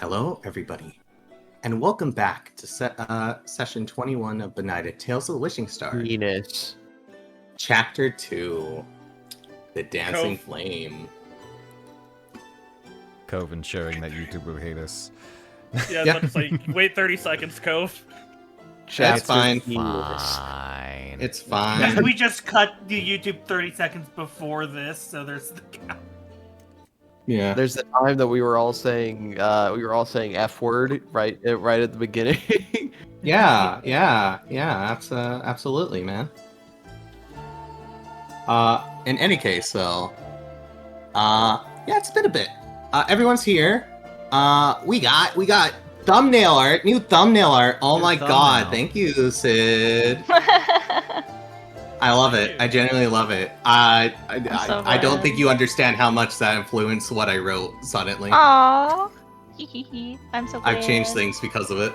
Hello, everybody, and welcome back to session 21 of Benighted Tales of the Wishing Star. Venus. Chapter 2, The Dancing Cove. Flame. Cove ensuring that YouTube will hate us. Yeah, Yeah. that's like, wait 30 seconds, Cove. That's fine. Fine. It's Yes, fine. we just cut the YouTube 30 seconds before this, so there's the gap. Yeah. There's the time that we were all saying F word right at the beginning. Yeah. Absolutely, man. In any case, though, yeah, it's been a bit. Everyone's here. We got thumbnail art, new thumbnail art. Oh New my thumbnail. god, thank you, Sid. I love it. I genuinely love it. I don't glad. think you understand how much that influenced what I wrote suddenly. Aww. I'm so glad. I've changed things because of it.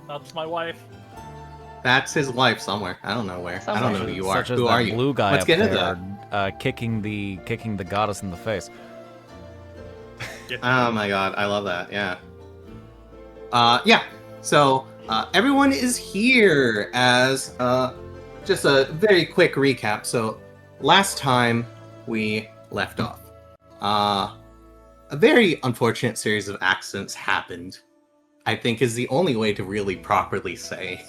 That's my wife. That's his wife somewhere. I don't know where. I don't know who you are. Such as Who that are you? blue guy Let's up get into there, kicking the goddess in the face. Oh my god, I love that. Yeah. Yeah. So everyone is here as just a very quick recap. So last time we left off, a very unfortunate series of accidents happened. I think is the only way to really properly say.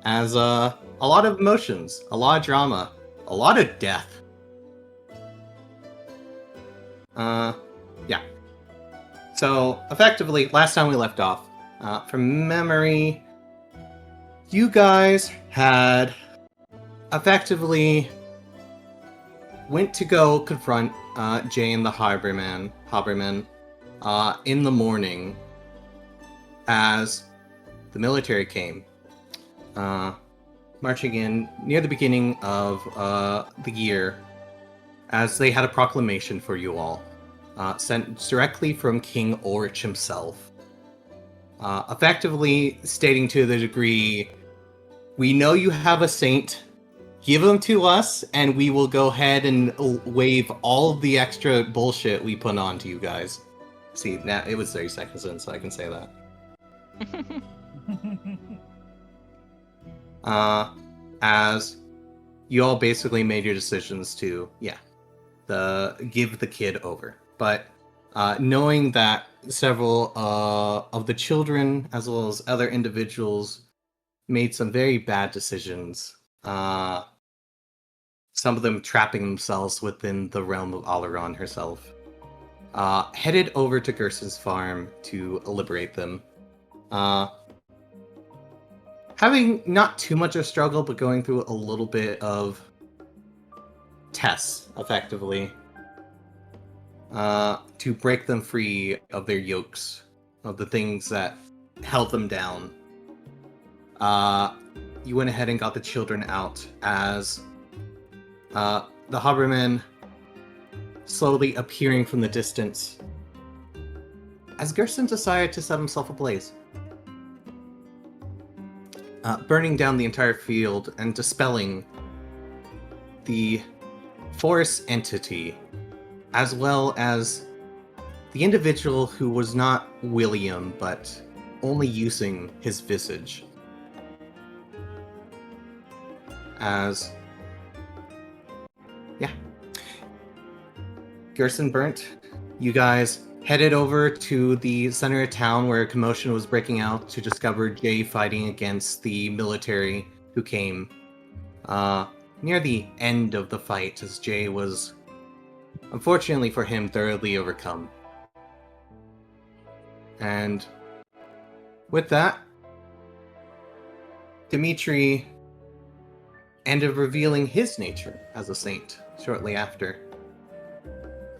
As a lot of emotions, a lot of drama, a lot of death. Yeah. So, effectively, last time we left off, from memory, you guys had effectively went to go confront Jay and the Hoberman, in the morning as the military came, marching in near the beginning of the year, as they had a proclamation for you all, sent directly from King Ulrich himself, effectively stating to the degree, we know you have a saint, give him to us, and we will go ahead and waive all of the extra bullshit we put on to you guys. See, now it was 30 seconds in, so I can say that. As you all basically made your decisions to, give the kid over. But knowing that several of the children, as well as other individuals, made some very bad decisions, some of them trapping themselves within the realm of Alaron herself, headed over to Gerson's farm to liberate them. Having not too much of a struggle, but going through a little bit of tests, effectively, to break them free of their yokes, of the things that held them down. You went ahead and got the children out as the Hoberman slowly appearing from the distance, as Gerson decided to set himself ablaze, burning down the entire field and dispelling the forest entity, as well as the individual who was not William, but only using his visage. As Gerson burnt, you guys headed over to the center of town where a commotion was breaking out to discover Jay fighting against the military who came near the end of the fight, as Jay was, unfortunately for him, thoroughly overcome. And with that, Dimitri ended up revealing his nature as a saint shortly after,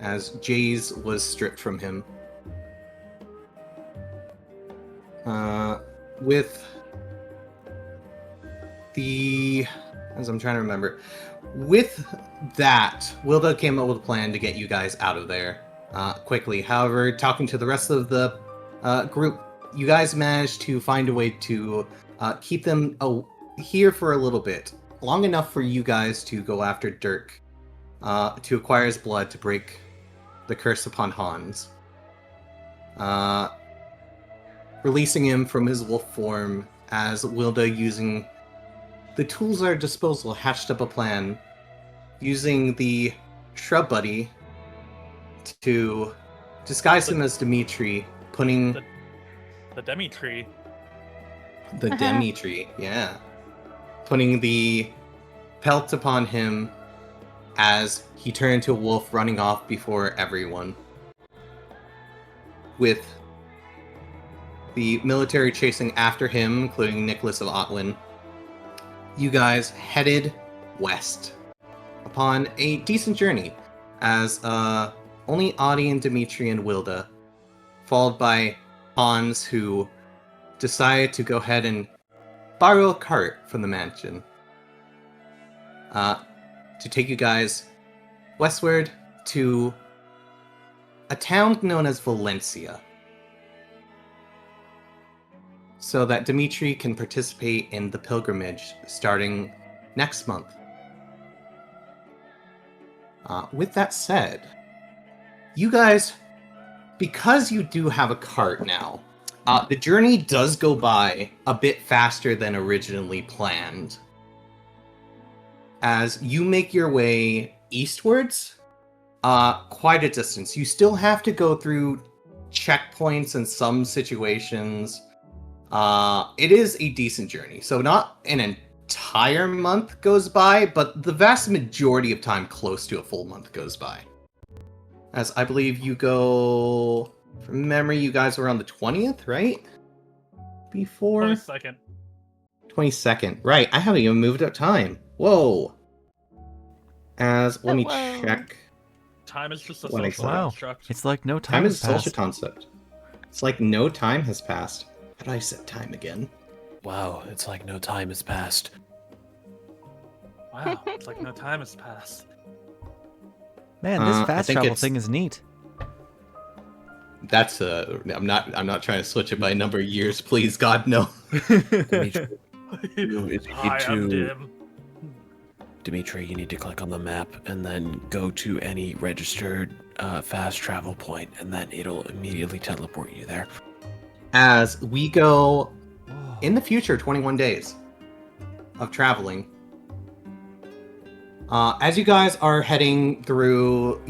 as Jay's was stripped from him. With the... as I'm trying to remember. With that, Wilda came up with a plan to get you guys out of there quickly. However, talking to the rest of the group, you guys managed to find a way to keep them here for a little bit. Long enough for you guys to go after Dirk, to acquire his blood to break the curse upon Hans. Releasing him from his wolf form as Wilda, using the tools at her disposal, hatched up a plan, using the shrub buddy to disguise him as Dimitri, putting The Dimitri. the Dimitri, yeah, putting the pelt upon him as he turned into a wolf, running off before everyone, with the military chasing after him, including Nicholas of Otwin. You guys headed west upon a decent journey, as only Attie and Dimitri and Wilda, followed by Hans, who decided to go ahead and borrow a cart from the mansion to take you guys westward to a town known as Valencia, so that Dimitri can participate in the pilgrimage starting next month. With that said, you guys, because you do have a cart now, the journey does go by a bit faster than originally planned. As you make your way eastwards, quite a distance. You still have to go through checkpoints in some situations. It is a decent journey, so not an entire month goes by, but the vast majority of time, close to a full month, goes by. As I believe you go, from memory, you guys were on the 20th, right? Before? 22nd. 22nd. Right, I haven't even moved up time. Whoa. As, let me Whoa. check. Time is just a What social Wow. construct. It's like no Time time is has a passed. social concept. It's like no time has passed. How do I set time again? Wow, it's like no time has passed. Wow, it's like no time has passed. Man, this I fast think travel it's- thing is neat. That's I'm not trying to switch it by a number of years, please God, no. Dimitri, you need I am to, dim. Dimitri, you need to click on the map and then go to any registered fast travel point, and then it'll immediately teleport you there. As we go in the future, 21 days of traveling. As you guys are heading through,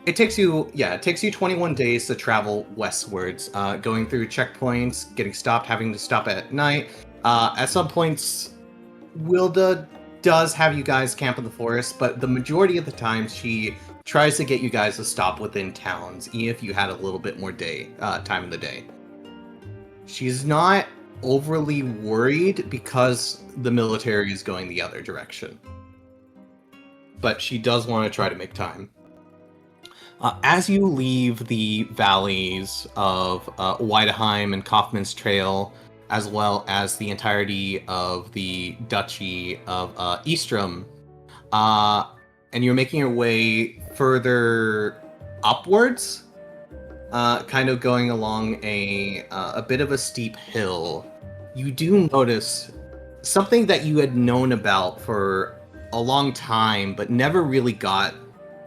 it takes you 21 days to travel westwards, going through checkpoints, getting stopped, having to stop at night. At some points, Wilda does have you guys camp in the forest, but the majority of the time she tries to get you guys to stop within towns, even if you had a little bit more time in the day. She's not overly worried because the military is going the other direction, but she does want to try to make time. As you leave the valleys of Weideheim and Kaufman's Trail, as well as the entirety of the Duchy of Eastrom, and you're making your way further upwards, kind of going along a bit of a steep hill, you do notice something that you had known about for a long time, but never really got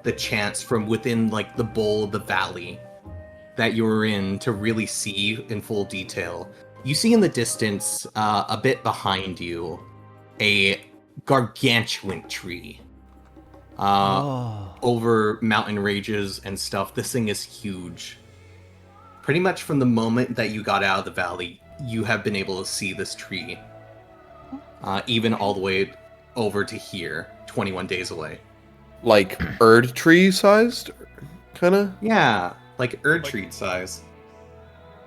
the chance from within like the bowl of the valley that you were in to really see in full detail. You see in the distance, a bit behind you, a gargantuan tree. Over mountain ranges and stuff. This thing is huge. Pretty much from the moment that you got out of the valley, you have been able to see this tree. Even all the way over to here, 21 days away. Like Erd tree sized, kind of. Yeah, like Erdtree size.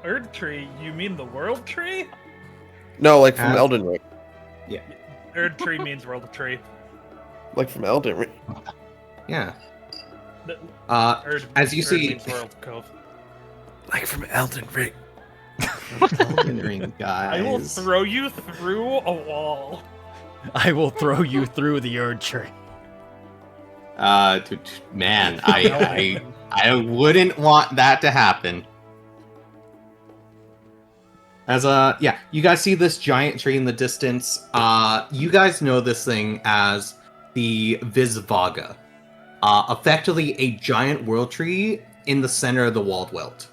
Erd tree? You mean the world tree? No, like from As- Elden Ring. Erd tree means world tree. Like from Elden Ring. Yeah. The- As you Erd see, means world cove. Like from Elden Ring. Elden Ring, guys. I will throw you through a wall. I will throw you through the Erd tree. Man, I wouldn't want that to happen. As you guys see this giant tree in the distance. You guys know this thing as the Visvaga. effectively a giant world tree in the center of the walled welt.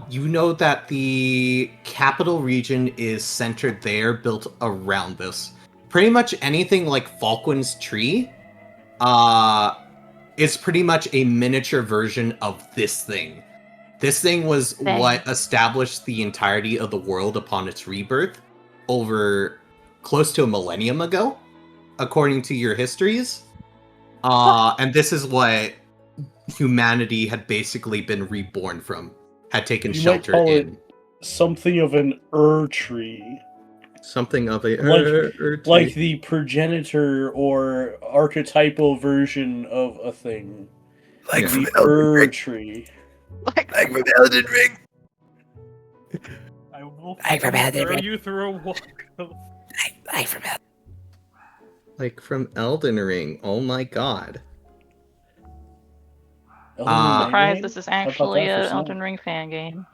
You know that the capital region is centered there, built around this. Pretty much anything like Falkland's tree is pretty much a miniature version of this thing. This thing was what established the entirety of the world upon its rebirth over close to a millennium ago, according to your histories. And this is what humanity had basically been reborn from, had taken shelter in. Something of an tree. Something of a like the progenitor or archetypal version of a thing. Like the from tree. Like from Elden Ring. I will Like from Elden Throw Ring. you through a wall. Like from Elden Like from Elden Ring. Oh my god. I'm surprised this is How about actually that for an Snak? Elden Ring fan game.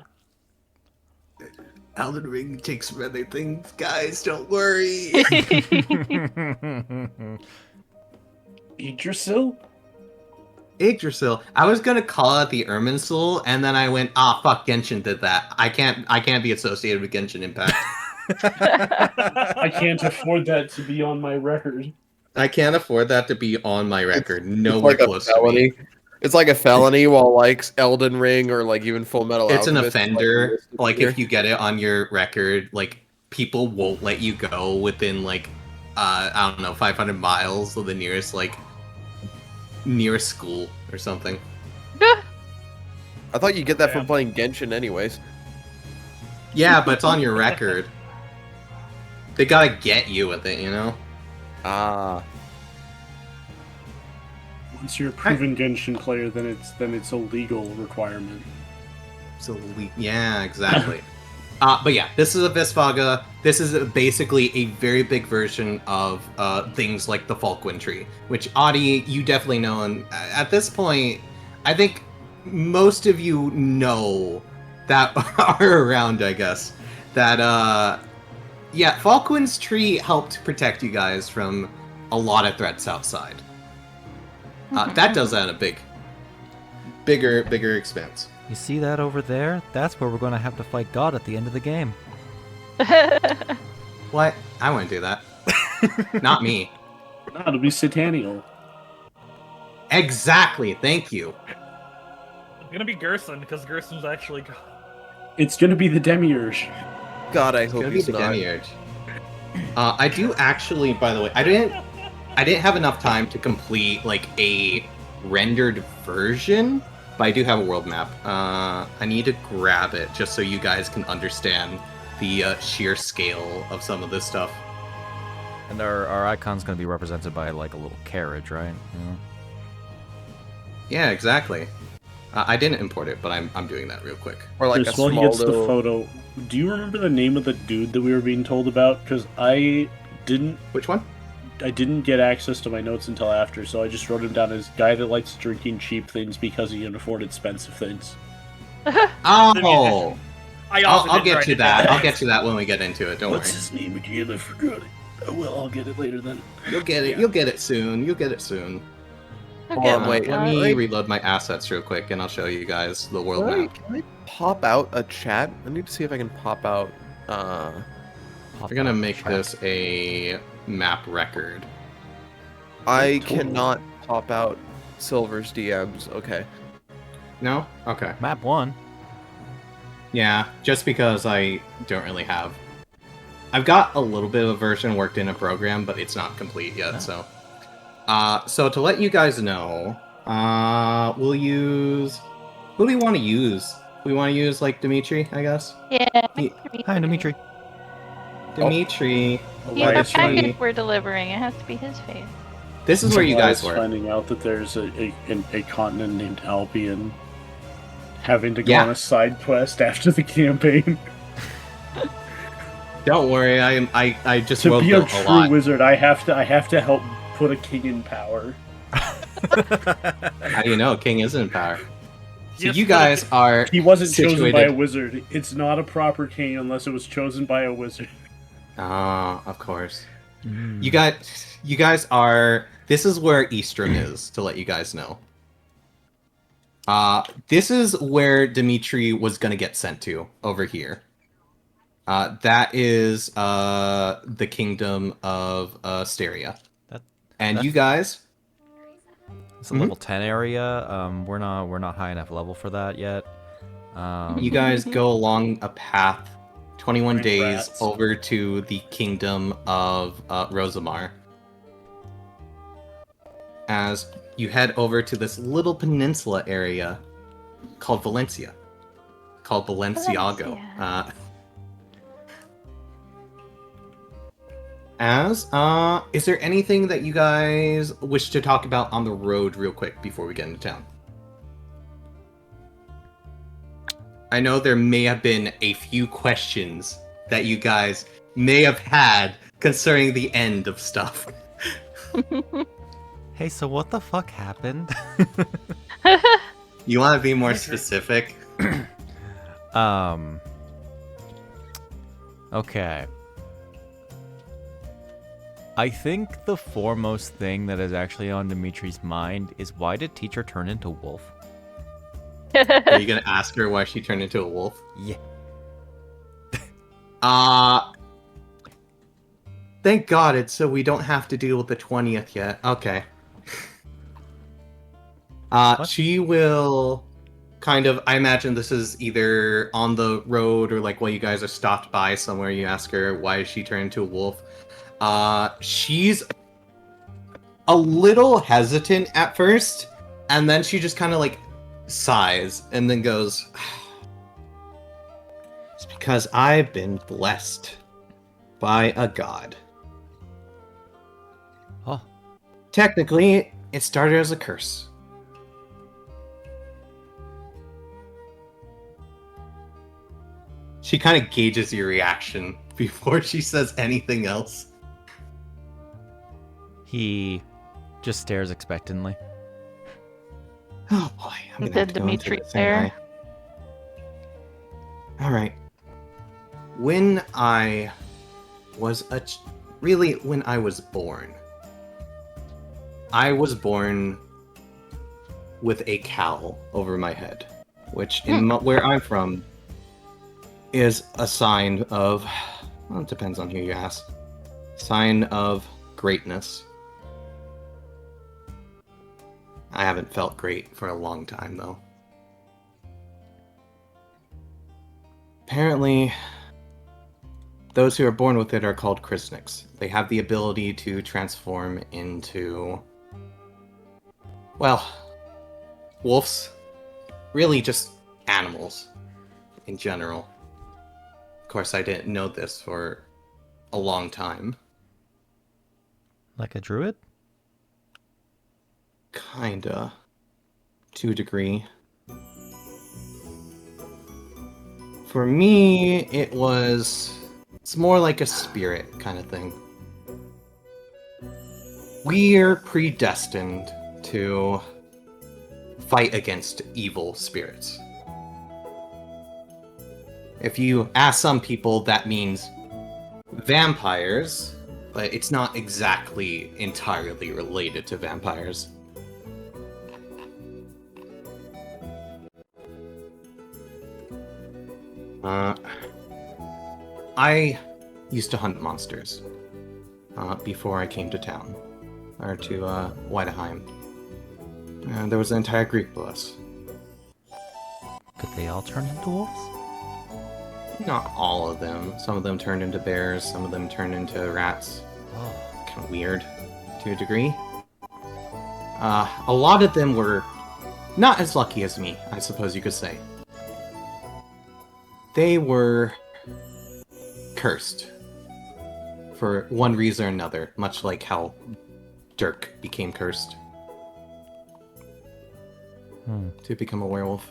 Elden Ring takes from other things, guys. Don't worry. Yggdrasil? Yggdrasil. I was gonna call it the Irminsul, and then I went, fuck, Genshin did that. I can't be associated with Genshin Impact. I can't afford that to be on my record. I can't afford that to be on my record. It's Nowhere like a close to felony. me. It's like a felony, while like Elden Ring or like even Full Metal It's an Alchemist, offender. Like here. if you get it on your record, like people won't let you go within like I don't know, 500 miles of the nearest school or something. I thought you get that from Damn. playing Genshin, anyways. Yeah, but it's on your record. They gotta get you with it, you know? Ah, Once you're a proven Genshin player, then it's a legal requirement. So yeah, exactly. But yeah, this is a Visvaga. This is basically a very big version of things like the Falkwind tree, which Attie, you definitely know. And at this point, I think most of you know that are around, I guess. That, yeah, Falkwind's tree helped protect you guys from a lot of threats outside. That does that in a bigger expanse. You see that over there? That's where we're going to have to fight God at the end of the game. What? I wouldn't do that. Not me. No, it'll be Sataniel. Exactly. Thank you. It's gonna be Gerson because Gerson's actually. It's gonna be the Demiurge. God, I It's hope gonna be he's the not. Demiurge. I do actually, by the way, I didn't have enough time to complete like a rendered version, but I do have a world map. I need to grab it just so you guys can understand the sheer scale of some of this stuff. And our icon's going to be represented by like a little carriage, right? You know? Yeah, exactly. I didn't import it, but I'm doing that real quick. Or like Chris, a while he small gets the little. photo, do you remember the name of the dude that we were being told about? Because I didn't Which one? get access to my notes until after, so I just wrote him down as guy that likes drinking cheap things because he can afford expensive things. Oh, I also I'll didn't get write to it that. down. I'll get to that when we get into it. Don't What's worry. his name again? I forgot it. Oh, well, I'll get it later then. You'll get it. You'll get it soon. You'll get it soon. Okay, on, wait, Let uh, me Wait. reload my assets real quick, and I'll show you guys the world Can I, map. can I pop out a chat? I need to see if I can pop out. We're gonna make this a map record. I Cool. cannot pop out Silver's DMs. Okay. No? Okay. Map 1. Yeah, just because I don't really have. I've got a little bit of a version worked in a program, but it's not complete yet. Oh. So, so to let you guys know, we'll use. Who do we want to use? We want to use like Dimitri, I guess. Yeah. He- Hi, Dimitri. Dimitri. He's our Elias package finding- we're delivering. It has to be his face. This is where you guys were. Finding out that there's a continent named Albion, having to go Yeah. on a side quest after the campaign. Don't worry, I just To world be a built a true lot. wizard, I have to help put a king in power. How do you know King isn't in power? So Yes, you but guys are He wasn't chosen by a situated. wizard. It's not a proper king unless it was chosen by a wizard. Ah, of course. Mm. You guys are this is where Eastern is, to let you guys know. This is where Dimitri was gonna get sent to, over here. That is the kingdom of Asteria. And you guys... It's a level 10 area. We're not high enough level for that yet. You guys go along a path 21 days Rats. over to the kingdom of Rosamar. As you head over to this little peninsula area called Valencia. Called Balenciago. Is there anything that you guys wish to talk about on the road real quick before we get into town? I know there may have been a few questions that you guys may have had concerning the end of stuff. Hey, so what the fuck happened? You want to be more specific? Okay. I think the foremost thing that is actually on Dimitri's mind is, why did teacher turn into wolf? Are you gonna ask her why she turned into a wolf? Yeah. Thank God it's so we don't have to deal with the 20th yet. Okay. She will kind of, I imagine this is either on the road or like while you guys are stopped by somewhere, you ask her why she turned into a wolf. She's a little hesitant at first, and then she just kind of like sighs and then goes, "It's because I've been blessed by a god." Oh. Technically, it started as a curse. She kind of gauges your reaction before she says anything else. He just stares expectantly. Oh boy, I'm gonna The have to go into Dimitri this, there. ain't I? All right. When I was when I was born with a cowl over my head, which in where I'm from is a sign of, well, it depends on who you ask, sign of greatness. I haven't felt great for a long time, though. Apparently, those who are born with it are called Krisniks. They have the ability to transform into, well, wolves. Really just animals in general. Of course, I didn't know this for a long time. Like a druid? Kinda. To a degree. For me, it's more like a spirit kind of thing. We're predestined to fight against evil spirits. If you ask some people, that means vampires, but it's not exactly entirely related to vampires. I used to hunt monsters before I came to town, or to Weideheim. There was an entire group of us. Could they all turn into wolves? Not all of them. Some of them turned into bears, some of them turned into rats. Oh. Kind of weird, to a degree. A lot of them were not as lucky as me, I suppose you could say. They were cursed for one reason or another, much like how Dirk became cursed to become a werewolf.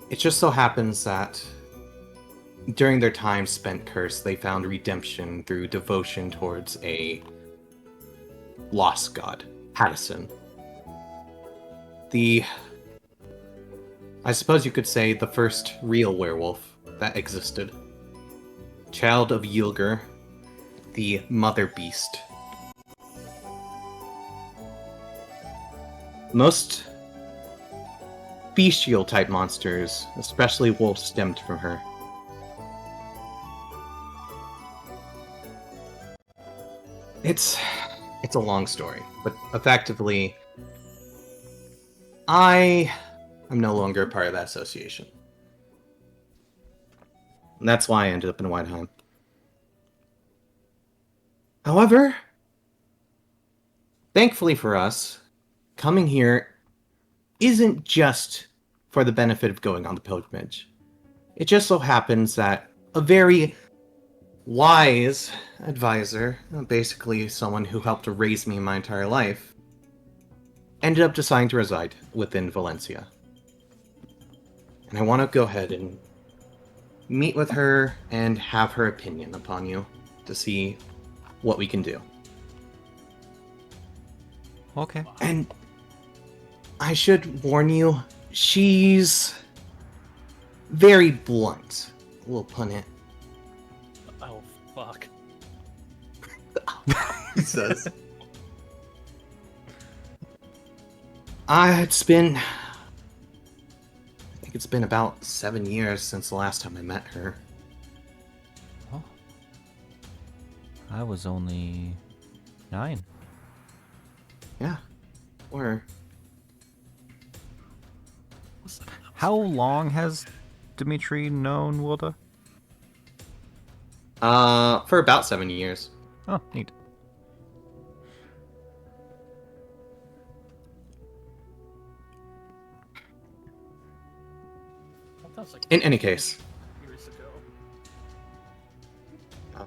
It just so happens that during their time spent cursed, they found redemption through devotion towards a lost god, Haddison. I suppose you could say, the first real werewolf that existed. Child of Ylgr, the mother beast most bestial type monsters, especially wolves, stemmed from her. It's a long story, but effectively, I am no longer a part of that association. And that's why I ended up in Whiteheim. However, thankfully for us, coming here isn't just for the benefit of going on the pilgrimage. It just so happens that a very wise advisor, basically someone who helped to raise me my entire life, ended up deciding to reside within Valencia. And I want to go ahead and meet with her and have her opinion upon you to see what we can do. Okay. And I should warn you, she's very blunt. We'll put it. Oh, fuck. He says. It's been... I think it's been about 7 years since the last time I met her. Oh. I was only 9. Yeah. Or... How long has Dimitri known Wilda? For about 7 years. Oh, neat. That was like In any case. years ago. Oh.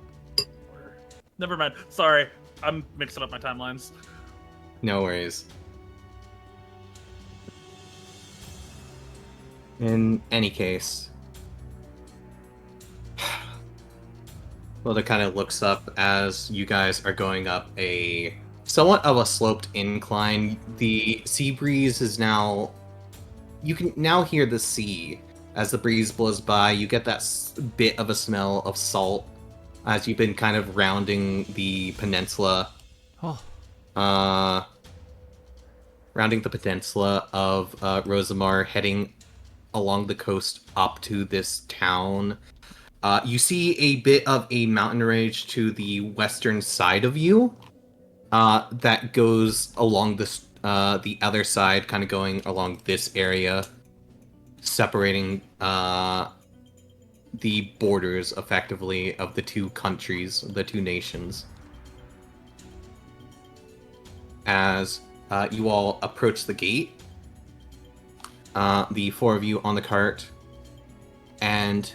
Never mind. Sorry, I'm mixing up my timelines. No worries. In any case, Wilda kind of looks up as you guys are going up a somewhat of a sloped incline. The sea breeze is now... You can now hear the sea as the breeze blows by. You get that bit of a smell of salt as you've been kind of rounding the peninsula. Oh. Rounding the peninsula of Rosamar, heading along the coast up to this town. You see a bit of a mountain range to the western side of you that goes along this, the other side, kind of going along this area, separating the borders, effectively, of the two countries, the two nations. As you all approach the gate, the four of you on the cart, and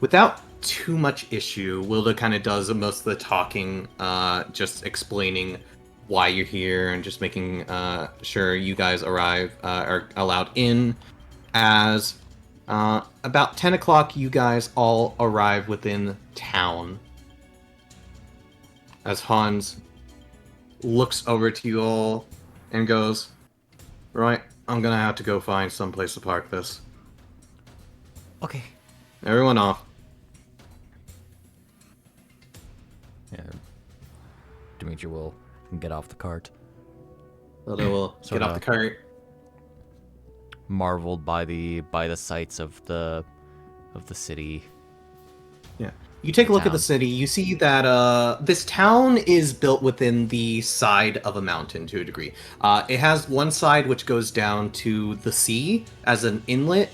without too much issue, Wilda kind of does most of the talking, just explaining why you're here and just making sure you guys arrive, are allowed in. As about 10 o'clock, you guys all arrive within town. As Hans looks over to you all and goes, "Right, I'm gonna have to go find some place to park this. Okay. Everyone off." Yeah. Dimitri will get off the cart. Wilda will get off the cart. Marveled by the sights of the city. Yeah. You take a look at the Town. city, you see that this town is built within the side of a mountain to a degree. It has one side which goes down to the sea as an inlet,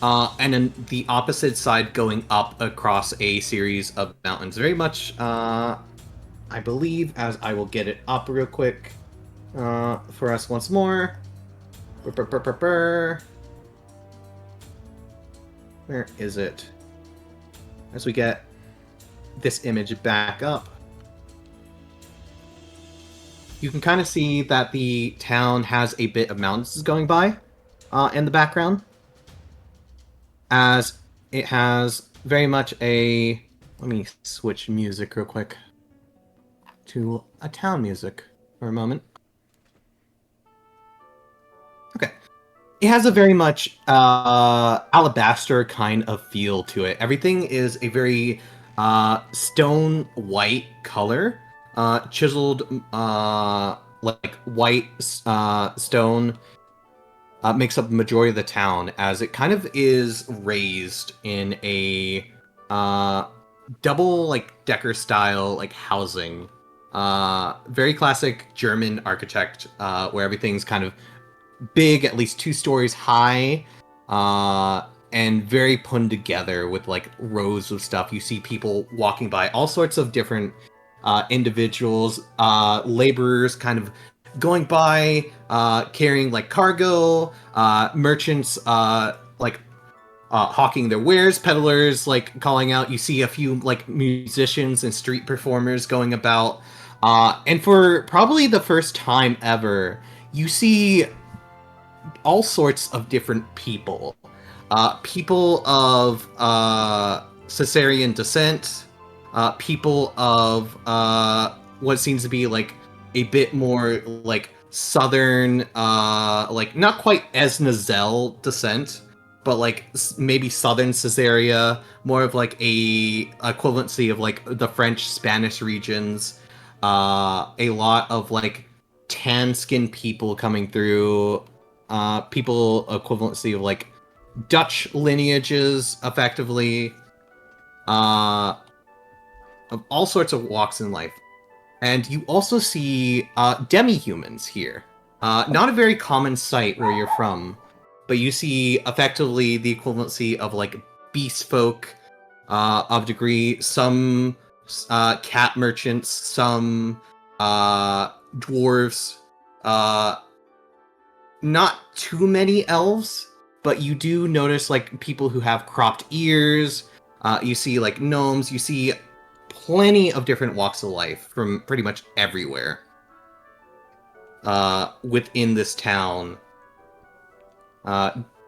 and then the opposite side going up across a series of mountains. Very much, I believe, as I will get it up real quick for us once more. Where is it? As we get this image back up, you can kind of see that the town has a bit of mountains going by in the background, as it has very much a... Let me switch music real quick to a town music for a moment. Okay. It has a very much alabaster kind of feel to it. Everything is a very stone white color, chiseled like white stone makes up the majority of the town, as it kind of is raised in a double like decker style like housing. Very classic German architect, where everything's kind of big, at least 2 stories high, and very put together with like rows of stuff. You see people walking by, all sorts of different individuals, laborers kind of going by, carrying like cargo, merchants hawking their wares, peddlers like calling out. You see a few like musicians and street performers going about, and for probably the first time ever, you see all sorts of different people. People of Caesarean descent, people of what seems to be like a bit more like southern, like not quite as Nazel descent, but like maybe southern Caesarea, more of like a equivalency of like the French, Spanish regions. A lot of like tan-skinned people coming through, people equivalency of like Dutch lineages, effectively, of all sorts of walks in life. And you also see demi-humans here. Not a very common sight where you're from, but you see effectively the equivalency of like beast folk of degree, some cat merchants, some dwarves, not too many elves, but you do notice like people who have cropped ears. You see like gnomes. You see plenty of different walks of life from pretty much everywhere within this town.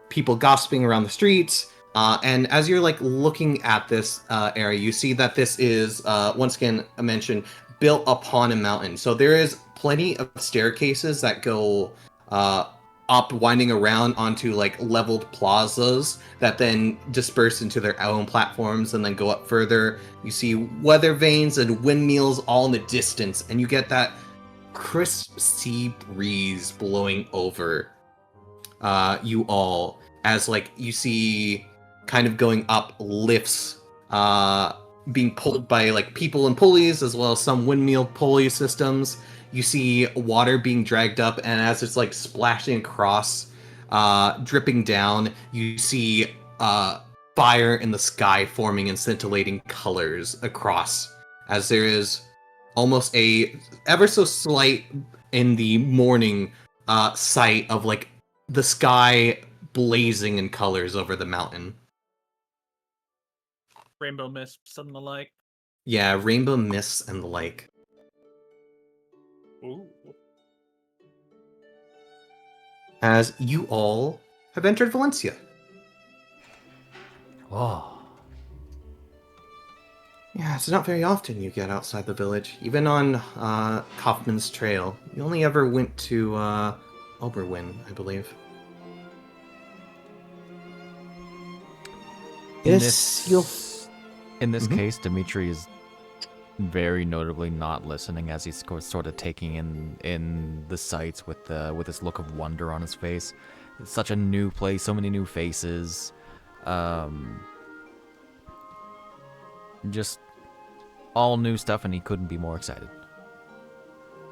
People gossiping around the streets. And as you're like looking at this area, you see that this is once again I mentioned built upon a mountain. So there is plenty of staircases that go up, winding around onto like leveled plazas that then disperse into their own platforms and then go up further. You see weather vanes and windmills all in the distance, and you get that crisp sea breeze blowing over you all, as like you see kind of going up lifts being pulled by like people and pulleys, as well as some windmill pulley systems. You see water being dragged up, and as it's like splashing across, dripping down, you see fire in the sky forming in scintillating colors across, as there is almost a ever so slight in the morning sight of like the sky blazing in colors over the mountain. Rainbow mists and the like. Yeah, rainbow mists and the like. Ooh. As you all have entered Valencia. Oh. Yeah, it's not very often you get outside the village. Even on Kaufman's Trail. You only ever went to Oberwin, I believe. In this Mhm. case, Dimitri is very notably not listening as he's sort of taking in the sights with this look of wonder on his face. It's such a new place, so many new faces. Just all new stuff, and he couldn't be more excited.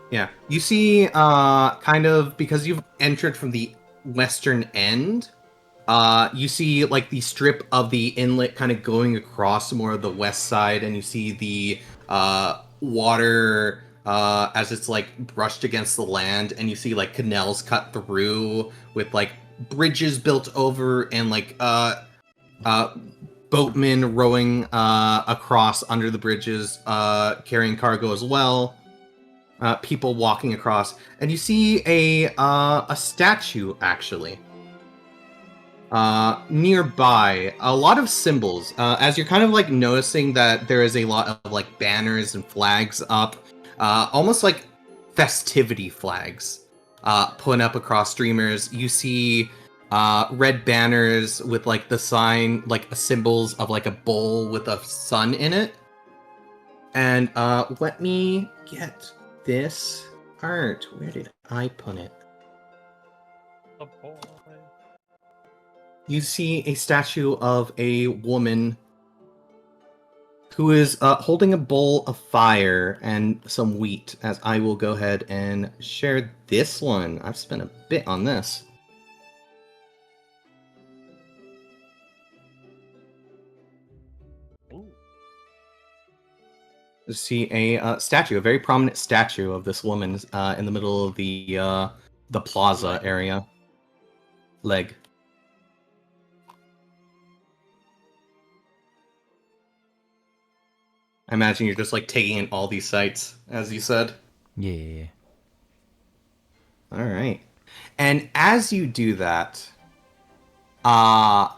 Yeah, you see, kind of, because you've entered from the western end, you see, like, the strip of the inlet kind of going across more of the west side, and you see the water as it's, like, brushed against the land, and you see, like, canals cut through with, like, bridges built over, and, like, boatmen rowing across under the bridges, carrying cargo as well. People walking across, and you see a statue, actually. Nearby, a lot of symbols, as you're kind of like noticing that there is a lot of like banners and flags up, almost like festivity flags, put up across streamers. You see red banners with like the sign, like symbols of like a bowl with a sun in it. And let me get this. art. Where did I put it? Oh boy. You see a statue of a woman who is holding a bowl of fire and some wheat, as I will go ahead and share this one. I've spent a bit on this. Ooh. You see a statue, a very prominent statue of this woman in the middle of the plaza area. Leg. I imagine you're just like taking in all these sights, as you said. Yeah. All right. And as you do that, as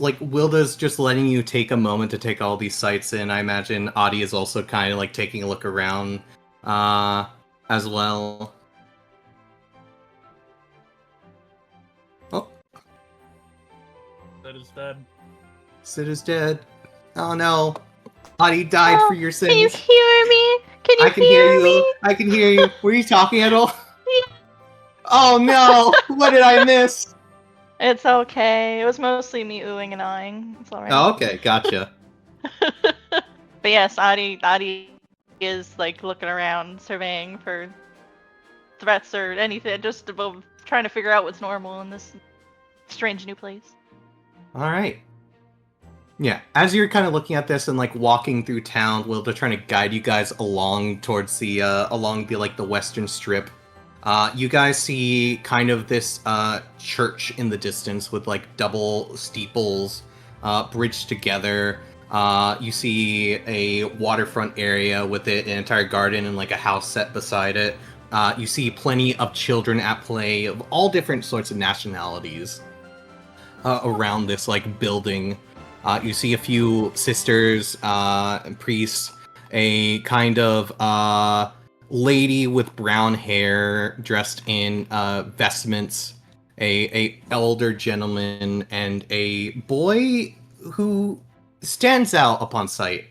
like Wilda's just letting you take a moment to take all these sights in, I imagine Attie is also kind of like taking a look around, as well. Oh, That is dead. Sid is dead. Oh no, Attie died for your sins. Please hear me. Can you I can hear me? you. I can hear you. Were you talking at all? Oh no! What did I miss? It's okay. It was mostly me oohing and eyeing. It's alright. Oh, okay, gotcha. But yes, Adi is like looking around, surveying for threats or anything, just about trying to figure out what's normal in this strange new place. All right. Yeah, as you're kind of looking at this and like walking through town, Wilda trying to guide you guys along towards the along the like the western strip. You guys see kind of this church in the distance with like double steeples bridged together. You see a waterfront area with an entire garden and like a house set beside it. You see plenty of children at play of all different sorts of nationalities around this like building. You see a few sisters and priests, a kind of lady with brown hair dressed in vestments, a elder gentleman, and a boy who stands out upon sight,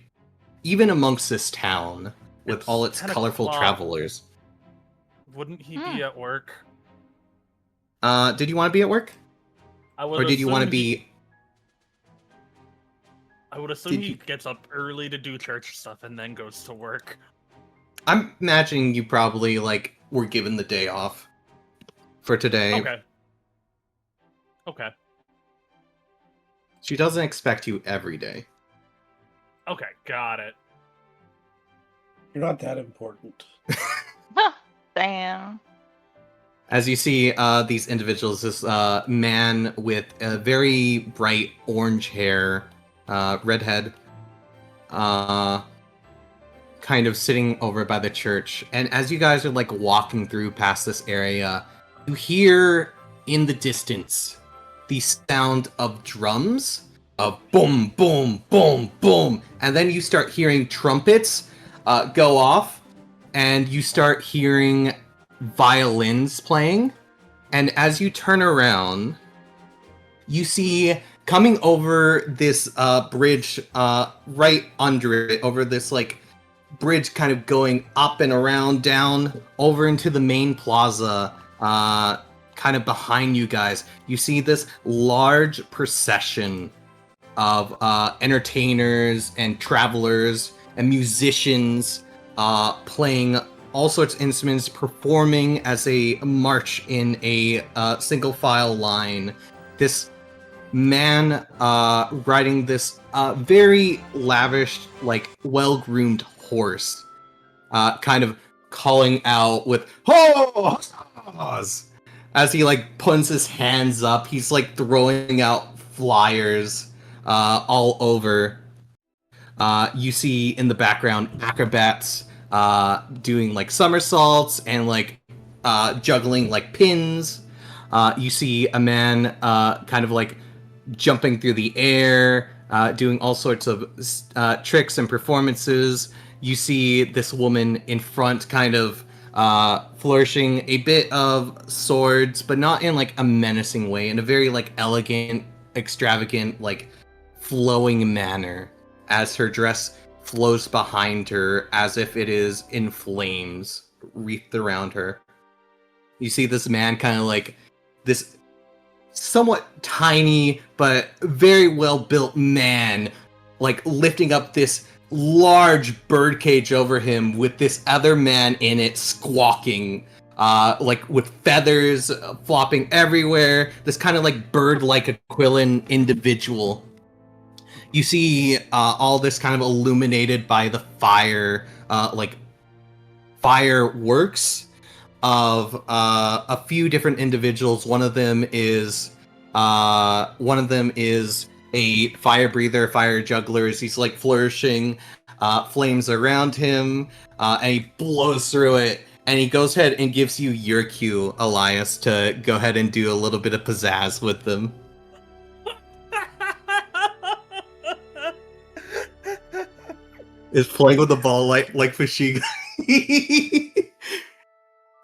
even amongst this town with It's all its 10 colorful o'clock. travelers. Wouldn't he be at work? Did you want to be at work? I would Or did you want to assume be... I would assume did he you- gets up early to do church stuff and then goes to work. I'm imagining you probably, like, were given the day off for today. Okay. Okay. She doesn't expect you every day. Okay, got it. You're not that important. Damn. As you see these individuals, this man with a very bright orange hair, redhead, kind of sitting over by the church. And as you guys are like walking through past this area, you hear in the distance the sound of drums, of boom, boom, boom, boom. And then you start hearing trumpets go off, and you start hearing violins playing. And as you turn around, you see coming over this bridge, right under it, over this like bridge kind of going up and around, down, over into the main plaza, kind of behind you guys, you see this large procession of entertainers and travelers and musicians playing all sorts of instruments, performing as a march in a single file line. This man riding this very lavish, like well-groomed horse, kind of calling out with "Ho!" as he like puts his hands up. He's like throwing out flyers all over. You see in the background acrobats doing like somersaults and like juggling like pins. You see a man kind of like jumping through the air, doing all sorts of tricks and performances. You see this woman in front kind of flourishing a bit of swords, but not in like a menacing way, in a very like elegant, extravagant, like flowing manner, as her dress flows behind her as if it is in flames wreathed around her. You see this man kind of like this somewhat tiny but very well built man like lifting up this large birdcage over him with this other man in it squawking, like with feathers flopping everywhere, this kind of like bird-like Aquilin individual. You see all this kind of illuminated by the fire, like fireworks of a few different individuals. One of them is a fire breather, fire juggler. He's like flourishing flames around him, and he blows through it. And he goes ahead and gives you your cue, Elias, to go ahead and do a little bit of pizzazz with them. Is playing with the ball like Fushigi.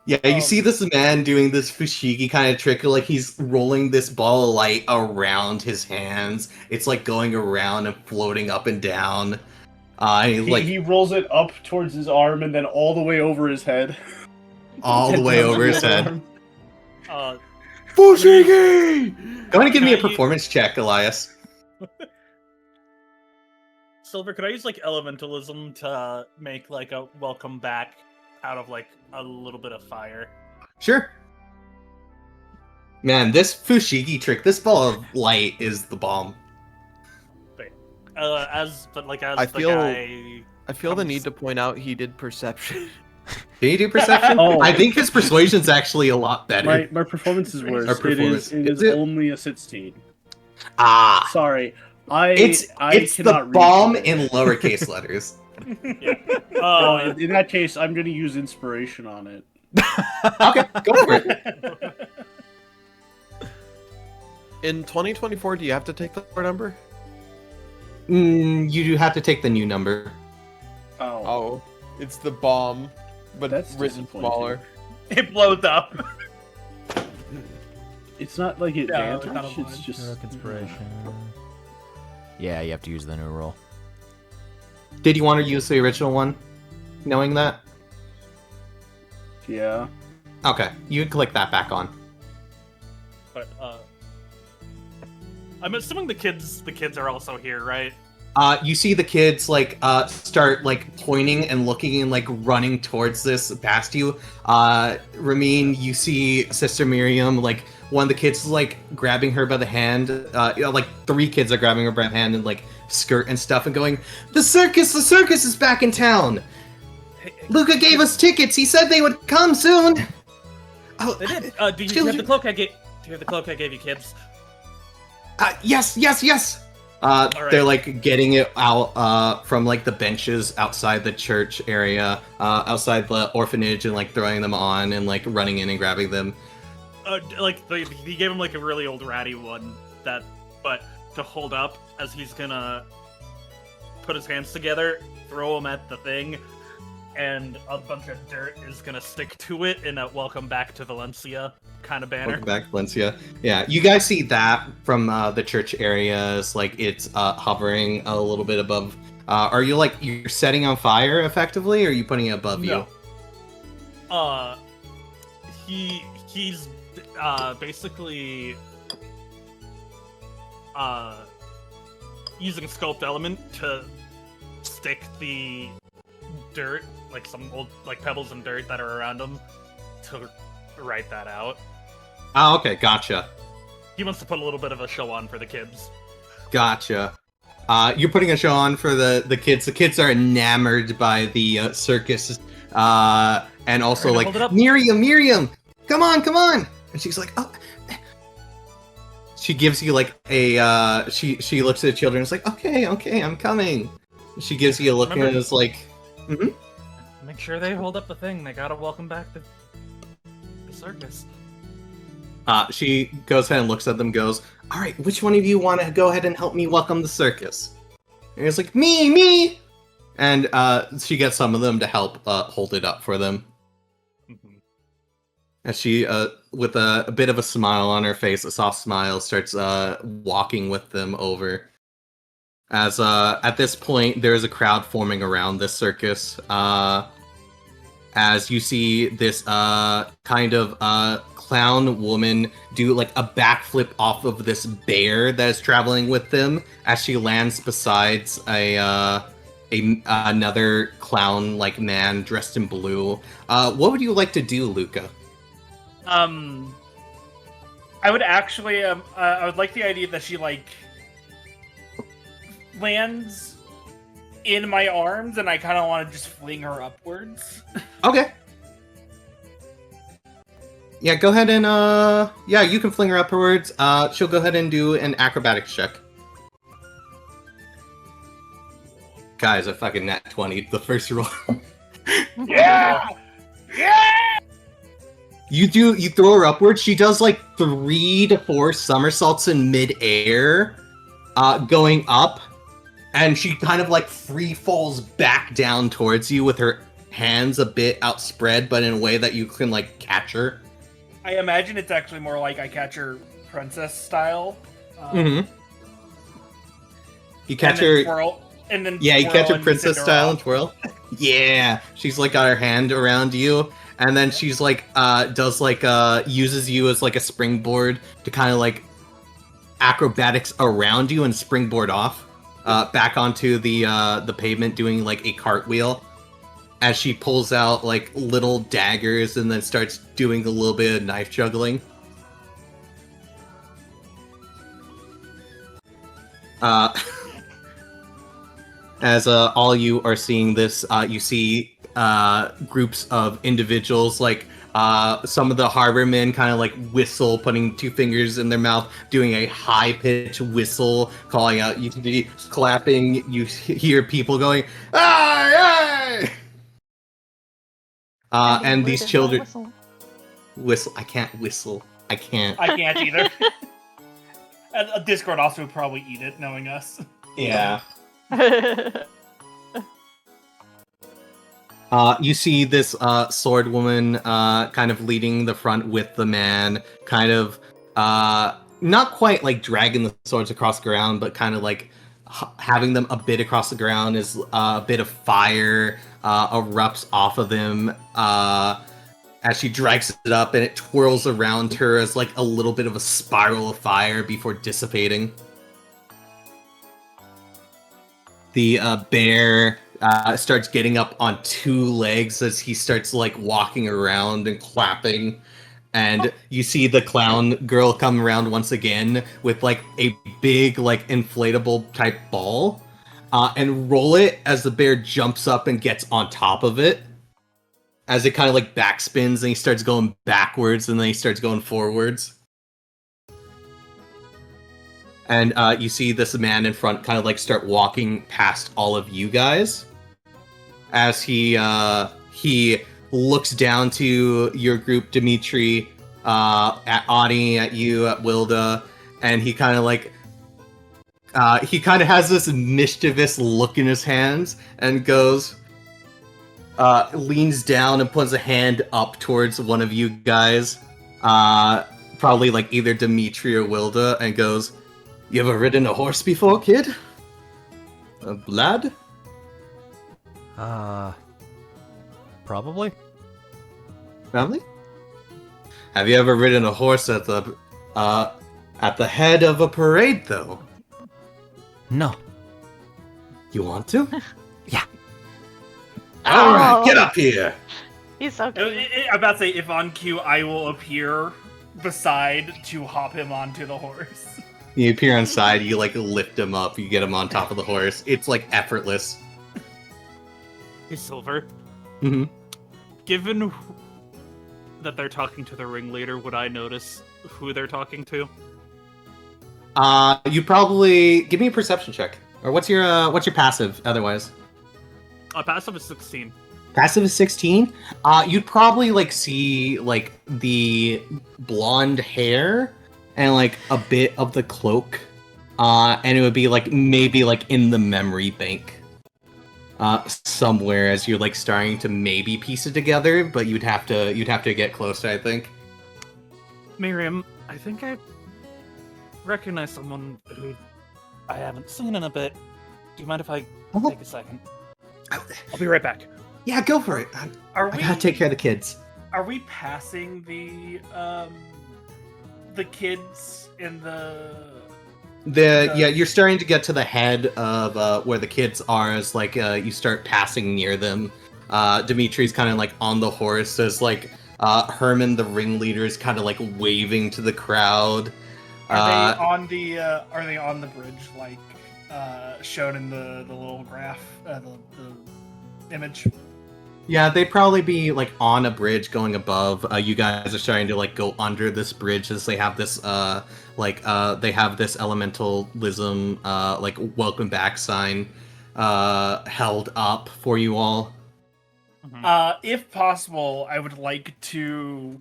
Yeah, you see this man doing this Fushigi kind of trick, like he's rolling this ball of light around his hands. It's like going around and floating up and down. He rolls it up towards his arm and then all the way over his head. All the way over his head. Fushigi! Go ahead and give me a performance check, Elias. Silver, could I use like elementalism to make like a welcome back out of like a little bit of fire? Sure. Man, this Fushigi trick, this ball of light is the bomb. I feel the need to point out he did perception. Did he do perception? Oh. I think his persuasion's actually a lot better. My performance is worse. Our performance. It is Is it? only a 16. Ah, Sorry. it's the cannot read bomb that. in lowercase letters. In that case, I'm going to use inspiration on it. Okay, go for it. In 2024, do you have to take the number? You do have to take the new number. Oh, it's the bomb, but That's written disappointing. smaller. It blows up. It's not like No, advantage, it's not a it's blind. just... Heroic inspiration. Yeah, you have to use the new roll. Did you want to use the original one, knowing that? Yeah. Okay, you can click that back on. But I'm assuming the kids are also here, right? You see the kids like start like pointing and looking and like running towards this past you. Ramin, you see Sister Miriam, like one of the kids is like grabbing her by the hand. Like 3 kids are grabbing her by the hand and like skirt and stuff and going, the circus is back in town. Luka gave us tickets. He said they would come soon. Oh, They did. Do you have the cloak I gave? Do you have the cloak I gave you, kids? Yes. right. They're like getting it out from like the benches outside the church area, outside the orphanage, and like throwing them on and like running in and grabbing them. He gave him like a really old ratty one but to hold up as he's gonna put his hands together, throw them at the thing, and a bunch of dirt is gonna stick to it in a "Welcome Back to Valencia" kind of banner. Welcome back, Valencia. Yeah, you guys see that from the church areas, like it's hovering a little bit above. Are you like you're setting on fire effectively, or are you putting it above you? He's basically using sculpt element to stick the dirt, like some old like pebbles and dirt that are around him, to write that out. Oh, okay, gotcha. He wants to put a little bit of a show on for the kids. Gotcha. You're putting a show on for the kids. The kids are enamored by the circus, and also Alright, like hold it up. Miriam, come on! And she's like, oh. She gives you like a she looks at the children and is like, okay, I'm coming. She gives you a look and Remember- is like, Make sure they hold up the thing. They gotta welcome back the circus. She goes ahead and looks at them, goes, all right, which one of you want to go ahead and help me welcome the circus? And it's like, me! And she gets some of them to help hold it up for them. Mhm. As she, with a bit of a smile on her face, a soft smile, starts walking with them over. As at this point, there is a crowd forming around this circus. as you see this kind of clown woman do like a backflip off of this bear that is traveling with them as she lands besides another clown like man dressed in blue. What would you like to do, Luka? I would actually, I would like the idea that she, like, lands in my arms, and I kind of want to just fling her upwards. Okay. Yeah, go ahead and, yeah, you can fling her upwards. She'll go ahead and do an acrobatics check. Guys, a fucking nat 20, the first roll. Yeah! Yeah! You throw her upwards. She does like 3 to 4 somersaults in midair, going up, and she kind of like free falls back down towards you with her hands a bit outspread, but in a way that you can like catch her. I imagine it's actually more like I catch her princess style. You catch and her. Twirl, and then Yeah, you catch her and princess send her style off. and twirl. Yeah, she's like got her hand around you, and then she's like does like uses you as like a springboard to kind of like acrobatics around you and springboard off back onto the pavement, doing like a cartwheel as she pulls out like little daggers and then starts doing a little bit of knife juggling. As all you are seeing this, you see groups of individuals, like some of the harbormen kind of like whistle, putting 2 fingers in their mouth, doing a high-pitched whistle, calling out, you can be clapping, you hear people going, "Aye, aye!" And these children... Whistle. I can't whistle. I can't. I can't either. And a Discord also would probably eat it, knowing us. Yeah. You see this sword woman kind of leading the front with the man, kind of not quite like dragging the swords across the ground, but kind of like having them a bit across the ground as a bit of fire erupts off of them as she drags it up, and it twirls around her as like a little bit of a spiral of fire before dissipating. The bear starts getting up on 2 legs as he starts like walking around and clapping, and you see the clown girl come around once again with like a big like inflatable type ball and roll it as the bear jumps up and gets on top of it, as it kind of like backspins, and he starts going backwards and then he starts going forwards. And you see this man in front kind of like start walking past all of you guys as he looks down to your group, Dimitri, at Attie, at you, at Wilda, and he kind of like has this mischievous look in his hands and goes, leans down and puts a hand up towards one of you guys, probably like either Dimitri or Wilda, and goes, "You ever ridden a horse before, kid? A lad?" Probably. Probably. Have you ever ridden a horse at the head of a parade, though? No. You want to? Yeah. All right, Oh. get up here. He's so cute. I'm about to say, if on cue, I will appear beside to hop him onto the horse. You appear on side, you like lift him up, you get him on top of the horse. It's like effortless. Hey, Silver. Mm-hmm. Given that they're talking to the ringleader, would I notice who they're talking to? You probably give me a perception check. Or what's your passive otherwise? Passive is 16. Passive is 16. You'd probably like see like the blonde hair and like a bit of the cloak. And it would be like maybe like in the memory bank. Somewhere as you're like starting to maybe piece it together, but you'd have to get closer, I think. Miriam, I think I recognize someone who I haven't seen in a bit. Do you mind if I take a second? I'll be right back. Yeah, go for it. Are I we gotta take care of the kids. Are we passing the kids in Yeah, you're starting to get to the head of where the kids are as like you start passing near them. Dimitri's kind of like on the horse as like Herman the ringleader is kind of like waving to the crowd. Are they on the bridge like shown in the little graph, the image? Yeah, they'd probably be like on a bridge going above. You guys are starting to like go under this bridge as they have this they have this elementalism like welcome back sign held up for you all. If possible, I would like to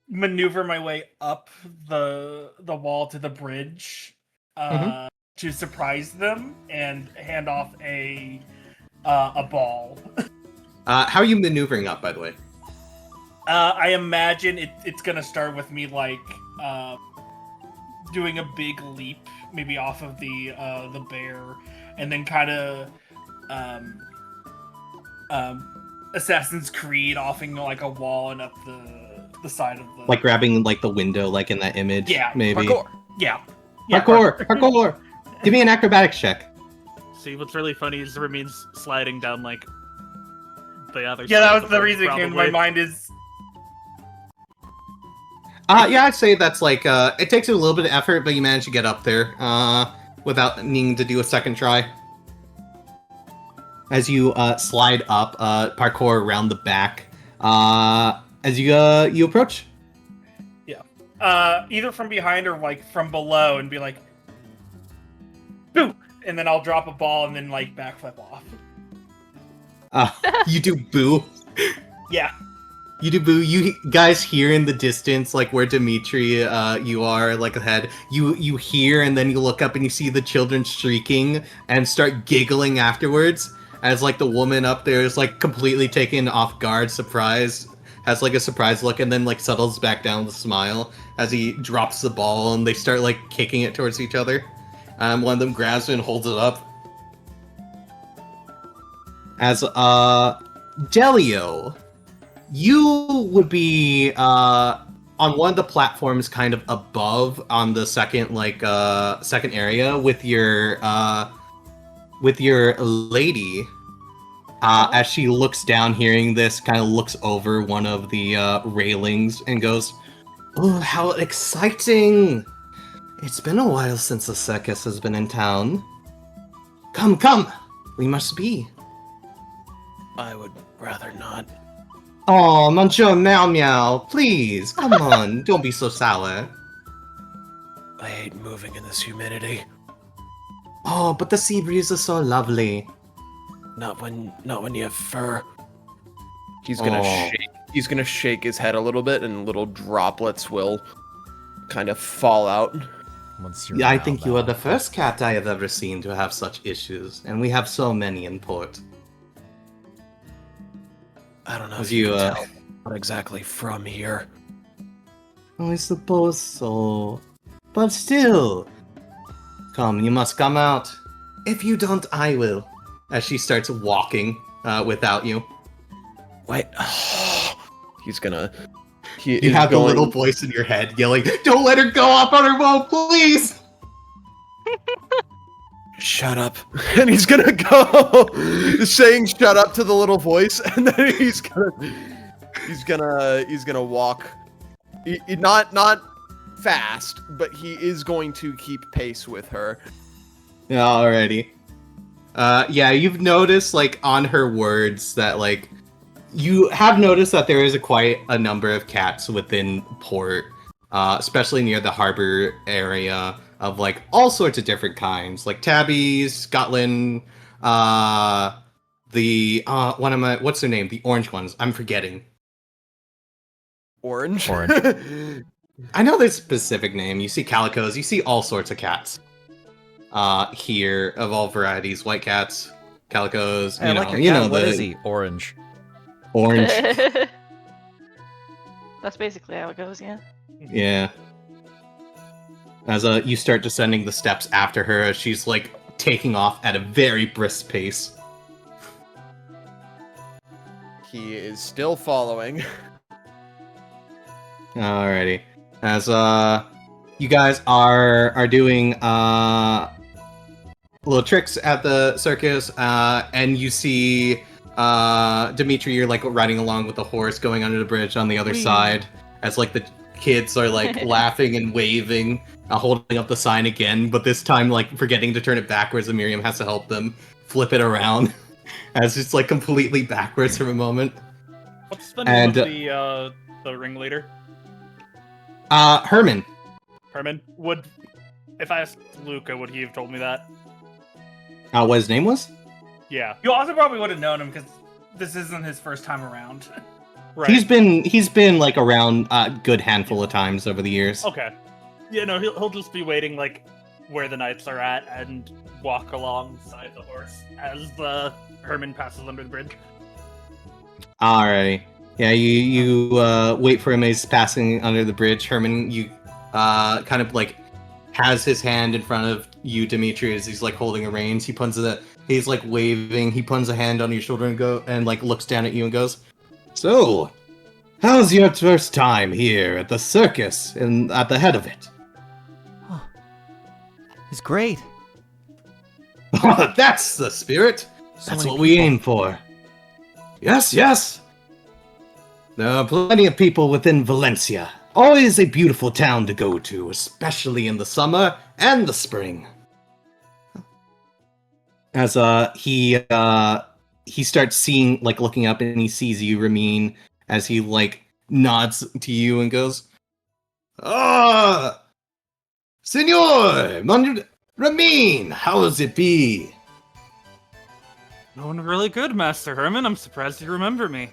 maneuver my way up the wall to the bridge to surprise them and hand off a ball. How are you maneuvering up, by the way? I imagine it's gonna start with me like doing a big leap, maybe off of the bear, and then kind of Assassin's Creed offing like a wall and up the side of the Like grabbing like the window, like in that image. Yeah, maybe. Parkour. Yeah. Parkour. Give me an acrobatics check. See, what's really funny is Ramin's sliding down like the other Yeah, side that of was the the bridge, reason it came to my probably. mind is Yeah, I'd say that's like it takes you a little bit of effort, but you manage to get up there without needing to do a second try. As you slide up, parkour around the back. As you approach. either from behind or like from below, and be like, boo, and then I'll drop a ball and then like backflip off. You do boo. Yeah. You do boo. You guys hear in the distance, like where Dimitri, you are, like ahead. You hear, and then you look up and you see the children shrieking and start giggling afterwards. As like the woman up there is like completely taken off guard, surprised, has like a surprised look, and then like settles back down with a smile as he drops the ball, and they start like kicking it towards each other. One of them grabs it and holds it up. As Dellio, you would be on one of the platforms kind of above on the second second area with your lady. As she looks down, hearing this, kind of looks over one of the railings and goes, "Oh, how exciting! It's been a while since the circus has been in town. Come, we must be." I would rather not. Oh, Mancho Meow Meow, please, come on, don't be so sour. I hate moving in this humidity. Oh, but the sea breeze is so lovely. Not when you have fur. He's gonna Oh. shake. He's gonna shake his head a little bit, and little droplets will kind of fall out. Once you're Yeah, I around think that. you are the first cat I have ever seen to have such issues, and we have so many in port. I don't know As if you you, can tell. Not exactly from here. I suppose so. But still. Come, you must come out. If you don't, I will. As she starts walking without you. Wait. He's gonna. He You is have the going- little voice in your head yelling, "Don't let her go off on her boat, please!" Shut up. And he's gonna go saying shut up to the little voice, and then he's gonna walk. Not fast, but he is going to keep pace with her. Yeah, alrighty. Yeah, you've noticed, like, on her words that, like, you have noticed that there is quite a number of cats within port, especially near the harbor area, of, like, all sorts of different kinds, like tabbies, Scotland, what's their name? The orange ones. I'm forgetting. Orange. I know there's a specific name. You see calicos, you see all sorts of cats. Here, of all varieties, white cats, calicos, Hey, I like your you cat. know, What the is he? Orange. orange. That's basically how it goes, yeah. Yeah. As you start descending the steps after her, as she's like taking off at a very brisk pace. he is still following. Alrighty. As you guys are doing little tricks at the circus, and you see Dimitri, you're like riding along with the horse going under the bridge on the other side, as like the kids are like laughing and waving, holding up the sign again, but this time like forgetting to turn it backwards, and Miriam has to help them flip it around as it's like completely backwards for a moment. What's the name of the ringleader? Herman. Herman? If I asked Luka, would he have told me that? What his name was? Yeah. You also probably would have known him because this isn't his first time around. Right. He's been like around a good handful of times over the years. Okay. Yeah, no, he'll just be waiting like where the knights are at and walk alongside the horse as Herman passes under the bridge. Alrighty. Yeah, you wait for him as he's passing under the bridge. Herman, you kind of like has his hand in front of you, Dimitri, as he's like holding a reins. He's like waving. He puts a hand on your shoulder and like looks down at you and goes, "So, how's your first time here at the circus and at the head of it?" Oh, it's great. That's the spirit. So That's many what we aim for. Yes, yes. There are plenty of people within Valencia. Always a beautiful town to go to, especially in the summer and the spring. As he starts seeing, like looking up, and he sees you, Ramin, as he like nods to you and goes, "Ah, Senor Ramin, how's it be?" Going really good, Master Herman. I'm surprised you remember me.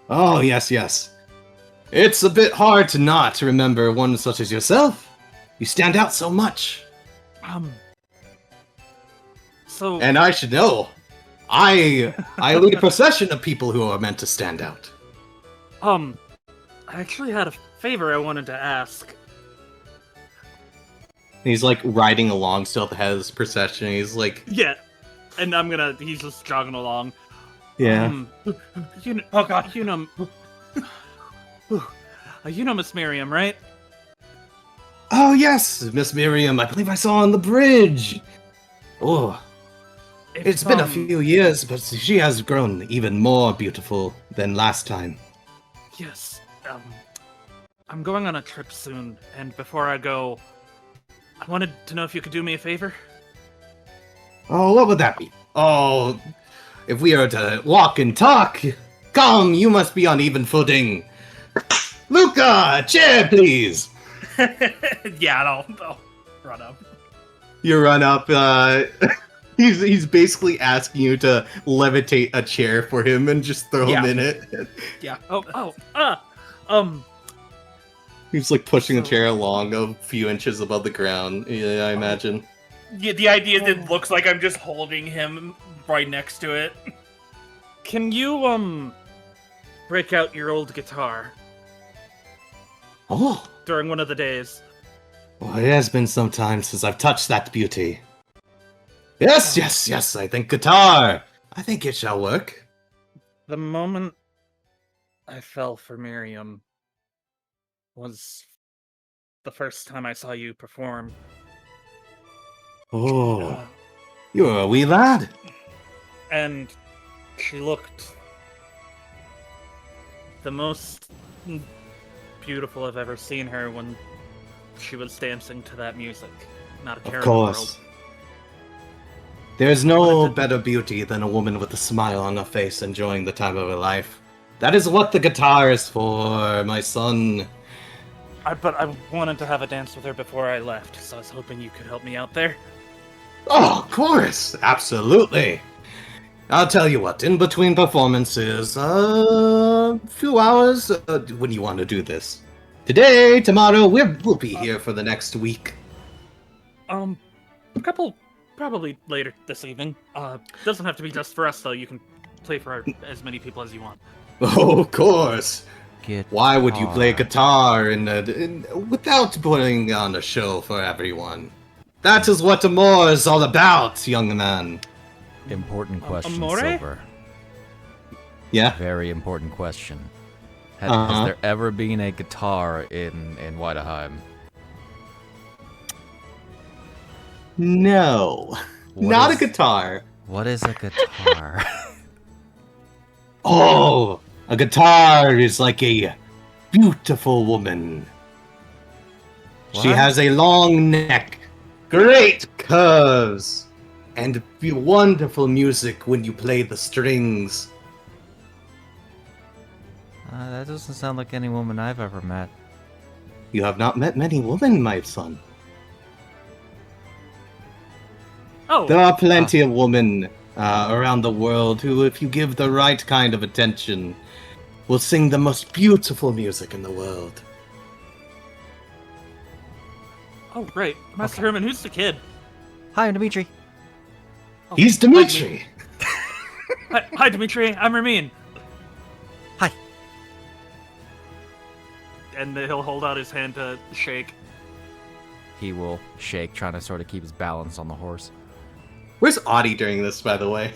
Oh, yes, yes. It's a bit hard to not remember one such as yourself. You stand out so much. So... And I should know. I lead a procession of people who are meant to stand out. I actually had a favor I wanted to ask. He's like riding along still at the head of this procession. He's like... Yeah. And he's just jogging along. Yeah. Oh god, you know Miss Miriam, right? Oh, yes, Miss Miriam. I believe I saw on the bridge. Oh, it's been a few years, but she has grown even more beautiful than last time. Yes. I'm going on a trip soon, and before I go, I wanted to know if you could do me a favor. Oh, what would that be? Oh, if we are to walk and talk, come, you must be on even footing. Luka, a chair, please. Yeah, I'll run up. You run up. He's basically asking you to levitate a chair for him and just throw him in it. Yeah. He's like pushing the chair along a few inches above the ground. Yeah, I imagine. Yeah, the idea is it looks like I'm just holding him right next to it. Can you, break out your old guitar Oh, during one of the days? well, it has been some time since I've touched that beauty. Yes, yes, yes, I think guitar. I think it shall work. The moment I fell for Miriam was the first time I saw you perform. Oh, you're a wee lad. And she looked the most beautiful I've ever seen her when she was dancing to that music. Not a care Of in the world. course. There's no better beauty than a woman with a smile on her face enjoying the time of her life. That is what the guitar is for, my son. But I wanted to have a dance with her before I left, so I was hoping you could help me out there. Oh, of course, absolutely. I'll tell you what, in between performances, few hours, when you want to do this. Today, tomorrow, we'll be here for the next week. A couple, probably later this evening. Doesn't have to be just for us, though. You can play for as many people as you want. Oh, of course. Guitar. Why would you play guitar without putting on a show for everyone? That is what Amore is all about, young man. Important question, Amore? Silver. Yeah. Very important question. Uh-huh. Has there ever been a guitar in Weideheim? No. What Not is- a guitar. What is a guitar? Oh, a guitar is like a beautiful woman. She What? has a long neck, great curves, and wonderful music when you play the strings. That doesn't sound like any woman I've ever met. You have not met many women, my son. Oh, There are plenty of women around the world who, if you give the right kind of attention, will sing the most beautiful music in the world. oh, right. Master Herman, who's the kid? Hi, I'm Dimitri. Oh, He's Dimitri. Hi, Dimitri. I'm Ramin. Hi. And he'll hold out his hand to shake. He will shake, trying to sort of keep his balance on the horse. Where's Attie during this, by the way?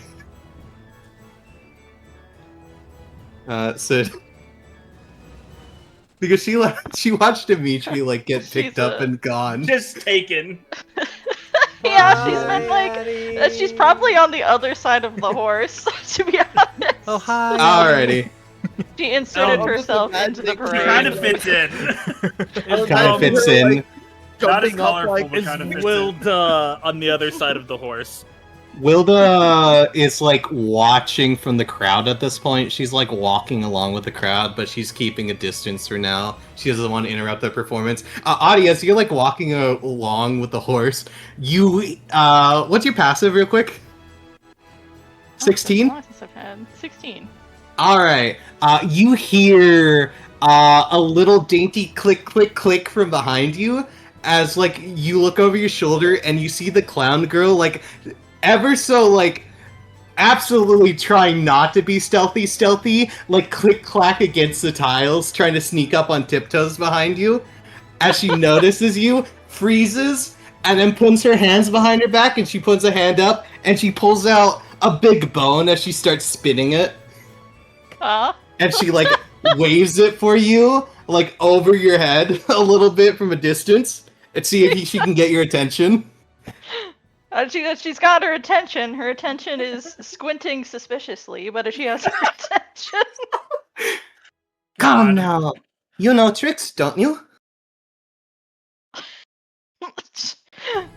Sid. Because she watched Dimitri like get She's picked up and gone. Just taken. Yeah, she's been like, she's probably on the other side of the horse, to be honest. Oh, hi. Alrighty. She inserted Oh, herself into the It parade. kind of fits in. Kind of fits in. Not as Jumping up colorful, like- but Is kind of fits in. Wilda on the other side of the horse? Wilda is like watching from the crowd at this point. She's like walking along with the crowd, but she's keeping a distance for now. She doesn't want to interrupt the performance. Attie, as you're like walking along with the horse, you what's your passive, real quick? 16? 16. All right. You hear a little dainty click, click, click from behind you as like you look over your shoulder and you see the clown girl like ever so like absolutely trying not to be stealthy, like click clack against the tiles, trying to sneak up on tiptoes behind you. As she notices you, freezes, and then puts her hands behind her back, and she puts a hand up and she pulls out a big bone as she starts spinning it. And she like waves it for you, like over your head a little bit from a distance, and see if she can get your attention. She's got her attention. Her attention is squinting suspiciously, but she has her attention. Come now, you know tricks, don't you?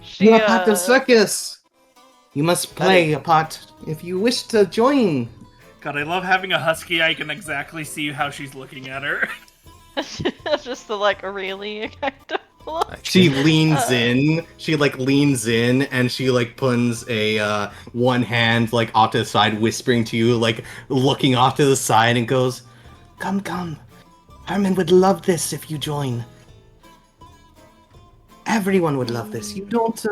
She, You're a part of circus. You must play a part if you wish to join. God, I love having a husky. I can exactly see how she's looking at her. just the like really kind of look. She leans in. She like leans in, and she like puts a one hand like off to the side, whispering to you, like looking off to the side, and goes, "Come, come, Herman would love this if you join. Everyone would love this. You don't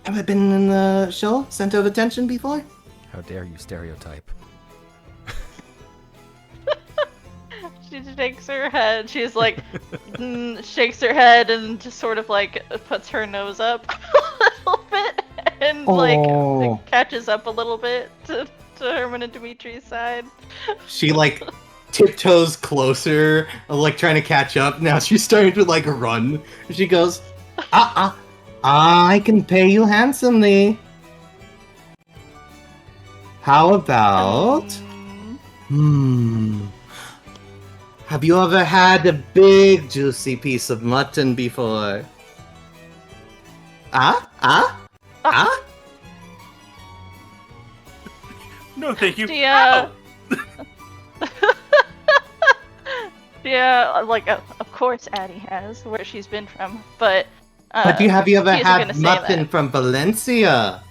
ever been in the show, center of attention before? How dare you stereotype? She shakes her head. She's like, shakes her head and just sort of like puts her nose up a little bit and like catches up a little bit to Herman and Dimitri's side. She like tiptoes closer, like trying to catch up. Now she's starting to like run. She goes, I can pay you handsomely. How about? Have you ever had a big juicy piece of mutton before? No, thank you. Yeah. Yeah, like of course Attie has, where she's been from, but. But have you ever she isn't had gonna say mutton that. from Valencia?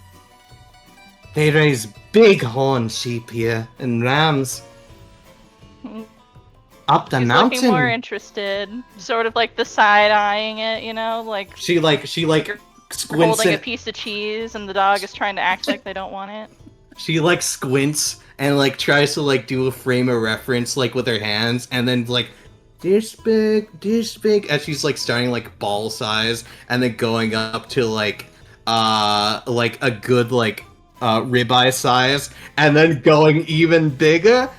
They raise big horn sheep here and rams. Up the She's mountain. looking more interested, sort of like the side eyeing it, you know, like She squints holding a and piece of cheese, and the dog is trying to act like they don't want it. she like squints and like tries to like do a frame of reference like with her hands, and then like this big, as she's like starting like ball size, and then going up to like a good like ribeye size, and then going even bigger.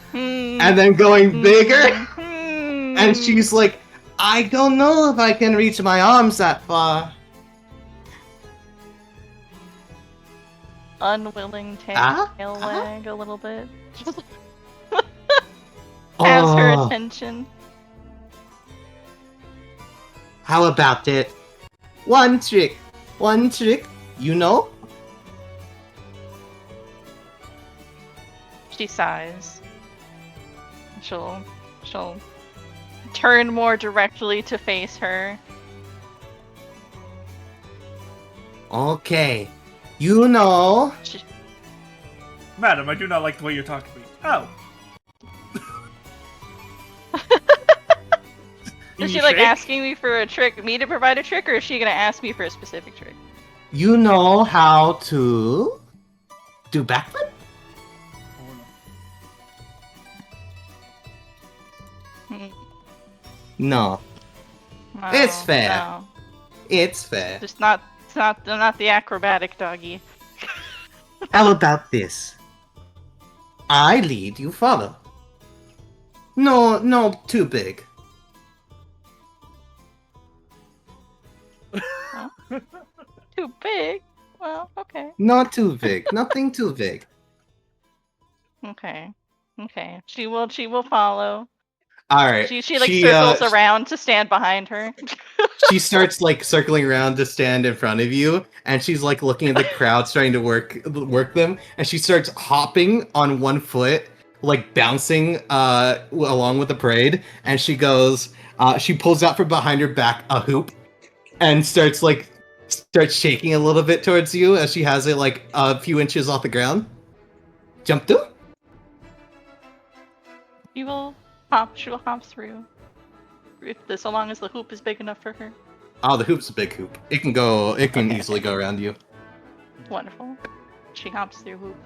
and then going bigger. Hmm. And she's like, I don't know if I can reach my arms that far. Unwilling tail Ah? wag a little bit. Has her Oh, attention. how about it? One trick, you know? She sighs. She'll turn more directly to face her. Okay, you know. Madam, I do not like the way you're talking to me. Oh. Is she You like shake? asking me for a trick, me to provide a trick, or is she gonna ask me for a specific trick? You know how to do backflip? Hmm. No, No, It's fair. No. it's fair. Just not. It's not the acrobatic doggy. How about this? I lead, you follow. No, too big. Too big. Well, okay. Not too big. Nothing too big. Okay. Okay. She will follow. All right. She like circles around to stand behind her. She starts like circling around to stand in front of you, and she's like looking at the crowd, starting to work them, and she starts hopping on one foot, like bouncing along with the parade, and she goes, she pulls out from behind her back a hoop, and starts shaking a little bit towards you as she has it like a few inches off the ground. Jump through. She will hop through. So long as the hoop is big enough for her. Oh, the hoop's a big hoop. It can go. It can easily go around you. Wonderful. She hops through hoop.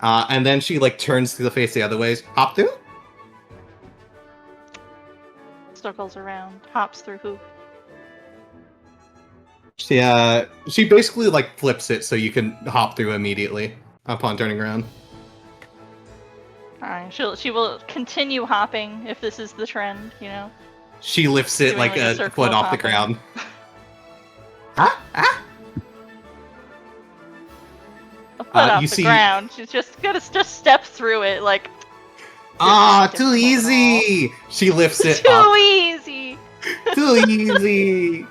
And then she like turns to the face the other ways. Hop through. Circles around. Hops through hoop. She basically like flips it so you can hop through immediately upon turning around. Alright. She will continue hopping if this is the trend, you know. She lifts it Doing, like like, a a circle foot of off the hopping. ground. Ah! A foot off you the see- ground. She's just gonna just step through it like Ah, Just too pull it easy! She lifts it too up. easy. Too easy!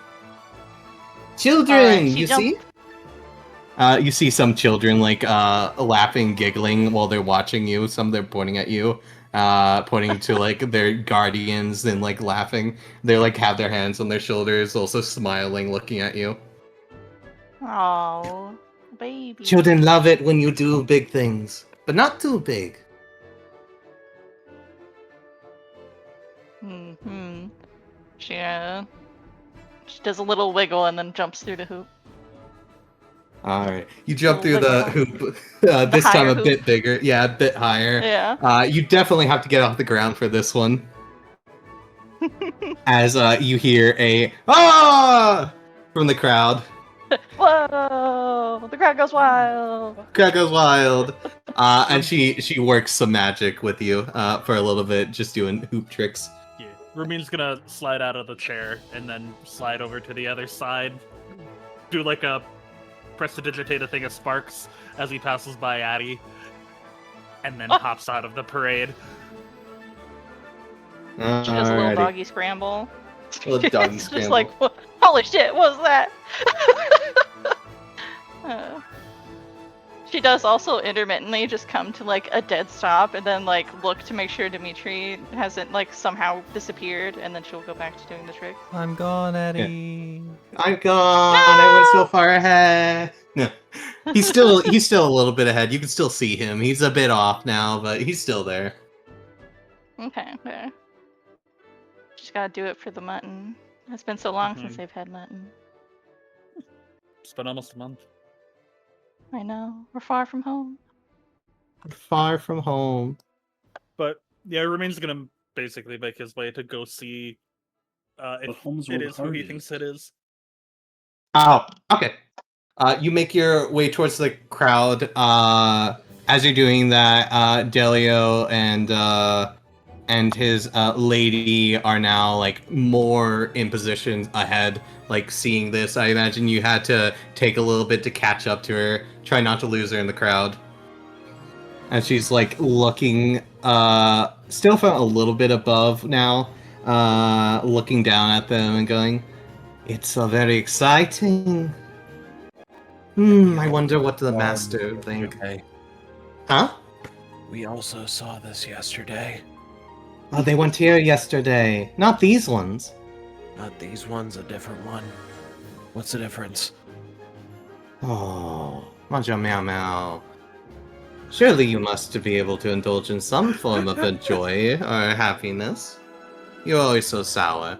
Children, Alright, she you jumped- see? You see some children like laughing, giggling while they're watching you. Some they're pointing at you, pointing to like their guardians and like laughing. They like have their hands on their shoulders, also smiling, looking at you. Oh, baby. Children love it when you do big things, but not too big. Mm-hmm. She does a little wiggle and then jumps through the hoop. All right, you jump Little through the wiggle. hoop. This time higher a hoop. bit bigger. Yeah, a bit higher. Yeah. You definitely have to get off the ground for this one. As you hear a ah from the crowd. Whoa! The crowd goes wild. Crowd goes wild. And she works some magic with you for a little bit, just doing hoop tricks. Yeah. Ramin's gonna slide out of the chair and then slide over to the other side. Do like a prestidigitate a thing of sparks as he passes by Attie. And then hops out of the parade. She does a little Alrighty. doggy scramble. Little doggy It's scramble. just like, holy shit, what was that? She does also intermittently just come to like a dead stop and then like look to make sure Dimitri hasn't like somehow disappeared, and then she'll go back to doing the trick. I'm gone, Eddie. I'm gone. I went so far ahead. No, he's still a little bit ahead. You can still see him. He's a bit off now, but he's still there. Okay. Just gotta do it for the mutton. It's been so long since Mhm. they've had mutton. It's been almost a month. I know. We're far from home. Far from home. But yeah, Ramin's gonna basically make his way to go see if home's it where is the who heart he is. thinks it is. Oh, okay. You make your way towards the crowd. as you're doing that, Dellio and his lady are now like more in position ahead, like seeing this. I imagine you had to take a little bit to catch up to her, try not to lose her in the crowd. And she's like looking, still from a little bit above now, looking down at them and going, "It's so very exciting. I wonder what the master think." Okay. Huh? We also saw this yesterday. Oh, they weren't here yesterday. Not these ones. Not these ones, a different one. What's the difference? Oh, Maja Meow Meow. Surely you must be able to indulge in some form of a joy or happiness. You're always so sour.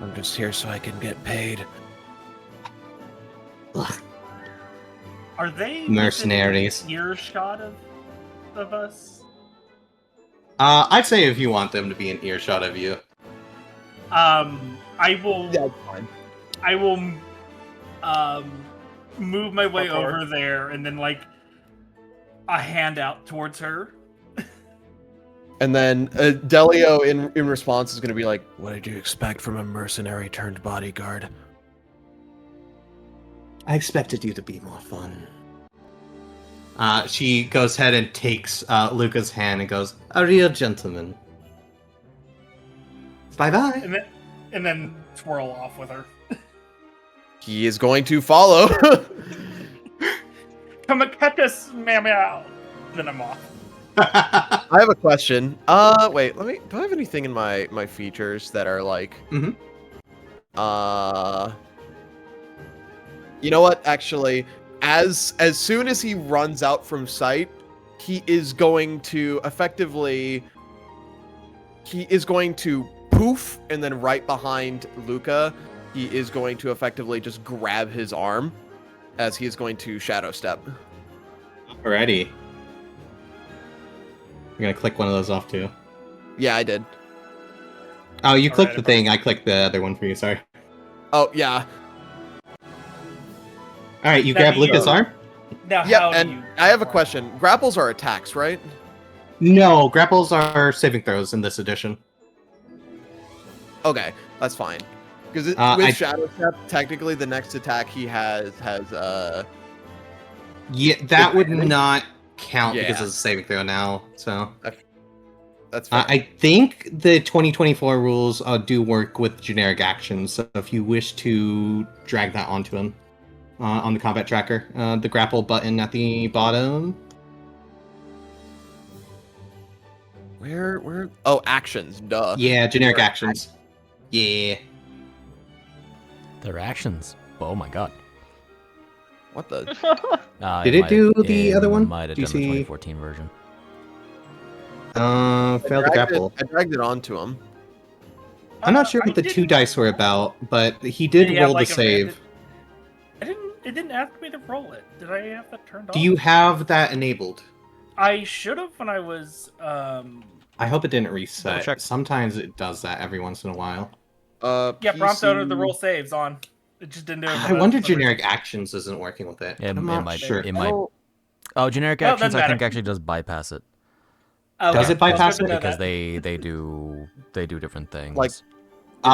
I'm just here so I can get paid. Ugh. Are they Mercenaries. within earshot of us? I'd say if you want them to be in earshot of you. I will. Yeah, fine. I will. Move my way Parkour. over there and then like a hand out towards her. And then Dellio, in response, is going to be like, What did you expect from a mercenary turned bodyguard? I expected you to be more fun. She goes ahead and takes Luka's hand and goes, "A real gentleman. Bye-bye." And then twirl off with her. he is going to follow. Come and catch us, meow meow. Then I'm off. I have a question. Wait, do I have anything in my features that are like, Mhm. You know what? Actually, as soon as he runs out from sight, he is going to poof, and then right behind Luka, he is going to effectively just grab his arm as he is going to shadow step. Alrighty. You're gonna click one of those off too. Yeah, I did. Oh, you clicked the Alright. thing. I clicked the other one for you. Sorry. Oh, yeah. All right, you Now grab you- Luka's arm. Now Yeah, how do and you I have a question. Grapples are attacks, right? No, grapples are saving throws in this edition. Okay, that's fine. Because with I- Shadow Step, technically the next attack he has Yeah, that would not count because Yeah. it's a saving throw now. So that's fair. I think the 2024 rules do work with generic actions. So if you wish to drag that onto him on the combat tracker, the grapple button at the bottom. Where? Oh, actions. Duh. Yeah, generic actions. Yeah. Their actions. Oh my god. What the? Did it do the other one? Might have Do you done the see- 2014 version. Failed the grapple. I dragged it onto him. I'm not sure I what the didn't- 2 dice were about, but he did Did he have, roll like, the a save. It didn't ask me to roll it. Did I have that turned off? Do you have that enabled? I should have when I was I hope it didn't reset. Double check. Sometimes it does that every once in a while. yeah, prompt PC out of the roll saves on. It just didn't do it. I wonder generic actions isn't working with it. It I'm not might. sure. It might. Oh, Oh, generic Oh, it actions. doesn't I think matter. actually does bypass it Does it bypass it? because they do different things. Like-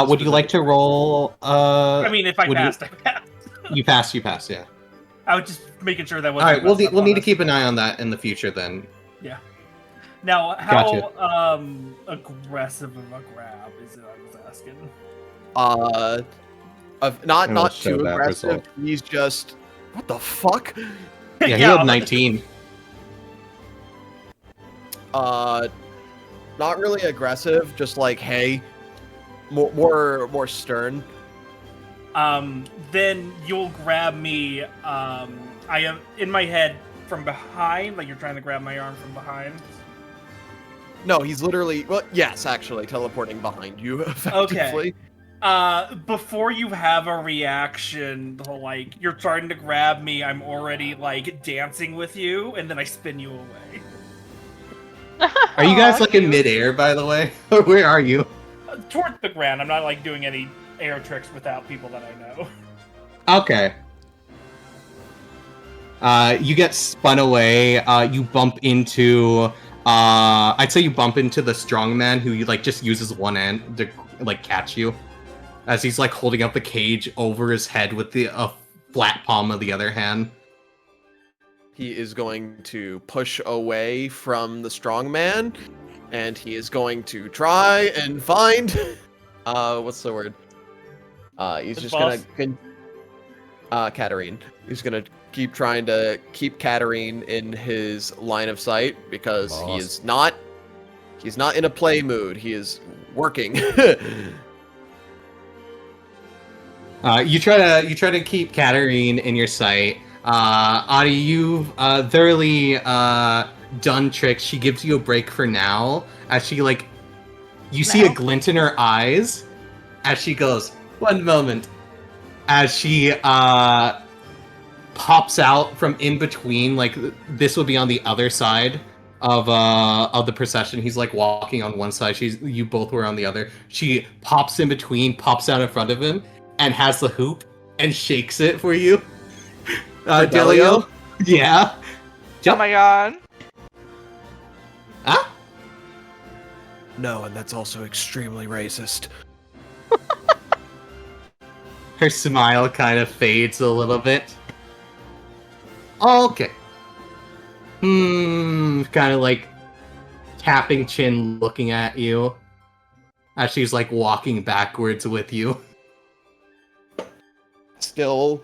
Would you like to roll? I mean, if I would you- passed, I passed. You pass. You pass. Yeah. I was just making sure that All wasn't. right. We'll messed up we'll on need to us. keep an eye on that in the future then. Now, how Gotcha. aggressive of a grab is it? I was asking. Not I will not show too that aggressive. result. He's just what the fuck? Yeah, he Yeah, rolled 19. Not really aggressive. Just like, hey, more stern. Then you'll grab me. I am in my head from behind, like you're trying to grab my arm from behind. No, he's literally. Well, yes, actually, teleporting behind you effectively. Before you have a reaction, like you're trying to grab me, I'm already like dancing with you, and then I spin you away. Are you guys Aw, like in cute. midair, by the way? Or where are you? Towards the ground. I'm not like doing any air tricks without people that I know. Okay. You get spun away. You bump into. I'd say you bump into the strongman who like just uses one hand to like catch you, as he's like holding up the cage over his head with the flat palm of the other hand. He is going to push away from the strongman, and he is going to try and find. What's the word? He's His just boss? gonna. Katarine. He's gonna keep trying to keep Katarine in his line of sight because he Boss. is not. He's not in a play mood. He is working. You try to keep Katarine in your sight. Attie, you've thoroughly done tricks. She gives you a break for now, as she like, you see a No. glint in her eyes, as she goes, "One moment," as she pops out from in between. Like this would be on the other side of the procession. He's like walking on one side. You both were on the other. She pops in between, pops out in front of him, and has the hoop and shakes it for you. Dellio? Yeah. Oh my god. Ah? No, and that's also extremely racist. Her smile kind of fades a little bit. Okay. Kind of like tapping chin, looking at you as she's like walking backwards with you. Still,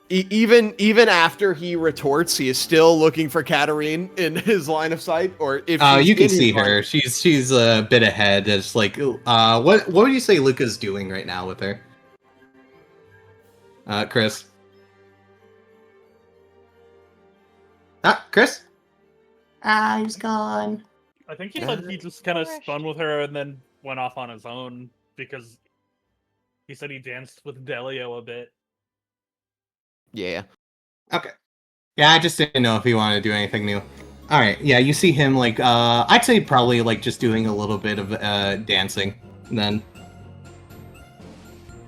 even after he retorts, he is still looking for Katarine in his line of sight. Or if she's You can in his see line- her. She's a bit ahead. It's like, what would you say Luka's doing right now with her? Chris. Chris. He's gone. I think he said he just kind of spun with her and then went off on his own because he said he danced with Dellio a bit. Yeah. Okay. Yeah, I just didn't know if he wanted to do anything new. All right. Yeah, you see him like I'd say probably like just doing a little bit of dancing then.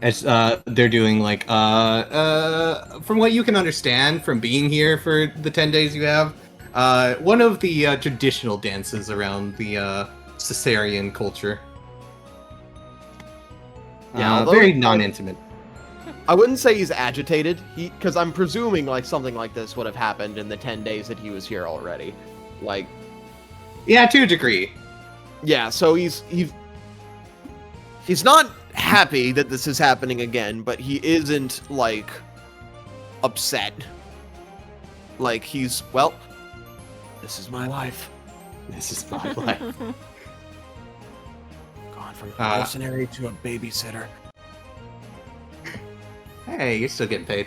As they're doing like from what you can understand from being here for the 10 days you have, one of the traditional dances around the Caesarean culture. Yeah, although- very non-intimate. I wouldn't say he's agitated. Because I'm presuming like something like this would have happened in the 10 days that he was here already. Like, Yeah, to a degree. yeah. So he's not happy that this is happening again, but he isn't like upset. Like he's well. This is my life. This is my life. Gone from a mercenary to a babysitter. Hey, you're still getting paid.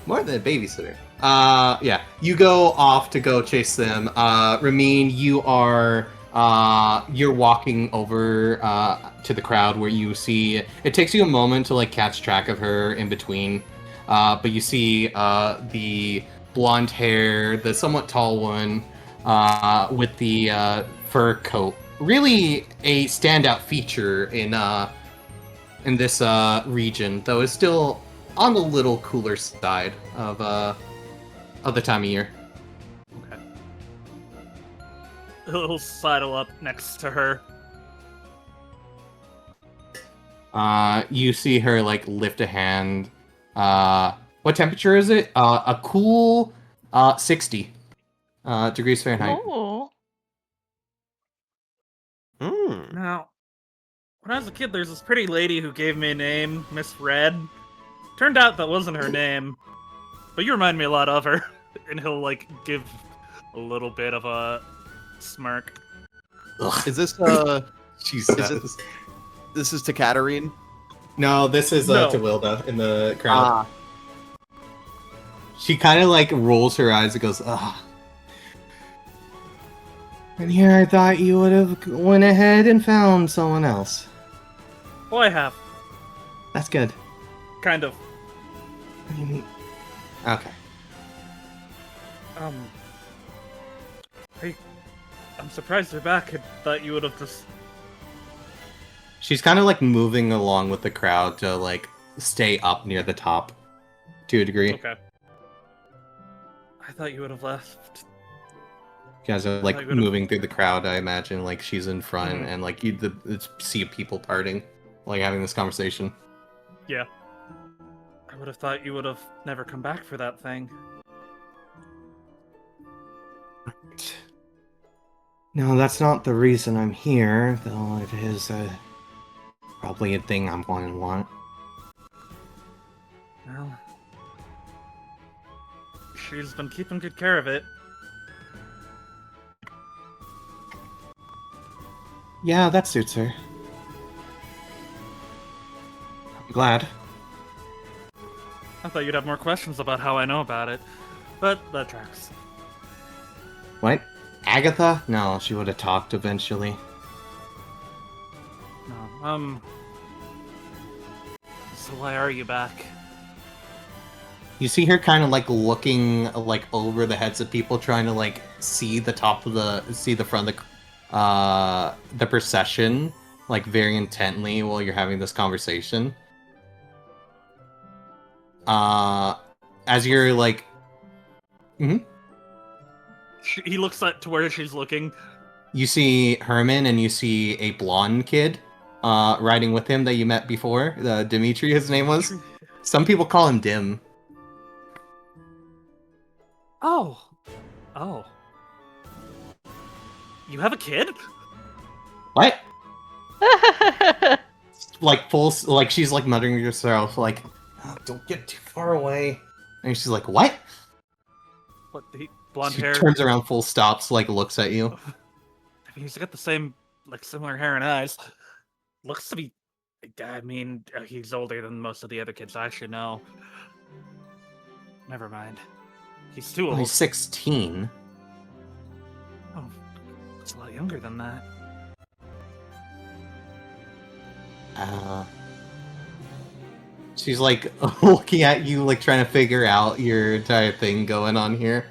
More than a babysitter. Yeah. You go off to go chase them. Ramin, you are you're walking over to the crowd where you see it takes you a moment to like catch track of her in between. But you see the blonde hair, the somewhat tall one, with the fur coat. Really a standout feature in this region, though it's still on the little cooler side of the time of year. Okay. He'll sidle up next to her. You see her like lift a hand. What temperature is it? A cool 60 degrees Fahrenheit. Oh. Now, when I was a kid, there's this pretty lady who gave me a name, Miss Red. Turned out that wasn't her name, but you remind me a lot of her. And he'll like give a little bit of a smirk. Ugh, Is this Jesus. this is to Katarine? No, this is No. to Wilda in the crowd. She kind of like rolls her eyes and goes, "Ugh." And here I thought you would have went ahead and found someone else. Well, I have. That's good. Kind of. Okay. I'm surprised you're back. I thought you would have just... She's kind of like moving along with the crowd to like stay up near the top. to a degree. Okay. I thought you would have left. You guys are I like thought you would've- moving through the crowd. I imagine like she's in front, Mhm. and like you see people parting, like having this conversation. Yeah. I would have thought you would have never come back for that thing. No, that's not the reason I'm here, though it is probably a thing I'm going to want. Well, she's been keeping good care of it. Yeah, that suits her. I'm glad. I thought you'd have more questions about how I know about it, but that tracks. What? Agatha? No, she would have talked eventually. No, so why are you back? You see her kind of like looking like over the heads of people, trying to like see the front of the procession, like very intently while you're having this conversation. As you're like, He looks to where she's looking. you see Herman and you see a blonde kid riding with him that you met before. Dimitri, his name was. Some people call him Dim. Oh. You have a kid? What? Like full, like she's like muttering to herself, like, "Oh, don't get too far away." And she's like, "What?" What, the blonde She hair? turns around, full stops, like looks at you. I mean, he's got the same, like, similar hair and eyes. Looks to be. I mean, he's older than most of the other kids I should know. Never mind. He's too Well, old. he's 16. Oh, it's a lot younger than that. She's like looking at you, like trying to figure out your entire thing going on here.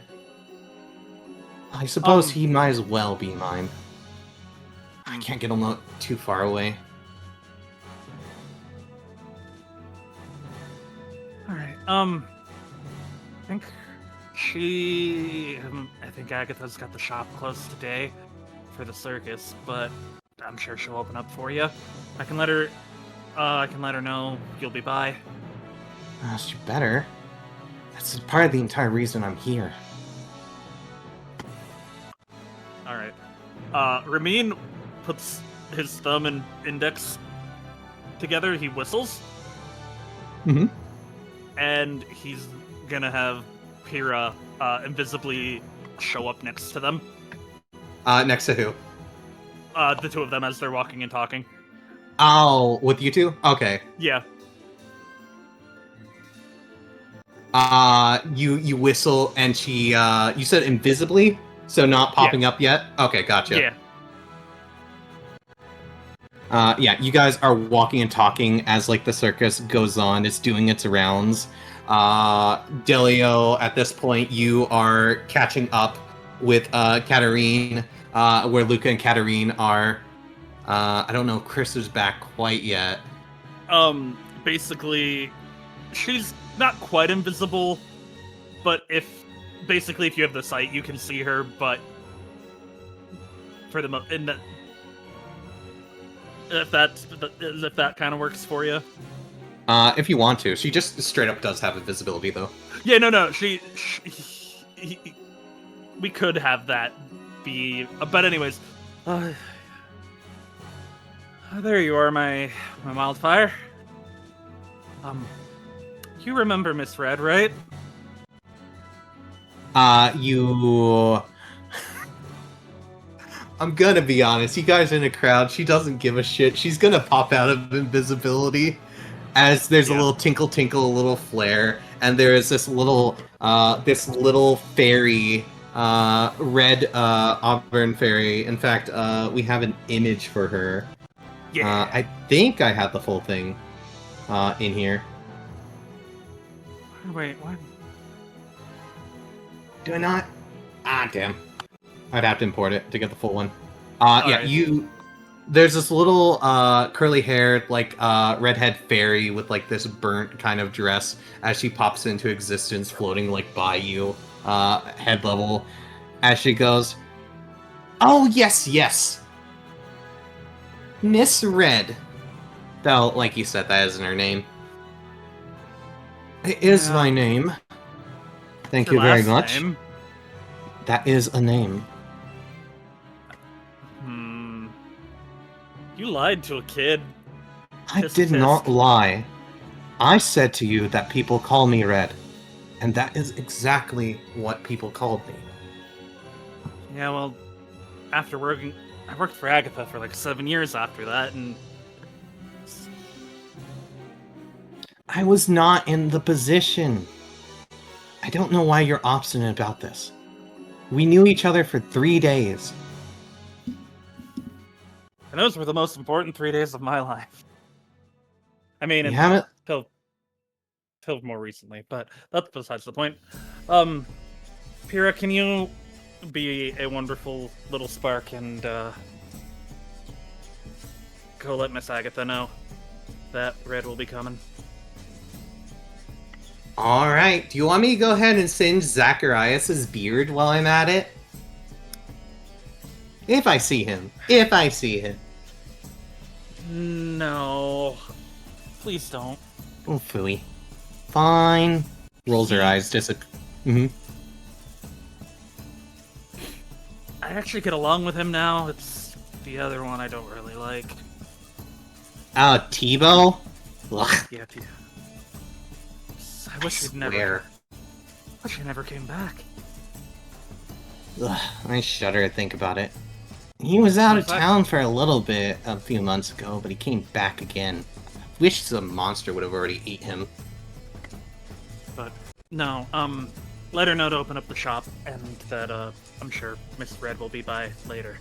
I suppose he might as well be mine. I can't get him too far away. Alright, I think Agatha's got the shop closed today for the circus, but I'm sure she'll open up for you. I can let her know you'll be by. She better. That's part of the entire reason I'm here. Alright. Ramin puts his thumb and index together, he whistles. Mm-hmm. And he's gonna have Pyrrha invisibly show up next to them. Next to who? The two of them as they're walking and talking. Oh, with you two? Okay. Yeah. You whistle and she, you said invisibly? So not popping up yet? Okay, gotcha. Yeah. Yeah, you guys are walking and talking as, like, the circus goes on. It's doing its rounds. Dellio, at this point, you are catching up with, Katarine, where Luka and Katarine are. I don't know if Chris is back quite yet. Basically, she's not quite invisible, but if you have the sight, you can see her, but for the if that kind of works for you. If you want to. She just straight up does have invisibility, though. Yeah, no. We could have that be. But anyways, there you are, my wildfire. You remember Miss Red, right? You. I'm gonna be honest, you guys are in a crowd, she doesn't give a shit. She's gonna pop out of invisibility as there's a little tinkle, a little flare, and there is this little fairy, red auburn fairy. In fact, we have an image for her. Yeah. I think I have the full thing in here. Wait, what? Do I not? Ah, damn. I'd have to import it to get the full one. All Yeah, right. there's this little curly-haired, like redhead fairy with like this burnt kind of dress as she pops into existence, floating like by you, head level, as she goes, "Oh yes, yes, Miss Red." Though, like you said, that isn't her name. It is my name. Thank you very much. Name? That is a name. You lied to a kid. I Tisk did tisk. not lie. I said to you that people call me Red. And that is exactly what people called me. Yeah, well, after working, I worked for Agatha for like 7 years after that, and I was not in the position. I don't know why you're obstinate about this. We knew each other for 3 days. and those were the most important 3 days of my life. I mean, You haven't... until more recently, but that's besides the point. Pyrrha, can you be a wonderful little spark and go let Miss Agatha know that Red will be coming? Alright, do you want me to go ahead and singe Zacharias' beard while I'm at it? If I see him. If I see him. No. Please don't. Oh, phooey. Fine. Rolls her eyes, I actually get along with him now. It's the other one I don't really like. Tebow? Ugh, Yeah, I wish he'd never. swear. Wish he never came back. Ugh, I shudder to think about it. He was out of Was that- town for a little bit a few months ago, but he came back again. I wish some monster would have already ate him. But no, let her know to open up the shop, and that I'm sure Miss Red will be by later.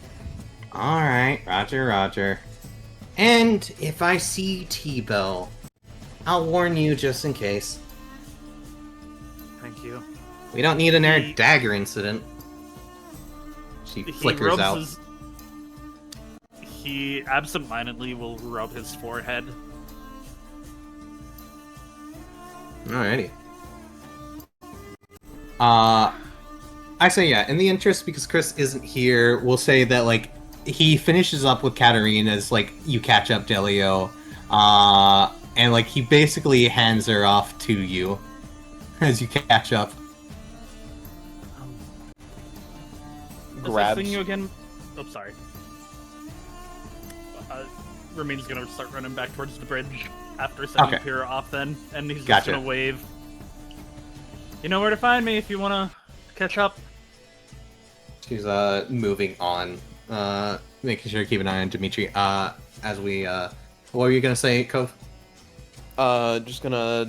Alright, roger, roger. And if I see T-Bell, I'll warn you just in case. Thank you. We don't need an air He- dagger incident. She flickers out. He absentmindedly will rub his forehead. Alrighty. I say yeah, in the interest, because Chris isn't here, we'll say that, like, he finishes up with Katarina as, like, you catch up Dellio, and, like, he basically hands her off to you as you catch up. Is Grabs. I seeing you again? Oh, sorry. Ramin's gonna start running back towards the bridge after sending Okay. Pyrrha off then, and he's just Gotcha. gonna wave. You know where to find me if you wanna catch up. She's, moving on, making sure to keep an eye on Dimitri, as we, what were you gonna say, Cove? Just gonna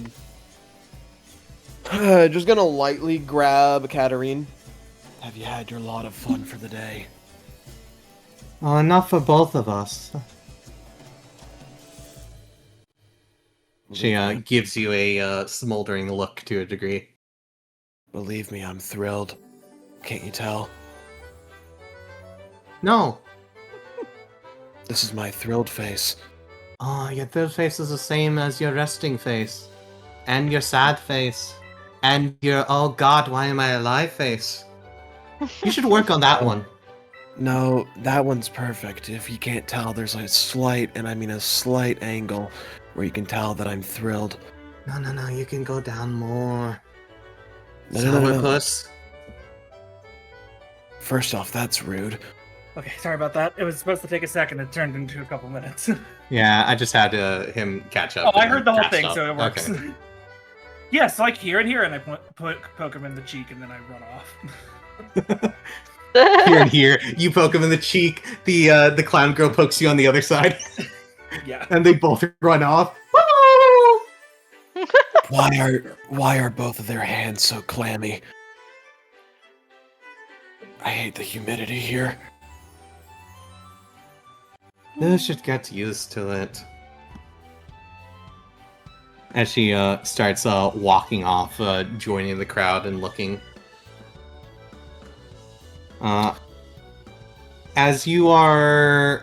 lightly grab Katarine. Have you had your lot of fun for the day? Well, enough for both of us. She, gives you a, smoldering look to a degree. Believe me, I'm thrilled. Can't you tell? No! This is my thrilled face. Oh, your third face is the same as your resting face. And your sad face. And your, oh god, why am I alive face. You should work on that one. No, that one's perfect. If you can't tell, there's a slight, and I mean a slight angle, where you can tell that I'm thrilled. No, you can go down more. No. Sourpuss. First off, that's rude. Okay, sorry about that. It was supposed to take a second. It turned into a couple minutes. Yeah, I just had him catch up. Oh, I and heard the whole catch thing, up. so it works. Okay. Yeah, so like here and here, and I poke him in the cheek, and then I run off. Here and here, you poke him in the cheek, the clown girl pokes you on the other side, Yeah. and they both run off. Why are both of their hands so clammy? I hate the humidity here. You should get used to it. As she starts walking off, joining the crowd and looking. as you are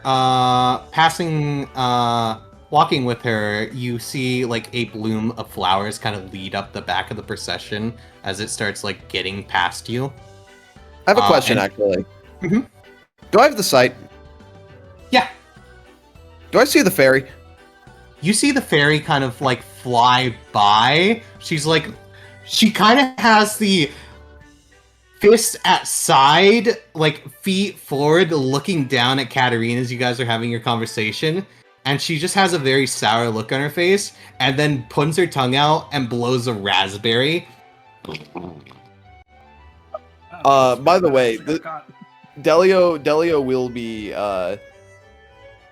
walking with her, you see like a bloom of flowers kind of lead up the back of the procession as it starts like getting past you. I have a question, and- actually. Mhm. Do I have the sight? Yeah. Do I see the fairy? You see the fairy kind of like fly by. She kind of has the fist at side, like feet forward, looking down at Katarina as you guys are having your conversation. And she just has a very sour look on her face, and then puts her tongue out and blows a raspberry. By the way, Dellio will be.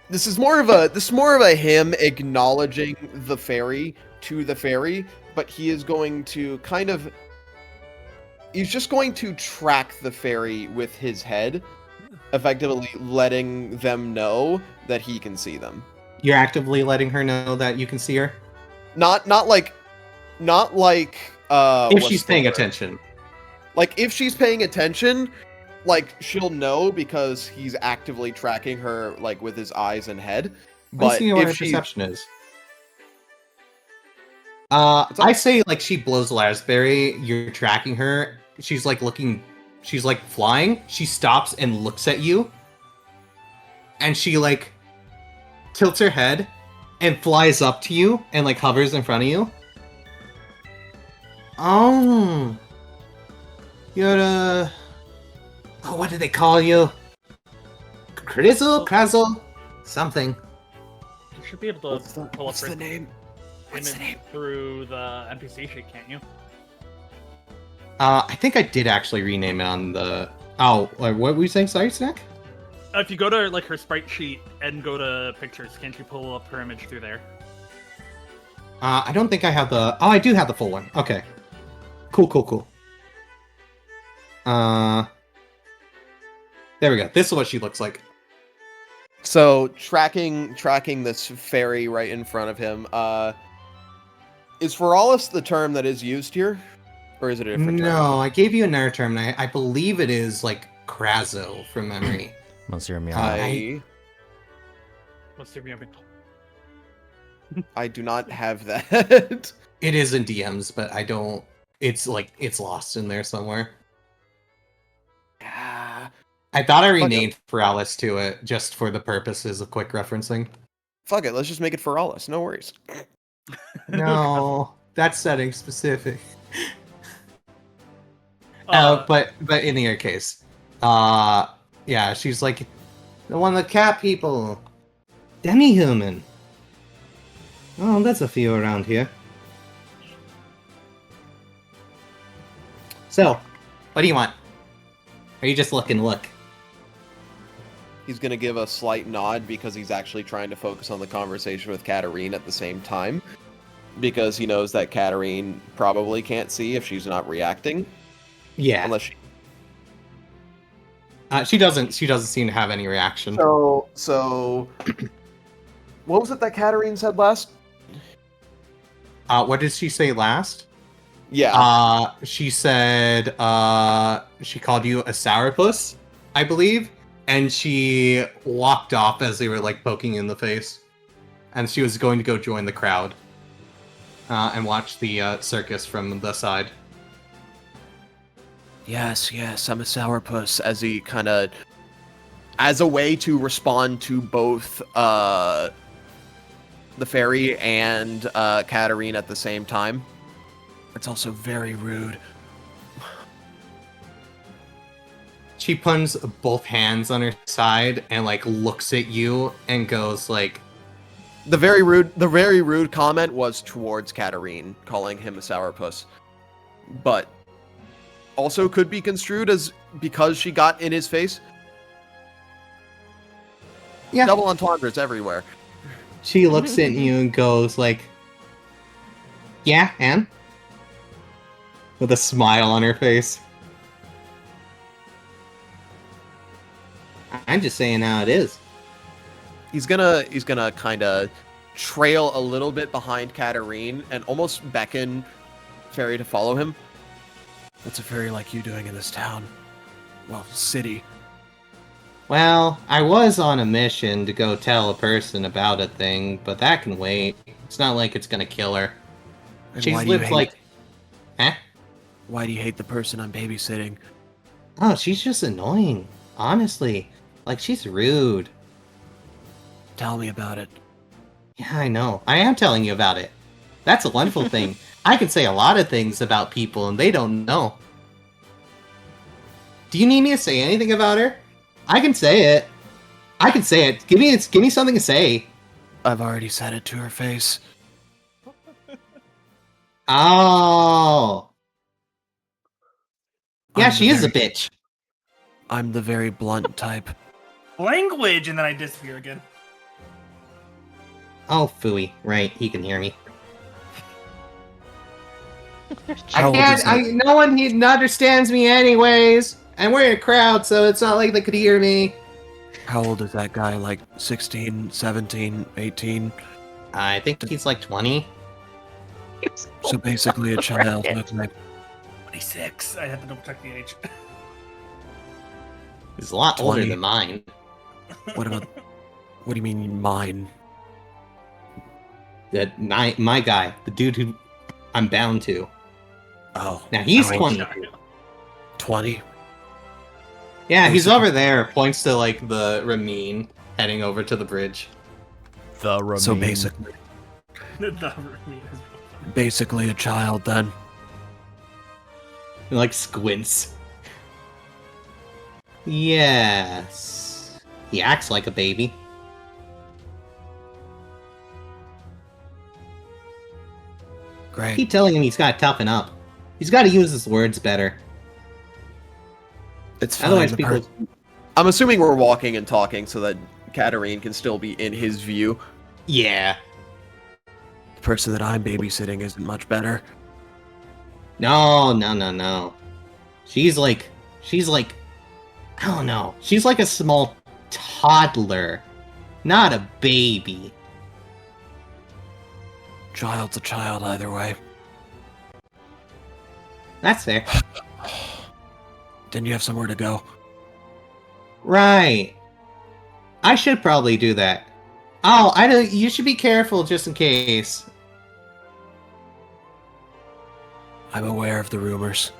This is more of a him acknowledging the fairy to the fairy, but he is going to he's just going to track the fairy with his head, effectively letting them know that he can see them. You're actively letting her know that you can see her? Not like if what's she's the paying word? attention. Like, if she's paying attention, like, she'll know because he's actively tracking her, like, with his eyes and head. Let's But see what her if she... perception is. I say, like, she blows a raspberry, you're tracking her, she's, like, flying, she stops and looks at you, and she, like, tilts her head and flies up to you and, like, hovers in front of you. Oh... You're oh, what do they call you? Crizzle? Something. You should be able to pull up What's the name? What's the name? through the NPC sheet, can't you? I think I did actually rename it on the... Oh, what were you saying? Sorry, Snak? If you go to like her sprite sheet and go to pictures, can't you pull up her image through there? I don't think I have the... Oh, I do have the full one. Okay. Cool. There we go. This is what she looks like. So, tracking this fairy right in front of him, is Feralis the term that is used here? Or is it a different term? No, I gave you another term, and I believe it is, like, Krazo from memory. Monsieur Miao. What's your name? I do not have that. It is in DMs, but I don't... It's, like, it's lost in there somewhere. I thought I renamed Feralis to it, just for the purposes of quick referencing. Fuck it, let's just make it Feralis, no worries. No, that's setting specific. But in your case, yeah, she's like the one of the cat people, demi-human. Oh, that's a few around here. So, what do you want? Or are you just looking? Look. He's gonna give a slight nod because he's actually trying to focus on the conversation with Katarine at the same time. Because he knows that Katarine probably can't see if she's not reacting. Yeah. Unless she... She doesn't seem to have any reaction. So... What was it that Katarine said last? What did she say last? Yeah. She said, she called you a sourpuss, I believe, and she walked off as they were, like, poking you in the face. And she was going to go join the crowd, and watch the, circus from the side. Yes, I'm a sourpuss, as he kind of... As a way to respond to both, the fairy and, Katarine at the same time. It's also very rude. She puts both hands on her side and, like, looks at you and goes, like... The very rude comment was towards Katarine, calling him a sourpuss. But also could be construed as because she got in his face. Yeah. Double entendres everywhere. She looks at you and goes, like... Yeah, and? With a smile on her face. I'm just saying how it is. He's gonna kind of trail a little bit behind Katarine and almost beckon Fairy to follow him. What's a fairy like you doing in this town? Well, city. Well, I was on a mission to go tell a person about a thing, but that can wait. It's not like it's gonna kill her. And She's why do you lived hate? like... Huh? Why do you hate the person I'm babysitting? Oh, she's just annoying. Honestly. Like, she's rude. Tell me about it. Yeah, I know. I am telling you about it. That's a wonderful thing. I can say a lot of things about people and they don't know. Do you need me to say anything about her? I can say it. I can say it. Give me something to say. I've already said it to her face. Oh. Yeah, I'm she the is a very- bitch. I'm the very blunt type. Language, and then I disappear again. Oh, phooey. Right, he can hear me. How old is that? No one understands me anyways. And we're in a crowd, so it's not like they could hear me. How old is that guy? Like 16, 17, 18? I think he's like 20. So basically a child. Okay. 26. I had to double check the age. He's a lot older 20. than mine. What about... What do you mean mine? That my guy, the dude who I'm bound to. Oh. Now he's how old? 20. 20? Yeah, he's Basically- over there. Points to like the Ramin heading over to the bridge. The Ramin. So basically... Basically a child then. He like squints. Yes. He acts like a baby. Great. Keep telling him he's got to toughen up. He's got to use his words better. It's fine. Otherwise, the people. I'm assuming we're walking and talking so that Katarine can still be in his view. Yeah. The person that I'm babysitting isn't much better. No. She's like, I don't know. She's like a small toddler, not a baby. Child's a child either way. That's fair. Then you have somewhere to go. Right. I should probably do that. Oh, I don't. You should be careful just in case. I'm aware of the rumors.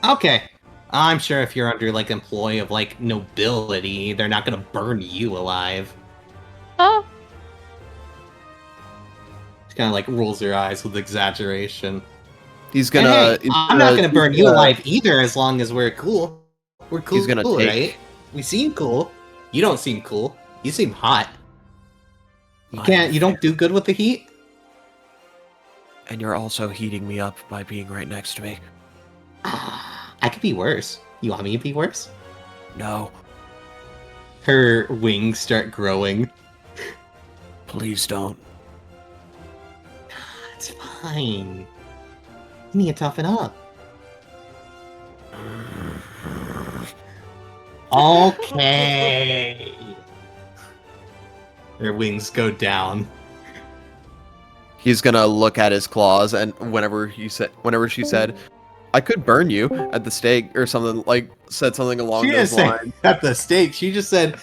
Okay. I'm sure if you're under like employ of like nobility, they're not gonna burn you alive. Oh, She kind of like rolls her eyes with exaggeration. He's And gonna. hey, I'm not gonna burn you alive either, as long as we're cool. We're cool, He's gonna take- right? We seem cool. You don't seem cool. You seem hot. You I'm can't. You don't do good with the heat. And you're also heating me up by being right next to me. I could be worse. You want me to be worse? No, Her wings start growing. please don't. It's fine. You need to toughen up. Okay. Her wings go down. He's gonna look at his claws, and whenever she said, "I could burn you at the stake" or something, like said something along She didn't those say lines. at the stake. She just said,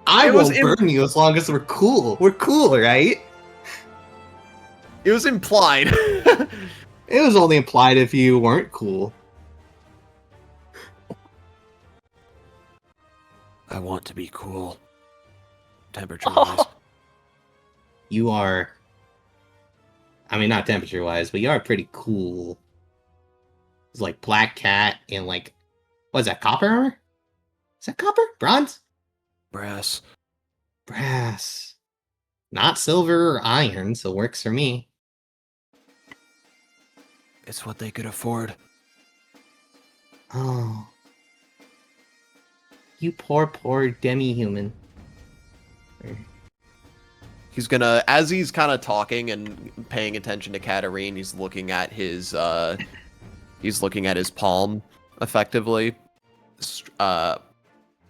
"I It will was burn you as long as we're cool. We're cool, right?" It was implied. It was only implied if you weren't cool. I want to be cool. Temperature-wise. You are. I mean, not temperature-wise, but you are pretty cool. It's like black cat and like, what is that? Copper armor? Is that copper? Bronze? Brass. Brass. Not silver or iron, so works for me. It's what they could afford. Oh. You poor demi-human. He's gonna, as he's kind of talking and paying attention to Katarine, he's looking at his palm, effectively,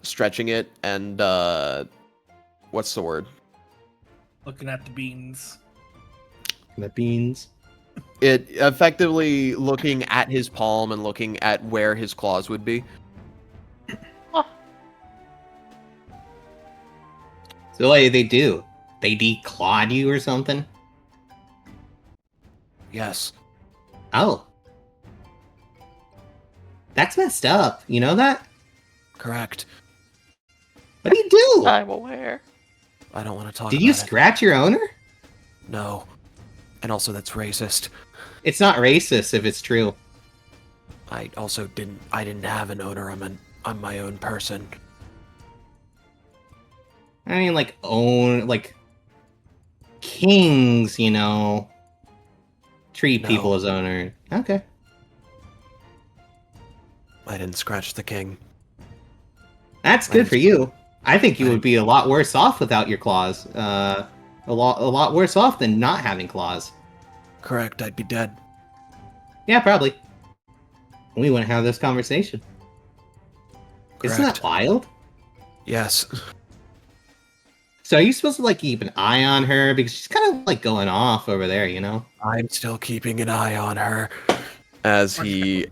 stretching it, and what's the word? Looking at the beans. The beans. It effectively looking at his palm and looking at where his claws would be. So what did they do? They declawed you or something? Yes. Oh. That's messed up. You know that? Correct. What do you do? I'm aware. I don't want to talk Did about you it. scratch your owner? No. And also, that's racist. It's not racist if it's true. I also didn't have an owner. I'm my own person. I mean, like, kings, you know, treat No. people as owner. Okay. I didn't scratch the king. That's good for you. I think you would be a lot worse off without your claws. A lot worse off than not having claws. Correct, I'd be dead. Yeah, probably. We wouldn't have this conversation. Correct. Isn't that wild? Yes. So are you supposed to, like, keep an eye on her? Because she's kind of, like, going off over there, you know? I'm still keeping an eye on her. As he...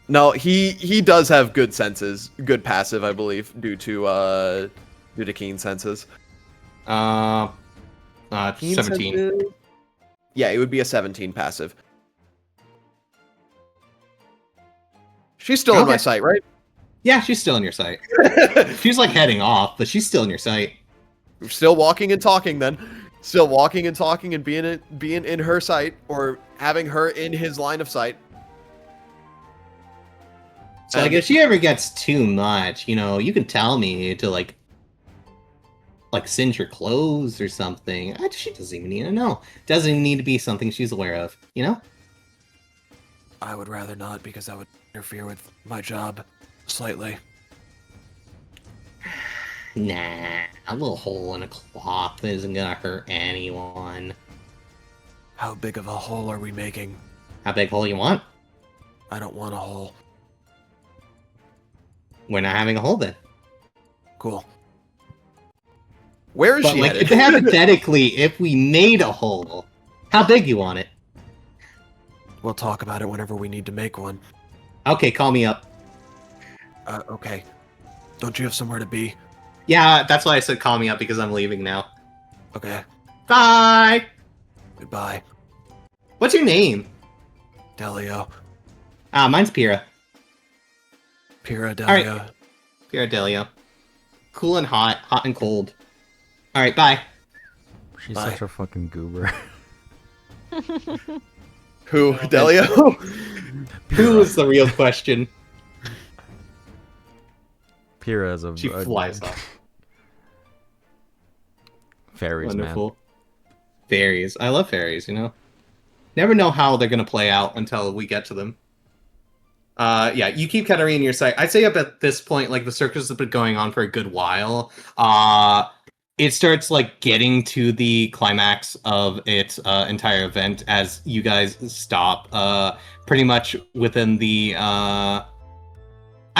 No, he does have good senses. Good passive, I believe, due to keen senses. Keen 17. senses? Yeah, it would be a 17 passive. She's still in my sight, right? Yeah, she's still in your sight. She's, like, heading off, but she's still in your sight. We're still walking and talking then. Still walking and talking and being in her sight, or having her in his line of sight. So, like, if she ever gets too much, you know, you can tell me to, like singe her clothes or something. She doesn't even need to know. Doesn't even need to be something she's aware of, you know? I would rather not, because that would interfere with my job slightly. Nah, a little hole in a cloth isn't gonna hurt anyone. How big of a hole are we making? How big hole you want? I don't want a hole. We're not having a hole then. Cool. Where is But, she like, headed? hypothetically, if we made a hole, how big you want it? We'll talk about it whenever we need to make one. Okay, call me up. Okay. Don't you have somewhere to be? Yeah, that's why I said call me up, because I'm leaving now. Okay. Bye! Goodbye. What's your name? Dellio. Mine's Pira. Pira Dellio. Alright. Pira Dellio. Cool and hot, hot and cold. Alright, bye. She's Bye. such a fucking goober. Who? Dellio? Who is the real question? Pira is a... She flies off. Fairies, man. Wonderful. Fairies. I love fairies, you know? Never know how they're gonna play out until we get to them. Yeah, you keep Katarina in your sight. I'd say up at this point, like, the circus has been going on for a good while. It starts, like, getting to the climax of its entire event as you guys stop pretty much within the... I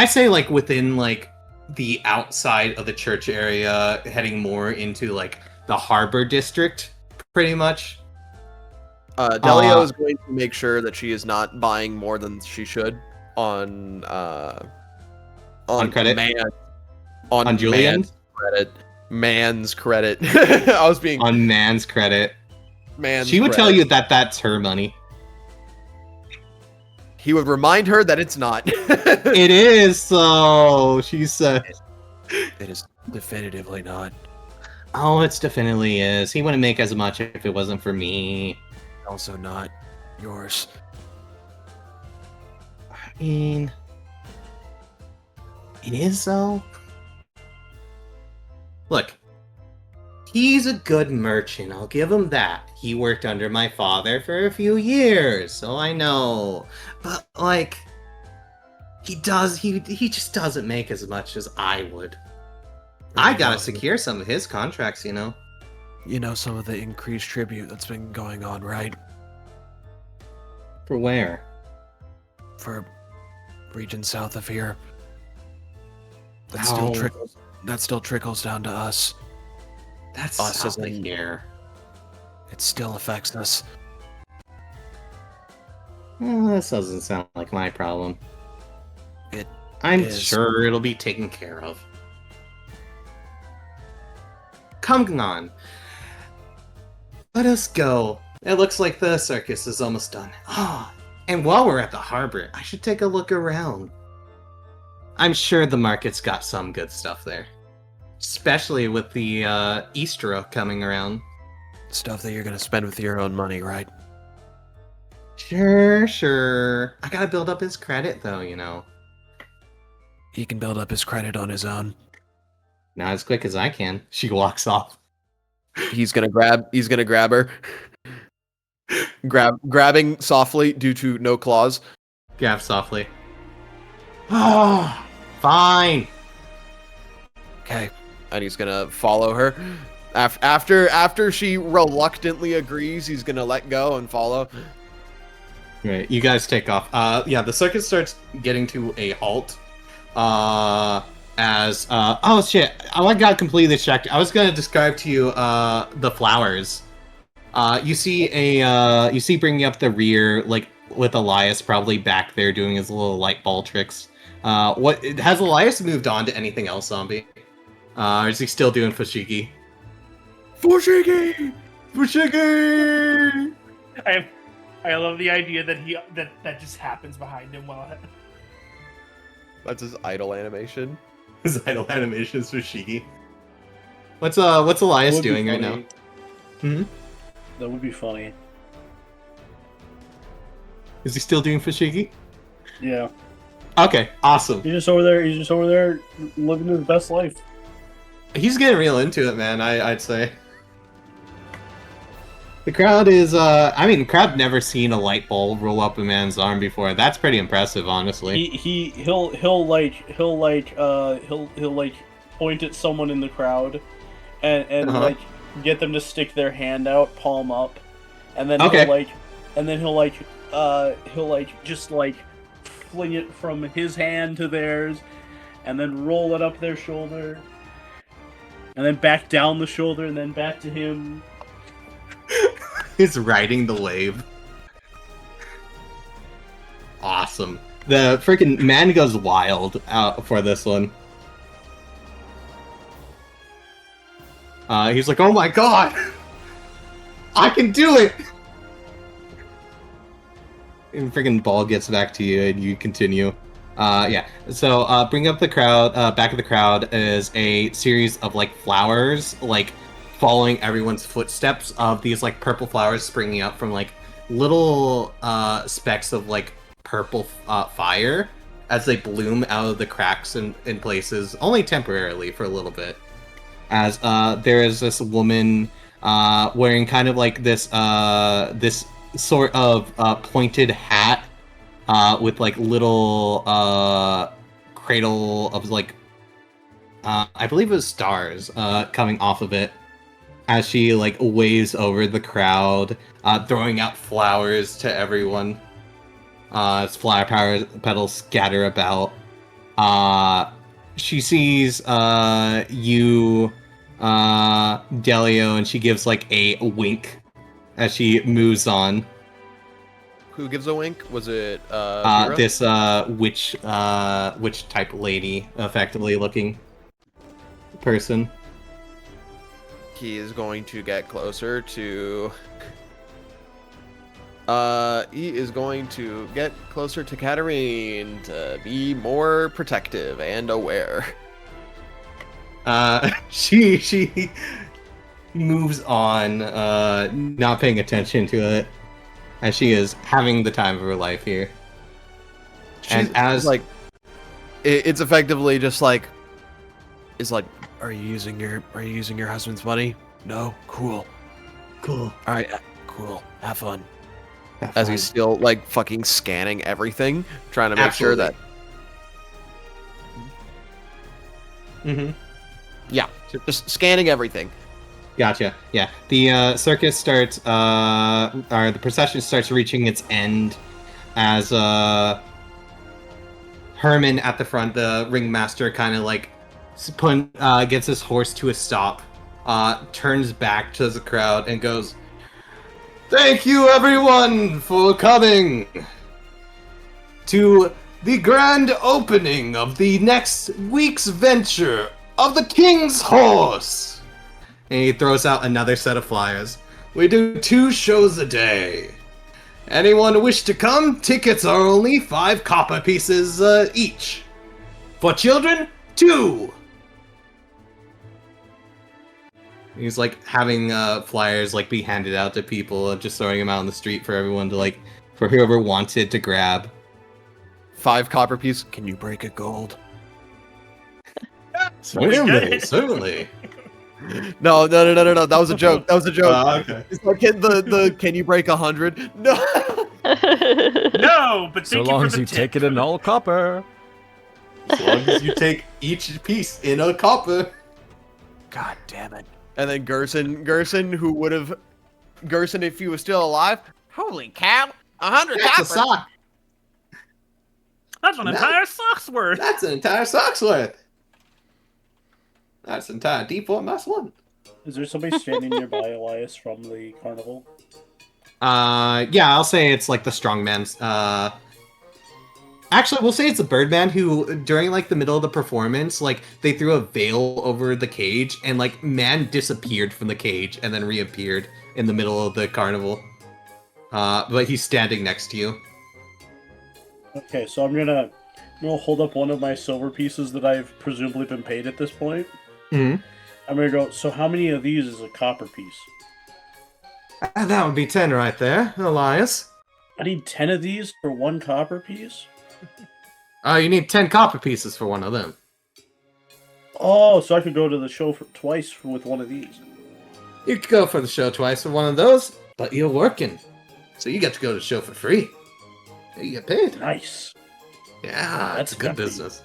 say, like, within, like, the outside of the church area, heading more into, like, the harbor district, pretty much. Dellio is going to make sure that she is not buying more than she should on credit? On Julian? Man's credit. I was being... On man's credit. Man's She would credit. tell you that that's her money. He would remind her that it's not. It is, so she said. It is definitively not. Oh, it's definitely is. He wouldn't make as much if it wasn't for me. Also not yours. I mean, it is though. Look, he's a good merchant. I'll give him that. He worked under my father for a few years, so I know. But like, he just doesn't make as much as I would. I gotta secure some of his contracts, you know. You know some of the increased tribute that's been going on, right? For where? For region south of here. That Oh. still trickles down to us. That's Us south of isn't- here. It still affects us. This doesn't sound like my problem. I'm is. sure it'll be taken care of. come on. Let us go. It looks like the circus is almost done. Ah, and while we're at the harbor, I should take a look around. I'm sure the market's got some good stuff there. Especially with the Easter coming around. Stuff that you're gonna spend with your own money, right? Sure. I gotta build up his credit, though, you know. He can build up his credit on his own. Not as quick as I can. She walks off. He's gonna grab her. Grabbing softly due to no claws. Grab softly. Ah, fine. Okay. And he's gonna follow her. After she reluctantly agrees, he's gonna let go and follow. Right, you guys take off. Yeah, the circus starts getting to a halt. Oh shit, I got completely distracted. I was gonna describe to you the flowers. You see bringing up the rear, like with Elias probably back there doing his little light ball tricks. Has Elias moved on to anything else, Zombie? Or is he still doing Fushigi? Fushigi! I love the idea that that just happens behind him while. That's his idle animation. His idle animation is Fushigi. What's Elias doing right now? Hmm? That would be funny. Is he still doing Fushigi? Yeah. Okay, awesome. He's just over there living his best life. He's getting real into it, man, I'd say. The crowd is, the crowd never seen a light bulb roll up a man's arm before. That's pretty impressive, honestly. He'll point at someone in the crowd, and like get them to stick their hand out, palm up, and then he'll just fling it from his hand to theirs, and then roll it up their shoulder, and then back down the shoulder, and then back to him. He's riding the wave. Awesome. The freaking man goes wild for this one. He's like, oh my god! I can do it! And freaking ball gets back to you and you continue. Yeah. So, bring up the crowd, back of the crowd is a series of, like, flowers, like, following everyone's footsteps of these, like, purple flowers springing up from, like, little, specks of, like, purple, fire as they bloom out of the cracks in places, only temporarily for a little bit. As, there is this woman, wearing kind of, like, this sort of, pointed hat, with, like, little, cradle of, like, I believe it was stars, coming off of it. As she, like, waves over the crowd, throwing out flowers to everyone. As flower petals scatter about. She sees you, Dellio, and she gives, like, a wink as she moves on. Who gives a wink? Was it this witch type lady, effectively looking person. He is going to get closer to... he is going to get closer to Katarine to be more protective and aware. She moves on, not paying attention to it, as she is having the time of her life here. And as like, it's effectively just like, Is like, are you using your husband's money? No? Cool. Alright, cool. Have fun. as he's still like fucking scanning everything, trying to make sure that. Mm-hmm. Yeah, just scanning everything. Gotcha. Yeah, the circus starts, or the procession starts reaching its end as Herman at the front, the ringmaster, kind of like gets his horse to a stop, turns back to the crowd and goes, "Thank you, everyone, for coming to the grand opening of the next week's venture of the King's Horse. And he throws out another set of flyers. We do 2 shows a day. Anyone wish to come? Tickets are only 5 copper pieces each. For children, 2. He's like having flyers like be handed out to people, just throwing them out on the street for everyone to like, for whoever wanted to grab. 5 copper piece. Can you break a gold? Certainly, certainly. No. That was a joke. That was a joke. Okay. It's like can you break 100? No. No, but So thank long you as for you the take tip. it in all copper. As long as you take each piece in a copper. God damn it. And then Gerson, who would have Gerson if he was still alive. Holy cow! 100 That's a copper. sock. That's an No. entire sock's worth. That's an entire sock's worth. That's an entire D4 plus 1. Is there somebody standing nearby Elias from the carnival? Yeah, I'll say it's like the strongman's. Actually, we'll say it's the Birdman who, during like the middle of the performance, like they threw a veil over the cage, and like man disappeared from the cage and then reappeared in the middle of the carnival. But he's standing next to you. Okay, so I'm gonna hold up one of my silver pieces that I've presumably been paid at this point. Mm-hmm. I'm gonna go, so how many of these is a copper piece? That would be 10 right there, Elias. I need 10 of these for 1 copper piece? You need 10 copper pieces for one of them. Oh, so I could go to the show twice with one of these. You could go for the show twice for one of those, but you're working. So you get to go to the show for free. You get paid. Nice. Yeah, that's That's a good happy. business.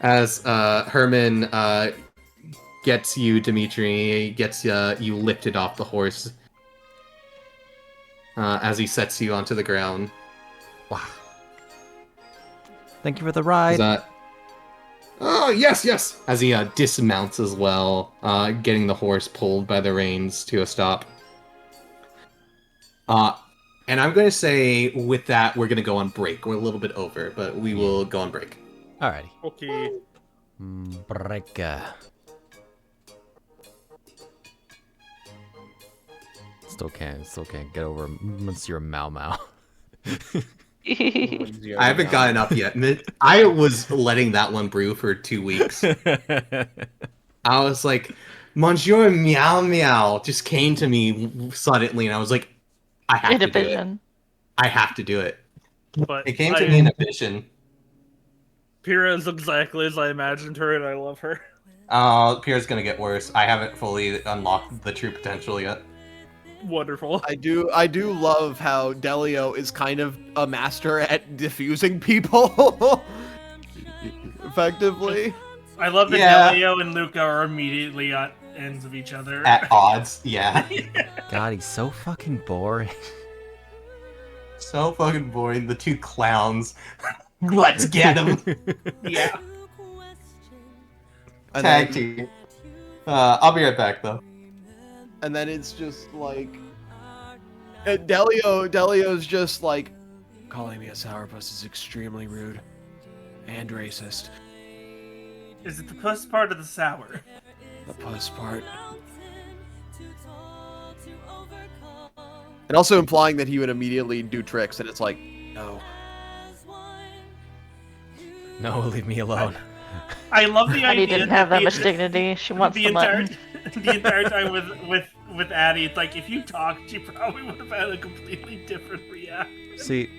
As Herman gets you, Dimitri, gets you lifted off the horse. As he sets you onto the ground. Wow. Thank you for the ride. Oh, yes. As he dismounts as well, getting the horse pulled by the reins to a stop. And I'm going to say, with that, we're going to go on break. We're a little bit over, but we will go on break. Alrighty. Okay. Break. Still can't get over Monsieur Mau Mau. I haven't gotten up yet. I was letting that one brew for 2 weeks. I was like, Monsieur Meow Meow just came to me suddenly, and I was like, I have to do it. I have to do it. But It came to me in a vision. Pyrrha is exactly as I imagined her, and I love her. Pierre's gonna get worse. I haven't fully unlocked the true potential yet. Wonderful. I do love how Dellio is kind of a master at diffusing people. Effectively. I love that Yeah. Dellio and Luka are immediately at ends of each other. At odds, yeah. God, he's so fucking boring. So fucking boring. The 2 clowns. Let's get him. Yeah. And Tag then, team. I'll be right back though. and then it's just like Dellio's just like, calling me a sourpuss is extremely rude and racist. Is it the puss part of the sour? The puss part. And also implying that he would immediately do tricks, and it's like, no. No, leave me alone. I love the Attie idea. didn't have that the- much dignity. She wants the the entire mutton. the entire time with Attie, it's like if you talked, she probably would have had a completely different reaction. See,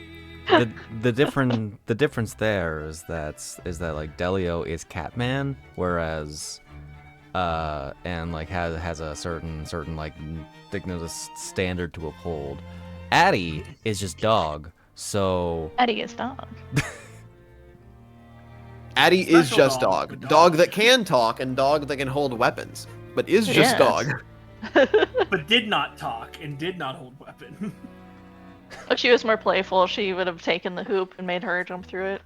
the difference there is that like Dellio is Catman, whereas and like has a certain like dignitous standard to uphold. Attie is just dog, so Attie is dog. Attie is Special just dog. dog. Dog that can talk and dog that can hold weapons, but is just Yes. dog. But did not talk and did not hold weapon. If she was more playful, she would have taken the hoop and made her jump through it.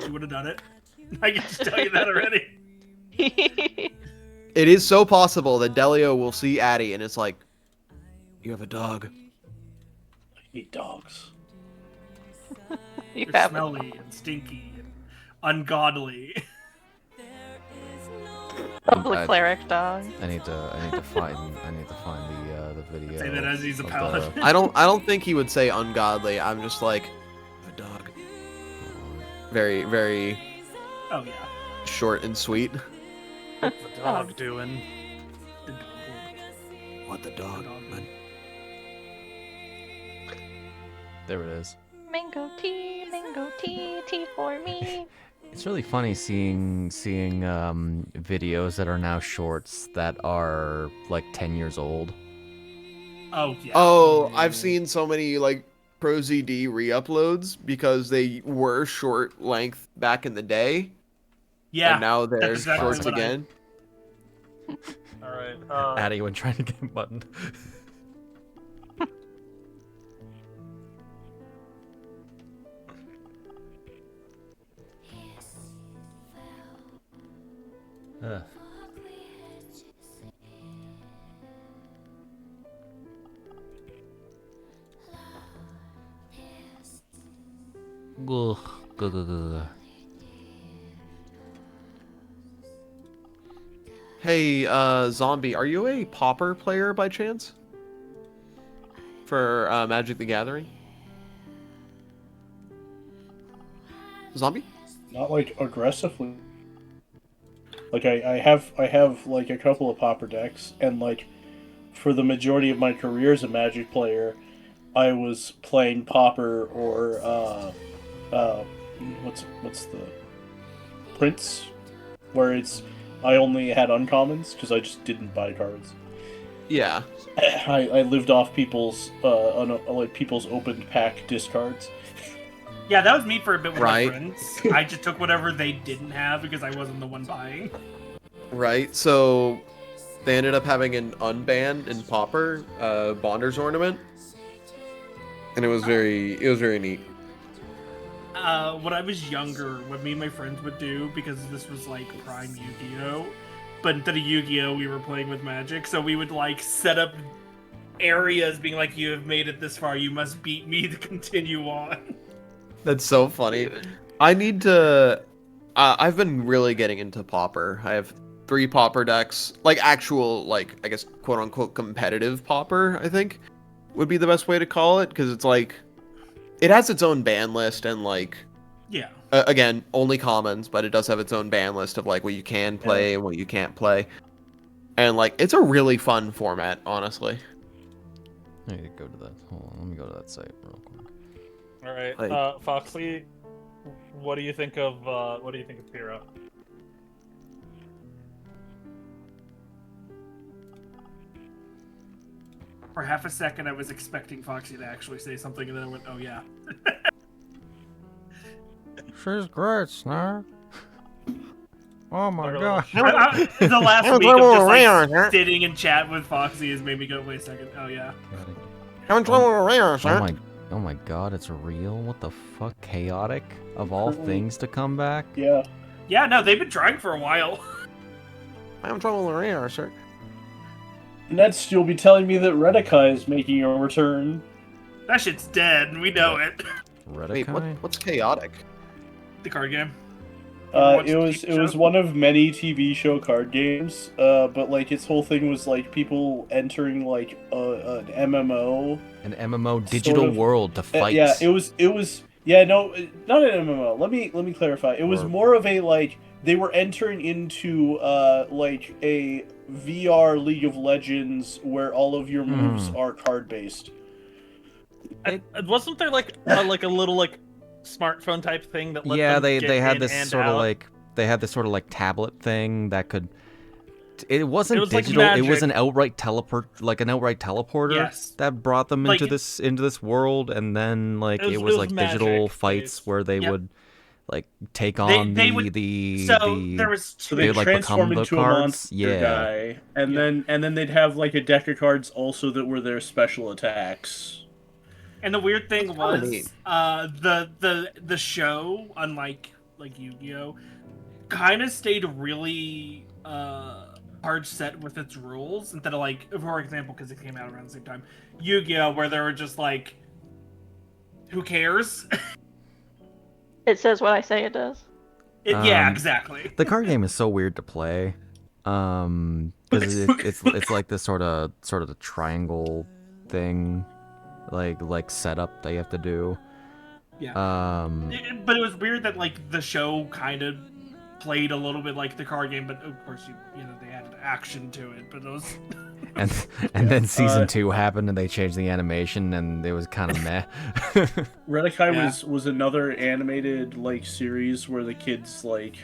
She would have done it. I can just tell you that already. It is so possible that Dellio will see Attie and it's like, you have a dog. I hate dogs. You They're fab. smelly and stinky and ungodly. Public cleric dog. I need to find the video. Say that as he's a of the- paladin. I don't think he would say ungodly. I'm just like a dog. Very, very Oh yeah. short and sweet. What's the dog doing? What the dog, man? There it is. Mango tea, tea for me. It's really funny seeing videos that are now shorts that are like 10 years old. Oh yeah. Oh, I've seen so many like Pro ZD re-uploads because they were short length back in the day, Yeah. and now they're that's exactly shorts what I- again. All right. Attie when trying to get buttoned. Hey, Zombie, are you a Pauper player by chance? For Magic the Gathering? Zombie? Not like aggressively. Like I have like a couple of Pauper decks, and like for the majority of my career as a Magic player, I was playing Pauper or what's the Prince, where it's I only had uncommons because I just didn't buy cards. Yeah. I lived off people's people's opened pack discards. Yeah, that was me for a bit with Right. my friends. I just took whatever they didn't have because I wasn't the one buying. Right, so they ended up having an unban in Pauper, Bonder's Ornament. And it was very neat. When I was younger, what me and my friends would do, because this was like prime Yu-Gi-Oh! But instead of Yu-Gi-Oh! We were playing with Magic, so we would like set up areas being like, you have made it this far, you must beat me to continue on. That's so funny. I need to... I've been really getting into Pauper. I have 3 Pauper decks. Like, actual, like, I guess, quote-unquote competitive Pauper, I think, would be the best way to call it. Because it's like... It has its own ban list and, like... Yeah. Again, only commons, but it does have its own ban list of, like, what you can play and what you can't play. And, like, it's a really fun format, honestly. I need to go to that. Hold on, let me go to that site real quick. All right, Like- Foxley, what do you think of Pyrrha? For half a second, I was expecting Foxy to actually say something, and then I went, "Oh yeah." She's great, Snak. Oh my Or- gosh. the last week of just like sitting and chat with Foxy has made me go, "Wait a second, oh yeah." Oh my god, it's real? What the fuck? Chaotic? Of all things to come back? Yeah. Yeah, no, they've been trying for a while. I'm trouble rare, sir. Next, you'll be telling me that Redikai is making a return. That shit's dead, and we know it. Wait, Redikai? what's chaotic? The card game. It was one of many TV show card games, but like its whole thing was like people entering like an MMO. An MMO digital world to fight. Yeah, it was no, not an MMO. Let me clarify. It was more of a like they were entering into like a VR League of Legends where all of your moves are card based. Wasn't there like a little like smartphone type thing that let Yeah, them they get had in this and sort of out? like tablet thing that could. It wasn't It was like digital. It was Magic. an outright teleporter Yes. that brought them Like- into this world, and then like It it was was like digital Magic fights based. where they Yep. would like take on They the would- the So the there was So two. they They'd, like, transform become the into a cards? monster Yeah. guy, and then they'd have like a deck of cards also that were their special attacks. And the weird thing That's kinda was, neat. the show, unlike like Yu-Gi-Oh, kind of stayed really hard set with its rules instead of like, for example, because it came out around the same time, Yu-Gi-Oh, where they were just like, who cares? It says what I say it does. Yeah, Um, exactly. The card game is so weird to play. Because it's like this sort of the triangle thing, like setup that you have to do. Yeah. Um, But it was weird that like the show kind of played a little bit like the card game, but of course you know they added action to it. But it was and then season 2 happened and they changed the animation and it was kind of meh. Redakai was another animated like series where the kids like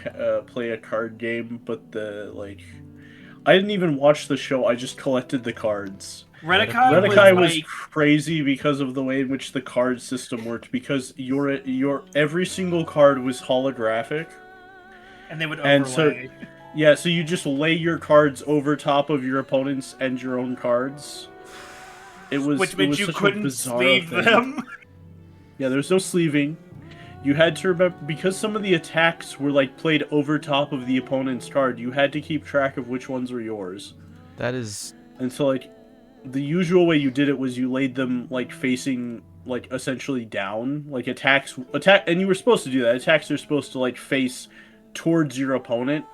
play a card game, but the like I didn't even watch the show. I just collected the cards. Redakai was like, crazy because of the way in which the card system worked. Because your every single card was holographic, and they would and overlay. so you just lay your cards over top of your opponents and your own cards. Which meant you such a couldn't bizarre sleeve thing. them. Yeah, there's no sleeving. You had to remember, because some of the attacks were like played over top of the opponent's card, you had to keep track of which ones were yours. That is... And so like the usual way you did it was you laid them like facing like essentially down, like attack, and you were supposed to do that. Attacks are supposed to like face towards your opponent.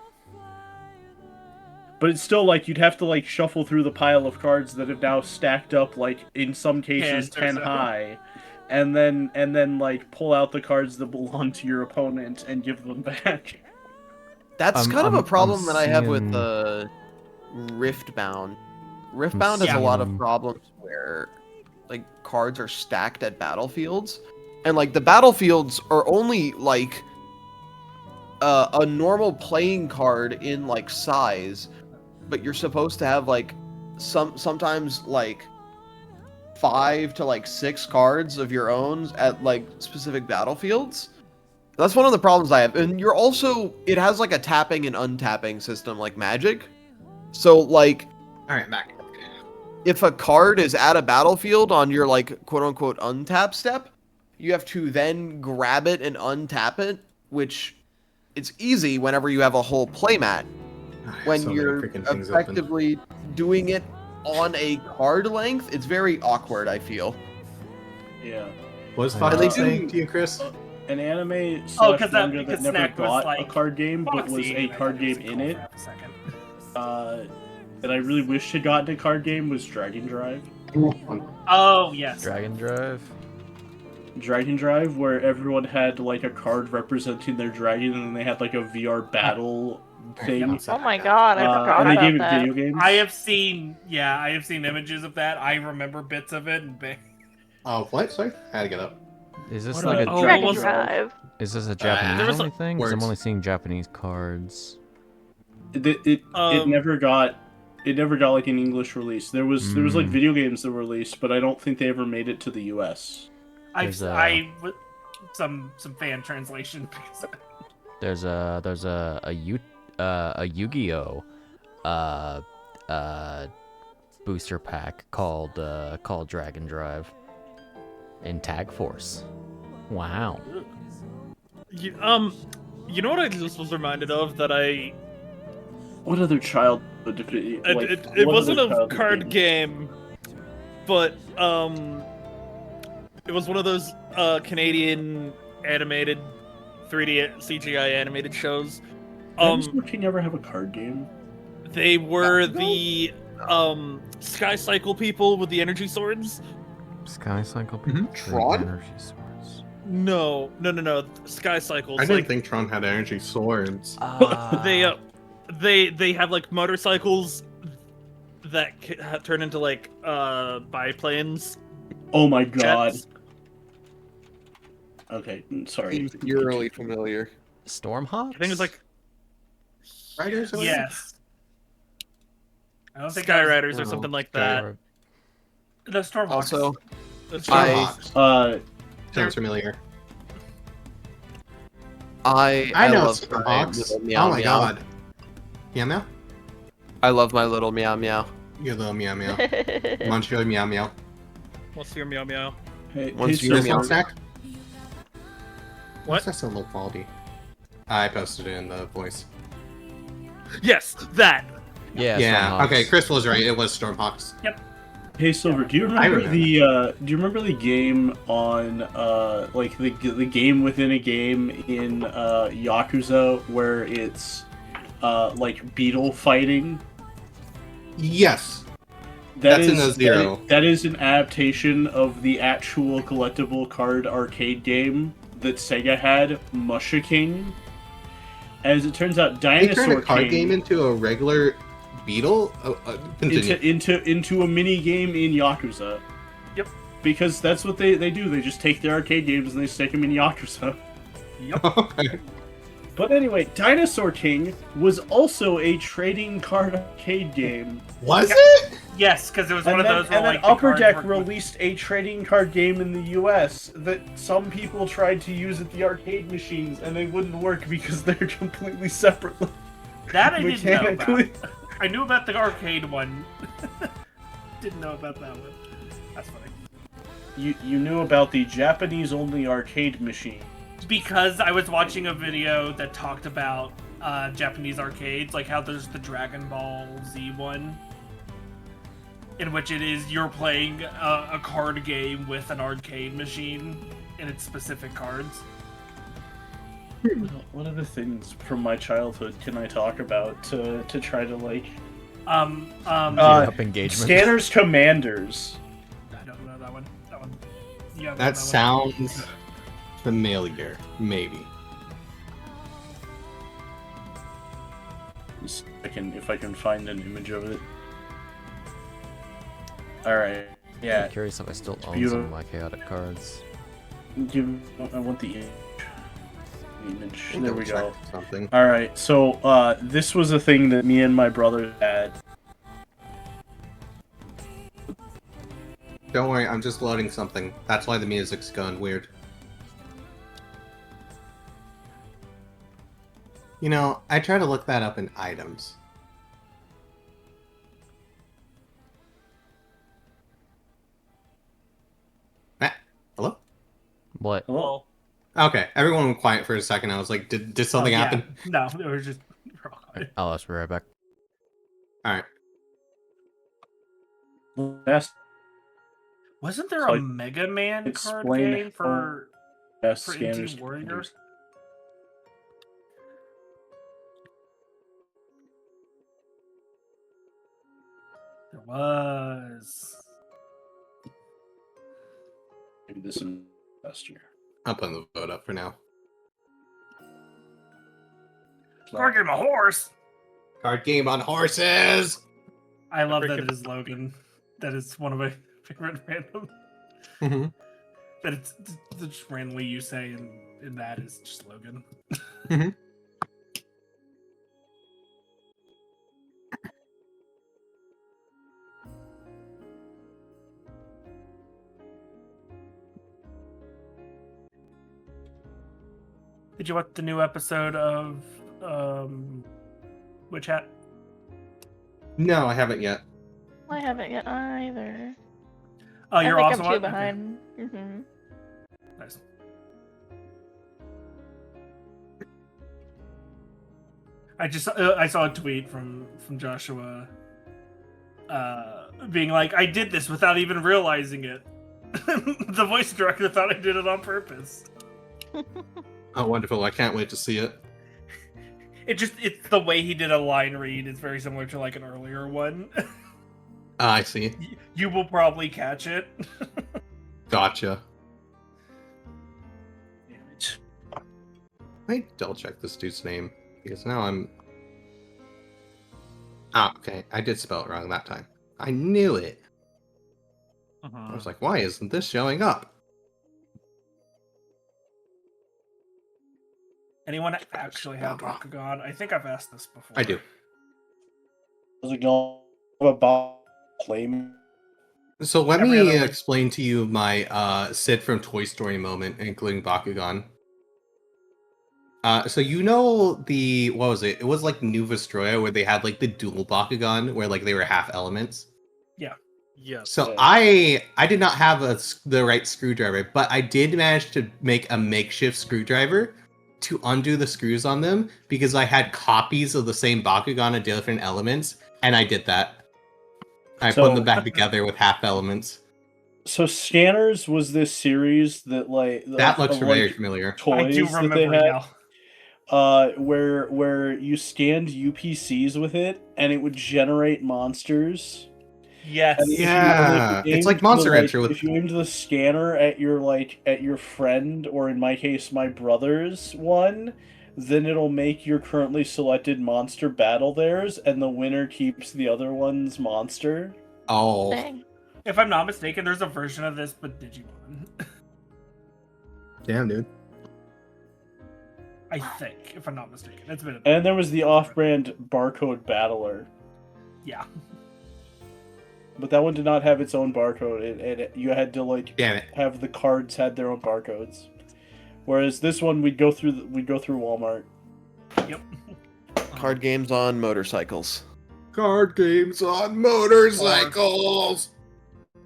But it's still like you'd have to like shuffle through the pile of cards that have now stacked up like in some cases 10 high, and then like pull out the cards that belong to your opponent and give them back. That's kind of a problem that I have with seeing- Riftbound. Riftbound has a lot of problems where like cards are stacked at battlefields, and like the battlefields are only like a normal playing card in like size, but you're supposed to have like sometimes like 5 to like 6 cards of your own at like specific battlefields. That's one of the problems I have. And you're also, it has like a tapping and untapping system like Magic. So like, All right, back. if a card is at a battlefield on your like quote unquote untap step, you have to then grab it and untap it, which it's easy whenever you have a whole playmat. When So many you're freaking things open. effectively doing it on a card length, it's very awkward, I feel. Yeah. What's Uh, Fox they saying do- to you, Chris? An anime Oh, slash 'cause that- manga that because never Snak was got a like, card game, but was Foxy, a and I card thought it was game a in call it, for half a second. that I really wished had gotten a card game was Dragon Drive. Oh yes. Dragon Drive? Dragon Drive, where everyone had like a card representing their dragon, and then they had like a VR battle thing. Oh my god, I forgot and they about gave it that. video games. I have seen images of that. I remember bits of it. And Oh, what? Sorry, I had to get up. Is this What like about- a... what Dragon was- Drive. Is this a Japanese there was, only like, thing? 'Cause I'm words. only seeing Japanese cards. It never got like an English release. There was like Mm. video games that were released, but I don't think they ever made it to the US. Some fan translation. There's a Yu-Gi-Oh! Booster pack called Dragon Drive in Tag Force. Wow. You know what I just was reminded of that I What other childhood? it wasn't a card game, but it was one of those Canadian animated 3D CGI animated shows. Can you ever have a card game? They were the Sky Cycle people with the energy swords. Sky Cycle Tron? Energy Swords. No. Sky Cycles. I didn't like, think Tron had energy swords. they have like motorcycles that turn into like biplanes. Oh my god. Jets. Okay, sorry. Seems eerily familiar. Stormhawks? I think it's like Riders? or Yes. I don't think Sky that was- Riders or something like that. The Stormhawks. Also, That's I- Stormhawks. Sounds familiar. I know love my Stormhawks. little meow Oh my meow. god. Meow meow? I love my little meow meow. Your little meow meow. Munch your meow meow. What's your meow meow? Hey, Once hey, you- This Sylvia, one, Snack? What? That's so low quality. I posted it in the voice. Yes, that. Yeah, Yeah, Stormhawks. okay, Chris was right. It was Stormhawks. Hey Silver, do you remember the game on like the game within a game in Yakuza where it's like beetle fighting? Yes. That's in a Zero. That is an adaptation of the actual collectible card arcade game that Sega had, Musha King. As it turns out, They Dinosaur turned a card King game into a regular beetle. Continue. into a mini game in Yakuza. Yep. Because that's what they do. They just take their arcade games and they stick them in Yakuza. Yep. Okay. But anyway, Dinosaur King was also a trading card arcade game. Was it? Yes, because it was one of those where And then like the Upper cards Deck were- released a trading card game in the US that some people tried to use at the arcade machines and they wouldn't work because they're completely separate. That I didn't know mechanically. about. I knew about the arcade one. Didn't know about that one. That's funny. You knew about the Japanese only arcade machine. Because I was watching a video that talked about Japanese arcades, like how there's the Dragon Ball Z one, in which it is you're playing a card game with an arcade machine and its specific cards. What other things from my childhood can I talk about to try to like Up engagement. Scanners Commanders? I don't know that one. That one. Yeah. That sounds familiar. Maybe. If I can find an image of it. All right. Yeah. I'm curious if I still own beautiful. some of my chaotic cards. I want the image. There we go. Something. All right. So this was a thing that me and my brother had. Don't worry, I'm just loading something. That's why the music's going weird. You know, I try to look that up in items. Matt, hello? What? Hello. Okay, everyone went quiet for a second. I was like, did something yeah. happen? No, it was just. I'll be right back. Alright. Best Wasn't there So a Mega Man card explain game for best for scanners. ET Warriors? There was. Maybe this is best year. I'm putting the vote up for now. Card game of horse. Card game on horses! I love that it is Logan. That is one of my favorite random. Mm-hmm. That it's just randomly you say in that is just Logan. Mm-hmm. Did you watch the new episode of Witch Hat? No, I haven't yet. I haven't yet either. Oh, you're I also think I'm too on? Okay. behind. Hmm. Nice. I saw a tweet from Joshua being like, I did this without even realizing it. The voice director thought I did it on purpose. Oh, wonderful. I can't wait to see it. It's the way he did a line read is very similar to like an earlier one. I see. You will probably catch it. Gotcha. Let me double check this dude's name, because now I'm... Ah, okay. I did spell it wrong that time. I knew it. I was like, why isn't this showing up? Anyone actually have Bakugan? I think I've asked this before. I do. How's it going? About claim. So let Every me other one. explain to you my Sid from Toy Story moment, including Bakugan. So you know the, what was it? It was like New Vestroya, where they had like the dual Bakugan, where like they were half elements. Yes. So Yeah. I did not have the right screwdriver, but I did manage to make a makeshift screwdriver to undo the screws on them, because I had copies of the same Bakugan of different elements, and I did that. I So- put them back together with half elements. So Scanners was this series that That looks of, very familiar. toys I do that remember they had. now. Where you scanned UPCs with it, and it would generate monsters. Yes. And if you- Yeah, if you it's like aimed Monster the, Rancher with- If you aimed the scanner at your friend, or in my case, my brother's one, then it'll make your currently selected monster battle theirs, and the winner keeps the other one's monster. Oh, Dang. If I'm not mistaken, there's a version of this, but Digimon. damn, dude. I think, if I'm not mistaken. It's been. And there was the off-brand Barcode Battler, Yeah. but that one did not have its own barcode. You had to Damn it. have the cards had their own barcodes. Whereas this one, we'd go through Walmart. Yep. Card games on motorcycles. Card games on motorcycles.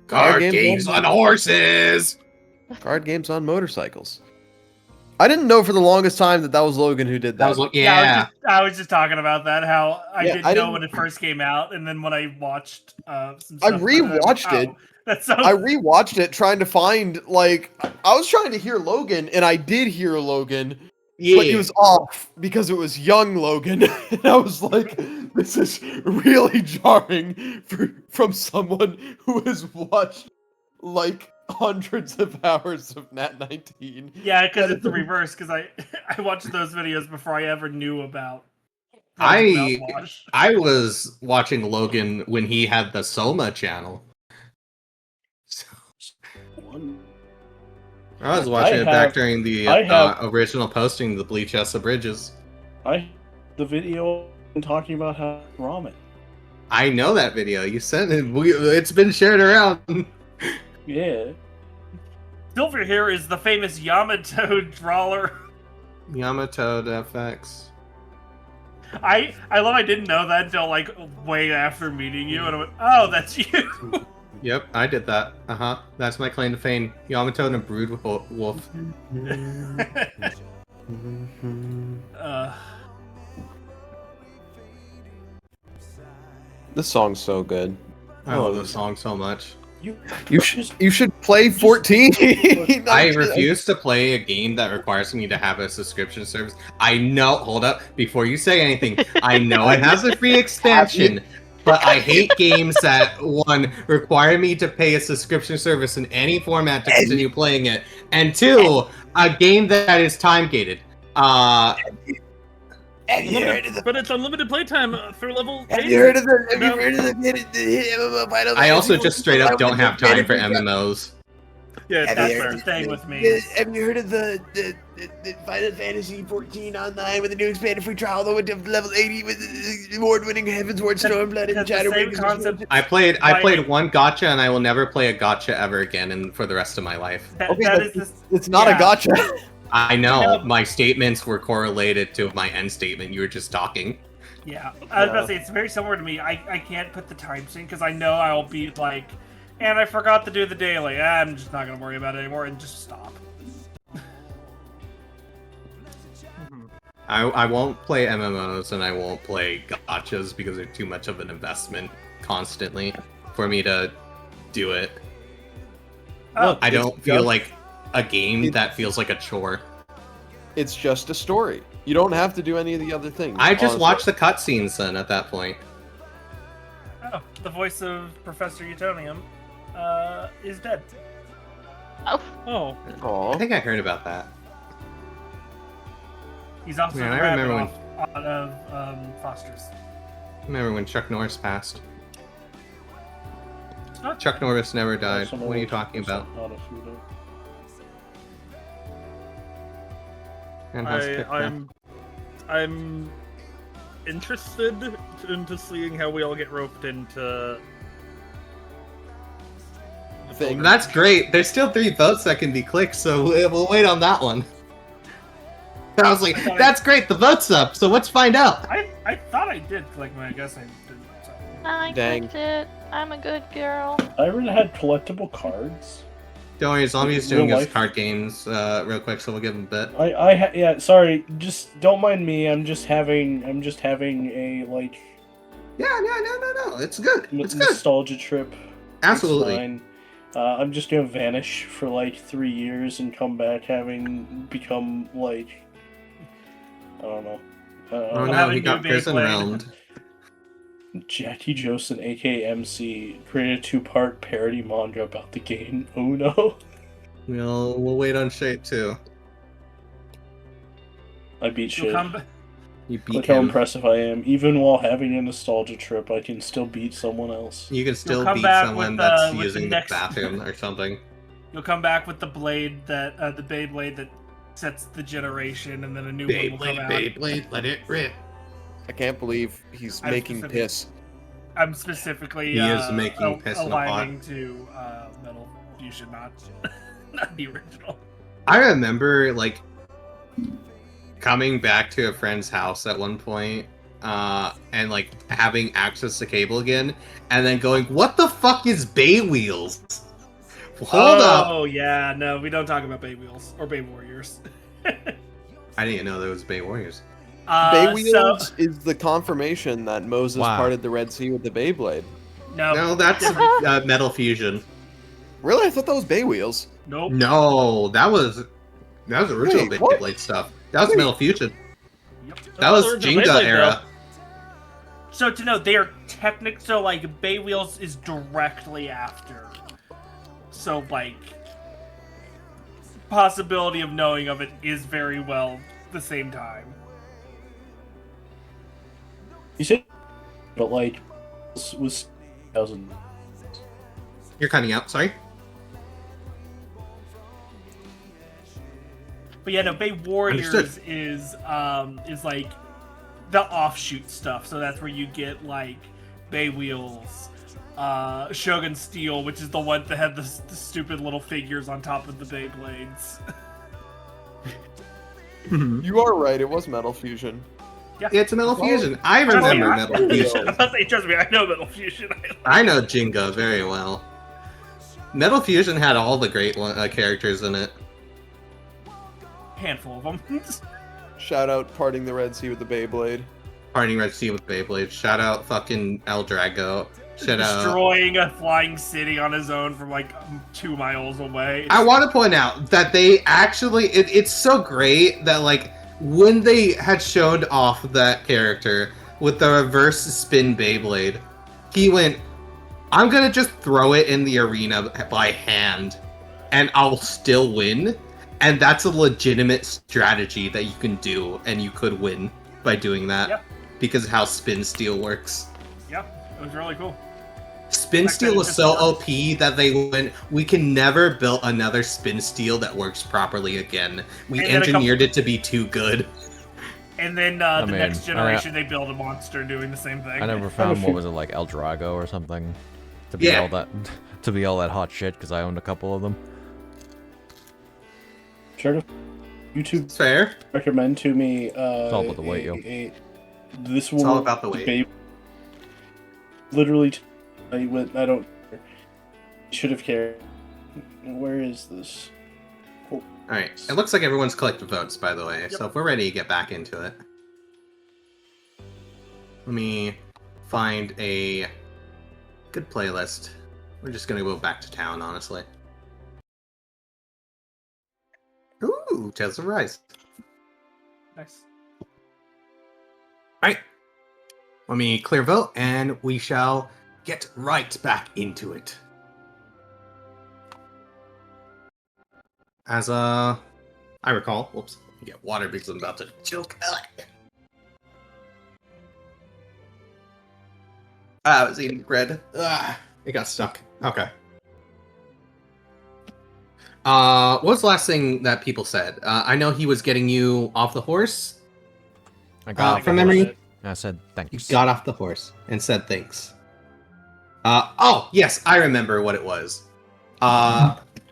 Card Card games games on- on horses. Card games on motorcycles. I didn't know for the longest time that was Logan who did that. That was what, yeah. I was just talking about that. How I Yeah, didn't I know didn't- when it first came out, and then when I watched some stuff, I rewatched it. That's so. I rewatched it trying to find I was trying to hear Logan, and I did hear Logan, but he was off because it was young Logan. And I was like, this is really jarring from someone who has watched hundreds of hours of Nat 19. Yeah, because it's the reverse. Because I watched those videos before I ever knew about. I mouthwash. I was watching Logan when he had the Soma channel. I was watching it back during the original posting of the Bleach Essa Bridges. The video talking about how ramen. I know that video. You sent it. It's been shared around. Yeah. Silver here is the famous Yamato Drawler. Yamato FX. I love I didn't know that until way after meeting you, and I went, oh, that's you. Yep, I did that. That's my claim to fame. Yamato and a brood wolf. This song's so good. I love this song so much. You should play 14. I refuse to play a game that requires me to have a subscription service. I know. Hold up. Before you say anything, I know it has a free expansion, but I hate games that, one, require me to pay a subscription service in any format to continue playing it, and two, a game that is time gated. Have you heard of the? But it's unlimited playtime for level. Have you heard of the? Have you heard of the MMO Final I also Fantasy just straight up don't have time for MMO. MMOs. Yeah, Have that's you heard the of thing with me. Have you heard of the Final Fantasy 14 online with the new expanded free trial though with level 80 with the award-winning Heavensward Stormblood and That's the same Shadowbringers? concept. I played one gotcha, and I will never play a gotcha ever again for the rest of my life. It's not a gotcha. I know. Yeah. My statements were correlated to my end statement. You were just talking. Yeah, I was about to say, it's very similar to me. I can't put the time sync because I know I'll be like, and I forgot to do the daily. I'm just not going to worry about it anymore and just stop. I won't play MMOs and I won't play gotchas because they're too much of an investment constantly for me to do it. Oh, I don't feel like a game that feels like a chore. It's just a story. You don't have to do any of the other things. I just honestly. watch the cutscenes then at that point. oh, the voice of Professor Utonium is dead. Oh, Oh, I Aw. think I heard about that. he's also Man, I grabbing remember off out of Foster's. I remember when Chuck Norris passed. Huh? Chuck Norris never died. Someone What are you was- talking about? not a Fudo. And how's Pick now? I'm interested into seeing how we all get roped into the Thing. That's great. There's still 3 votes that can be clicked, so we'll wait on that one. I was like, that's great. The vote's up, so let's find out. I thought I did click, but I guess I didn't. So. I Dang. clicked it. I'm a good girl. I already had collectible cards. Don't worry, Zombie's Real doing his life. card games real quick, so we'll give him a bit. Yeah, sorry, just don't mind me. I'm just having a Yeah, no. It's good. It's good. Nostalgia trip. Absolutely. It's fine. I'm just gonna vanish for like 3 years and come back having become like, I don't know. Oh have no, a he new got prison Beyblade. realmed. Jackie Josen, aka MC, created a 2-part parody manga about the game. Oh no. We'll wait on Shape too. I beat You'll shit. come ba- You beat Look how him. impressive I am. Even while having a nostalgia trip, I can still beat someone else. You can still come beat back someone with, that's with the using the next- bathroom or something. You'll come back with the blade that the Beyblade that sets the generation, and then a new one will come out. Beyblade, let it rip. I can't believe he's I'm making specific- piss. I'm specifically He is making piss in a pot. aligning to Metal Fusion, not the original. I remember like coming back to a friend's house at one point, and like having access to cable again, and then going, "What the fuck is Bay Wheels? Hold up!" Oh yeah, no, we don't talk about Bay Wheels or Bay Warriors. I didn't even know there was Bay Warriors. Bay Wheels is the confirmation that Moses Wow. parted the Red Sea with the Beyblade. No, that's Metal Fusion. Really? I thought that was Bay Wheels. Nope. No, that was original Wait, what? Beyblade stuff. That was Wait. Metal Fusion. Yep. That was original Jenga Beyblade, era. So to know, they are so like Bay Wheels is directly after. So like, possibility of knowing of it is very well the same time. You said, but like, was 2000. You're cutting out. Sorry. But yeah, no, Bay Warriors Understood. is like the offshoot stuff. So that's where you get like Bay Wheels, Shogun Steel, which is the one that had the stupid little figures on top of the Beyblades. You are right. It was Metal Fusion. Yeah, It's a Metal Fusion. I Trust me, remember I- Metal Fusion. I'm not saying trust me, I know Metal Fusion. I know Jenga very well. Metal Fusion had all the great characters in it. Handful of them. Shout out parting the Red Sea with the Beyblade. Parting Red Sea with Beyblade. Shout out fucking El Drago. Shout out. Destroying a flying city on his own from like 2 miles away. I want to point out that they actually, it's so great that like when they had showed off that character with the reverse spin Beyblade, he went, "I'm gonna just throw it in the arena by hand, and I'll still win." And that's a legitimate strategy that you can do, and you could win by doing that. Yep. Because of how spin steel works. Yep, it was really cool. Spin Like steel that was just so works. OP that they went, "We can never build another spin steel that works properly again. We And then a engineered it to be too good." And then the mean, next generation, they build a monster doing the same thing. I never found what was it like El Drago or something to be Yeah. all that to be all that hot shit because I owned a couple of them. Sure to YouTube It's fair. recommend to me. It's all about the weight, yo. This It's one. all about the weight. Literally, I went. I don't. Should have cared. Where is this? Alright, it looks like everyone's collected votes, by the way, so if we're ready to get back into it. Let me find a good playlist. We're just gonna go back to town, honestly. Ooh, Tales of Rise. Nice. Alright. Let me clear vote, and we shall get right back into it. As I recall, whoops, get water because I'm about to choke. I was eating bread. It got stuck. Okay. What was the last thing that people said? I know he was getting you off the horse. I got off from the horse. memory, I said you thanks. got off the horse and said thanks. Oh, yes, I remember what it was.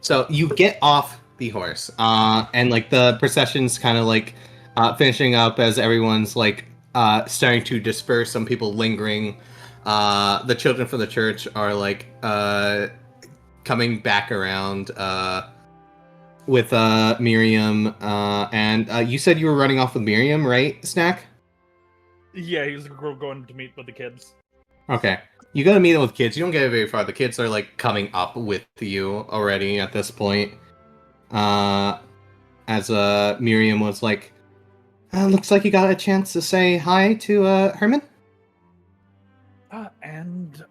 So you get off the horse, and like the procession's kind of like finishing up as everyone's like starting to disperse. Some people lingering. The children from the church are like coming back around with Miriam, and you said you were running off with Miriam, right, Snak? Yeah, he was going to meet with the kids. Okay. You go to meet with kids. You don't get very far. The kids are like coming up with you already at this point. As Miriam was like, looks like you got a chance to say hi to Herman. And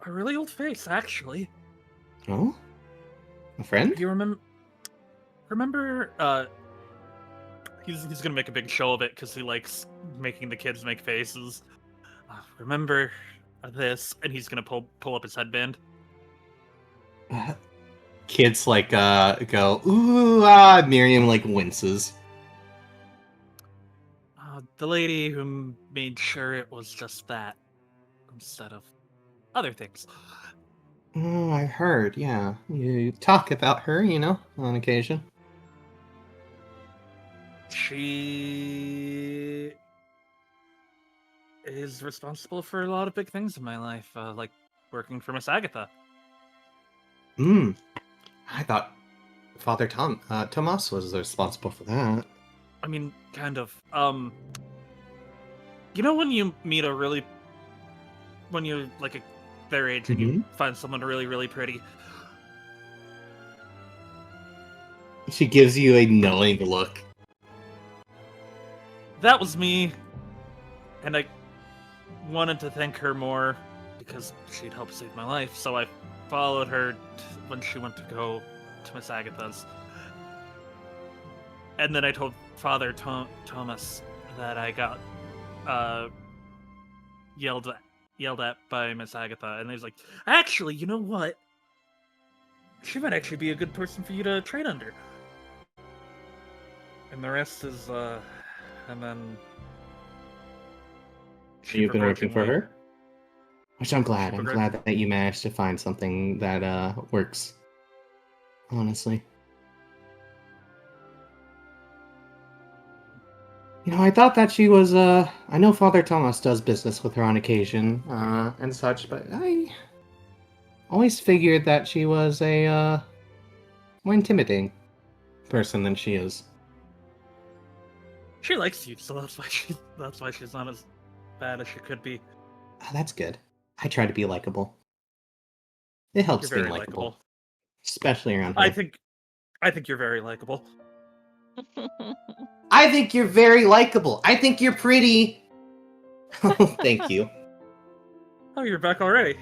a really old face, actually. Oh, a friend? Do you remember? He's gonna make a big show of it because he likes making the kids make faces. Remember this, and he's gonna pull up his headband. Kids like go ooh ah. Miriam like winces. The lady who made sure it was just that instead of other things. Oh, I heard. Yeah, you talk about her, on occasion. She is responsible for a lot of big things in my life, like working for Miss Agatha. I thought Father Tomas was responsible for that. I mean, kind of. When you meet when you're like their age and you find someone really, really pretty. She gives you a knowing look. That was me, and I wanted to thank her more because she'd helped save my life, so I followed her when she went to go to Miss Agatha's. And then I told Father Thomas that I got yelled at by Miss Agatha, and he was like, actually, you know what? She might actually be a good person for you to train under. And the rest is, and then... You've been working for her? Which I'm glad. I'm glad that you managed to find something that works. Honestly. I thought that she was, I know Father Thomas does business with her on occasion, and such, but I always figured that she was a, more intimidating person than she is. She likes you, so that's why she's not as bad as she could be. Oh, that's good. I try to be likable. It helps You're being very likable. likable. Especially around her. I think you're very likable. I think you're very likable. I think you're pretty. Thank you. Oh, you're back already.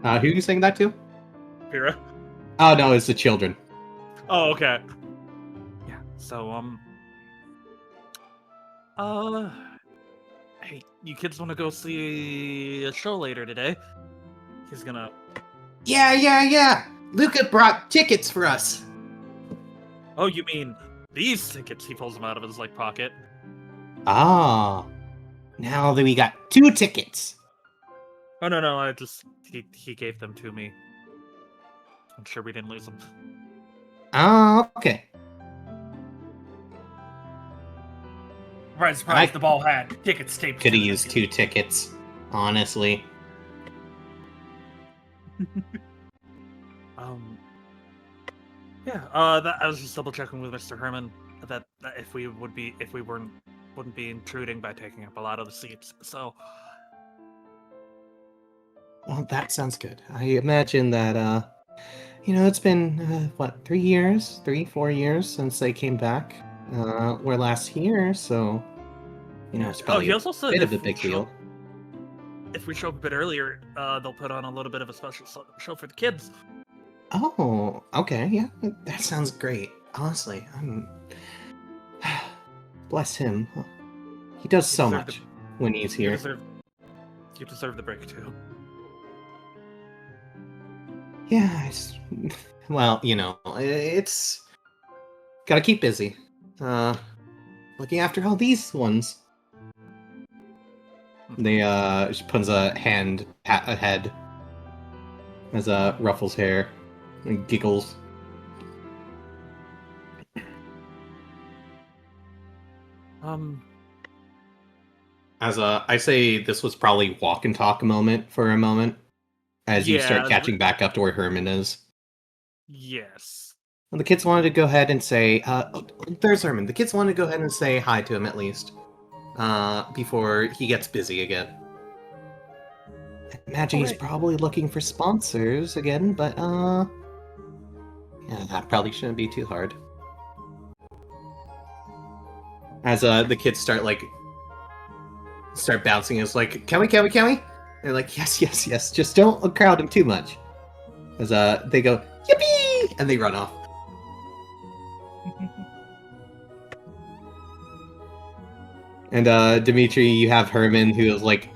Who are you saying that to? Pyrrha. Oh, no, it's the children. Oh, okay. Yeah, so, hey, you kids want to go see a show later today? He's gonna... Yeah. Luka brought tickets for us. Oh, you mean these tickets? He pulls them out of his, pocket. Ah. Now that we got 2 tickets. Oh, no, he gave them to me. I'm sure we didn't lose them. Oh, okay. Surprise, the ball had tickets taped. Could have used 2 tickets, honestly. Yeah, I was just double checking with Mr. Herman that if we wouldn't be intruding by taking up a lot of the seats. So, Well, that sounds good. I imagine that, it's been, 4 years since they came back. We're last here, so, it's probably he also said a bit of a big deal. If we show up a bit earlier, they'll put on a little bit of a special show for the kids. Oh, okay, yeah, that sounds great. Honestly, bless him. He does so much when he's here. You deserve the break too. Yeah, well, it's gotta keep busy. Looking after all these ones. They she puts a hand pat a head as ruffles hair and giggles. As I say, this was probably walk and talk moment for a moment, as you start catching back up to where Herman is. Yes. Well, the kids wanted to go ahead and say, there's Herman. The kids wanted to go ahead and say hi to him at least. before he gets busy again. I imagine he's Alright. probably looking for sponsors again, but yeah, that probably shouldn't be too hard. As the kids start bouncing, it's like, can we? They're like, yes, just don't crowd him too much. As they go, yippee, and they run off. And Dimitri, you have Herman, who is like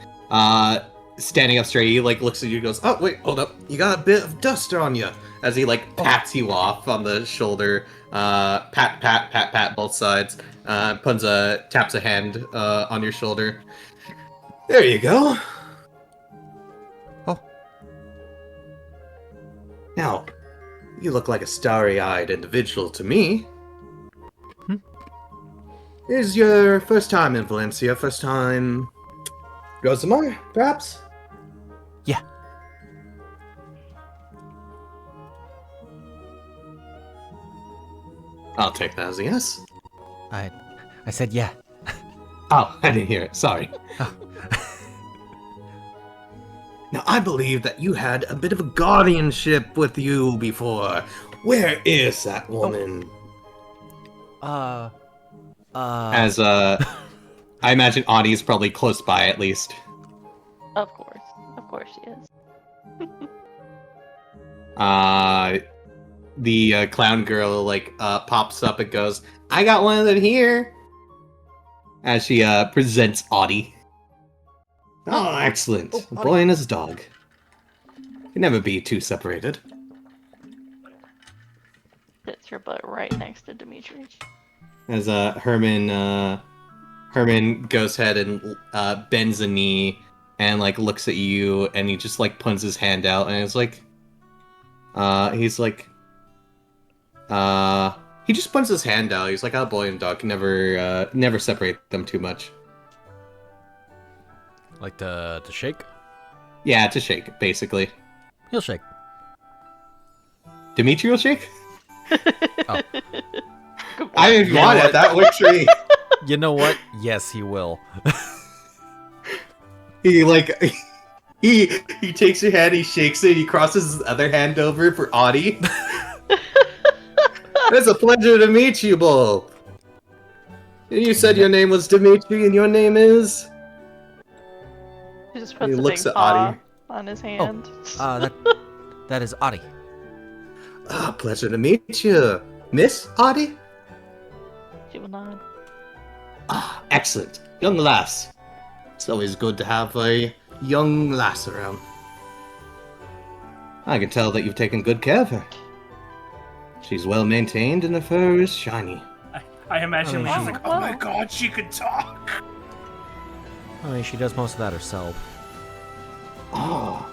standing up straight. He like looks at you and goes, oh wait, hold up, you got a bit of dust on you. As he like pats you off on the shoulder, pat both sides. Taps a hand on your shoulder. There you go. Oh. Now, you look like a starry-eyed individual to me. Is your first time in Valencia? First time Rosamar, perhaps? Yeah. I'll take that as a yes. I said yeah. Oh, I didn't hear it. Sorry. Oh. Now, I believe that you had a bit of a guardianship with you before. Where is that woman? As, I imagine Audie's probably close by, at least. Of course she is. The clown girl, like, pops up and goes, I got one of them here! As she, presents Audie. Oh, excellent. A boy and his dog. Can never be too separated. Sits your butt right next to Dimitri. As Herman goes ahead and bends a knee and like looks at you, and he just like puns his hand out, and it's like he just puns his hand out. He's like, oh, boy and dog can never separate them too much. Like to shake? Yeah, to shake, basically. He'll shake. Dimitri will shake? Oh. I didn't want it. That works for me. You know what? Yes, he will. He like he takes your hand, he shakes it, he crosses his other hand over for Audie. It's a pleasure to meet you both. You said your name was Dimitri, and your name is. He just puts He a looks big at paw Audie. on his hand. That is Attie. Ah, pleasure to meet you, Miss Audie. She will nod. Ah, excellent, young lass. It's always good to have a young lass around. I can tell that you've taken good care of her. She's well maintained and her fur is shiny. I imagine Oh, she's like, oh my god, she could talk. I mean, she does most of that herself. Ah,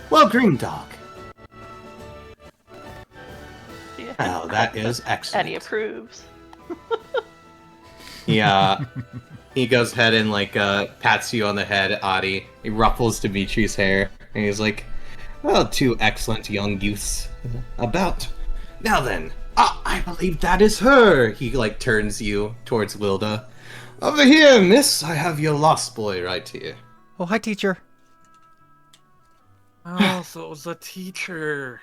well, green dog. Yeah. Oh, that is excellent. Attie approves. He goes ahead and like pats you on the head, Audie. He ruffles Dimitri's hair, and he's like, "Well, two excellent young youths. About now then. Ah, I believe that is her." He like turns you towards Wilda. Over here, miss. I have your lost boy right here. Oh, hi, teacher. Oh, so it was a teacher.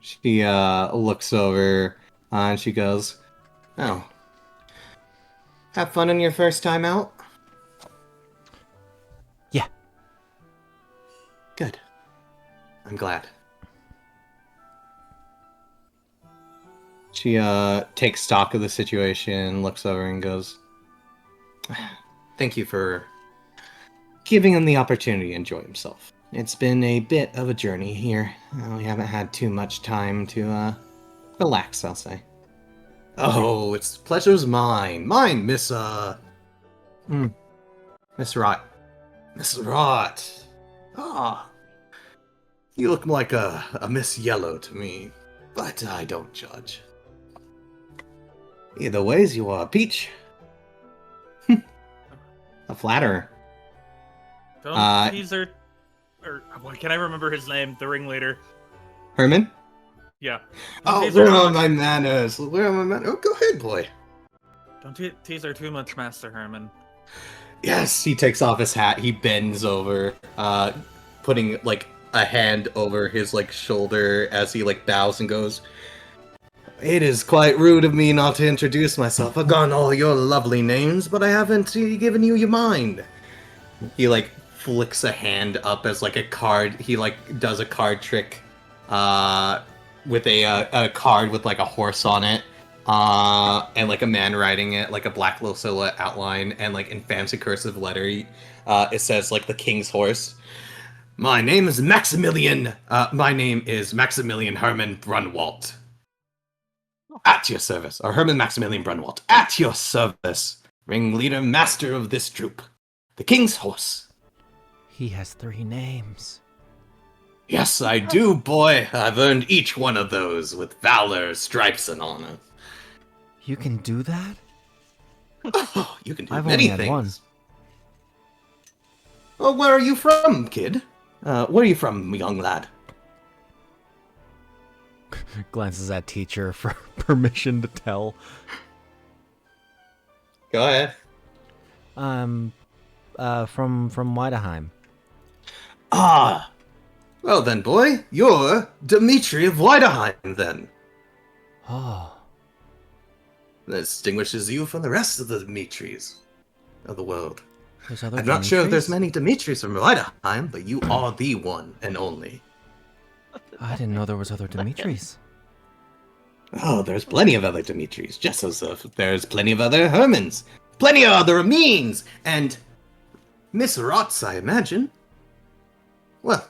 She looks over and she goes, "Oh, have fun on your first time out?" Yeah. Good. I'm glad. She takes stock of the situation, looks over and goes, "Thank you for giving him the opportunity to enjoy himself. It's been a bit of a journey here. We haven't had too much time to relax, I'll say." "Oh, it's pleasure's mine. Mine, Miss Rot. Miss Rot. Ah. You look like a Miss Yellow to me, but I don't judge. Either ways, you are a peach." A flatterer. Don't tease her. Or why can't I remember his name? The ringleader. Herman? Yeah. Oh, Tease her where too are much. my manners? Where are my manners? Oh, go ahead, boy. Don't tease her too much, Master Herman. Yes, he takes off his hat, he bends over, putting, like, a hand over his, like, shoulder as he, like, bows and goes, "It is quite rude of me not to introduce myself. I've gotten all your lovely names, but I haven't given you your mind." He, like, flicks a hand up as, like, a card. He, like, does a card trick, with a card with, like, a horse on it. And like a man riding it, like a black little silhouette outline, and like in fancy cursive letter, it says like the king's horse. My name is Maximilian Herman Brunwalt. At your service, or Herman Maximilian Brunwalt. At your service, ringleader, master of this troop, the king's horse. He has 3 names. Yes, I do, boy. I've earned each one of those with valor, stripes, and honor. You can do that? Oh, you can do I've many only had things. one. Oh, where are you from, kid? Where are you from, young lad? Glances at teacher for permission to tell. Go ahead. From Weideheim. Ah! Well then, boy, you're Dimitri of Weideheim, then. Oh. That distinguishes you from the rest of the Dimitris of the world. There's other I'm not sure if there's Dimitris? many Dimitris from Weideheim, but you are the one and only. I didn't know there was other Dimitris. Oh, there's plenty of other Dimitris, just as there's plenty of other Hermans, plenty of other Ramins, and Miss Rots, I imagine. Well,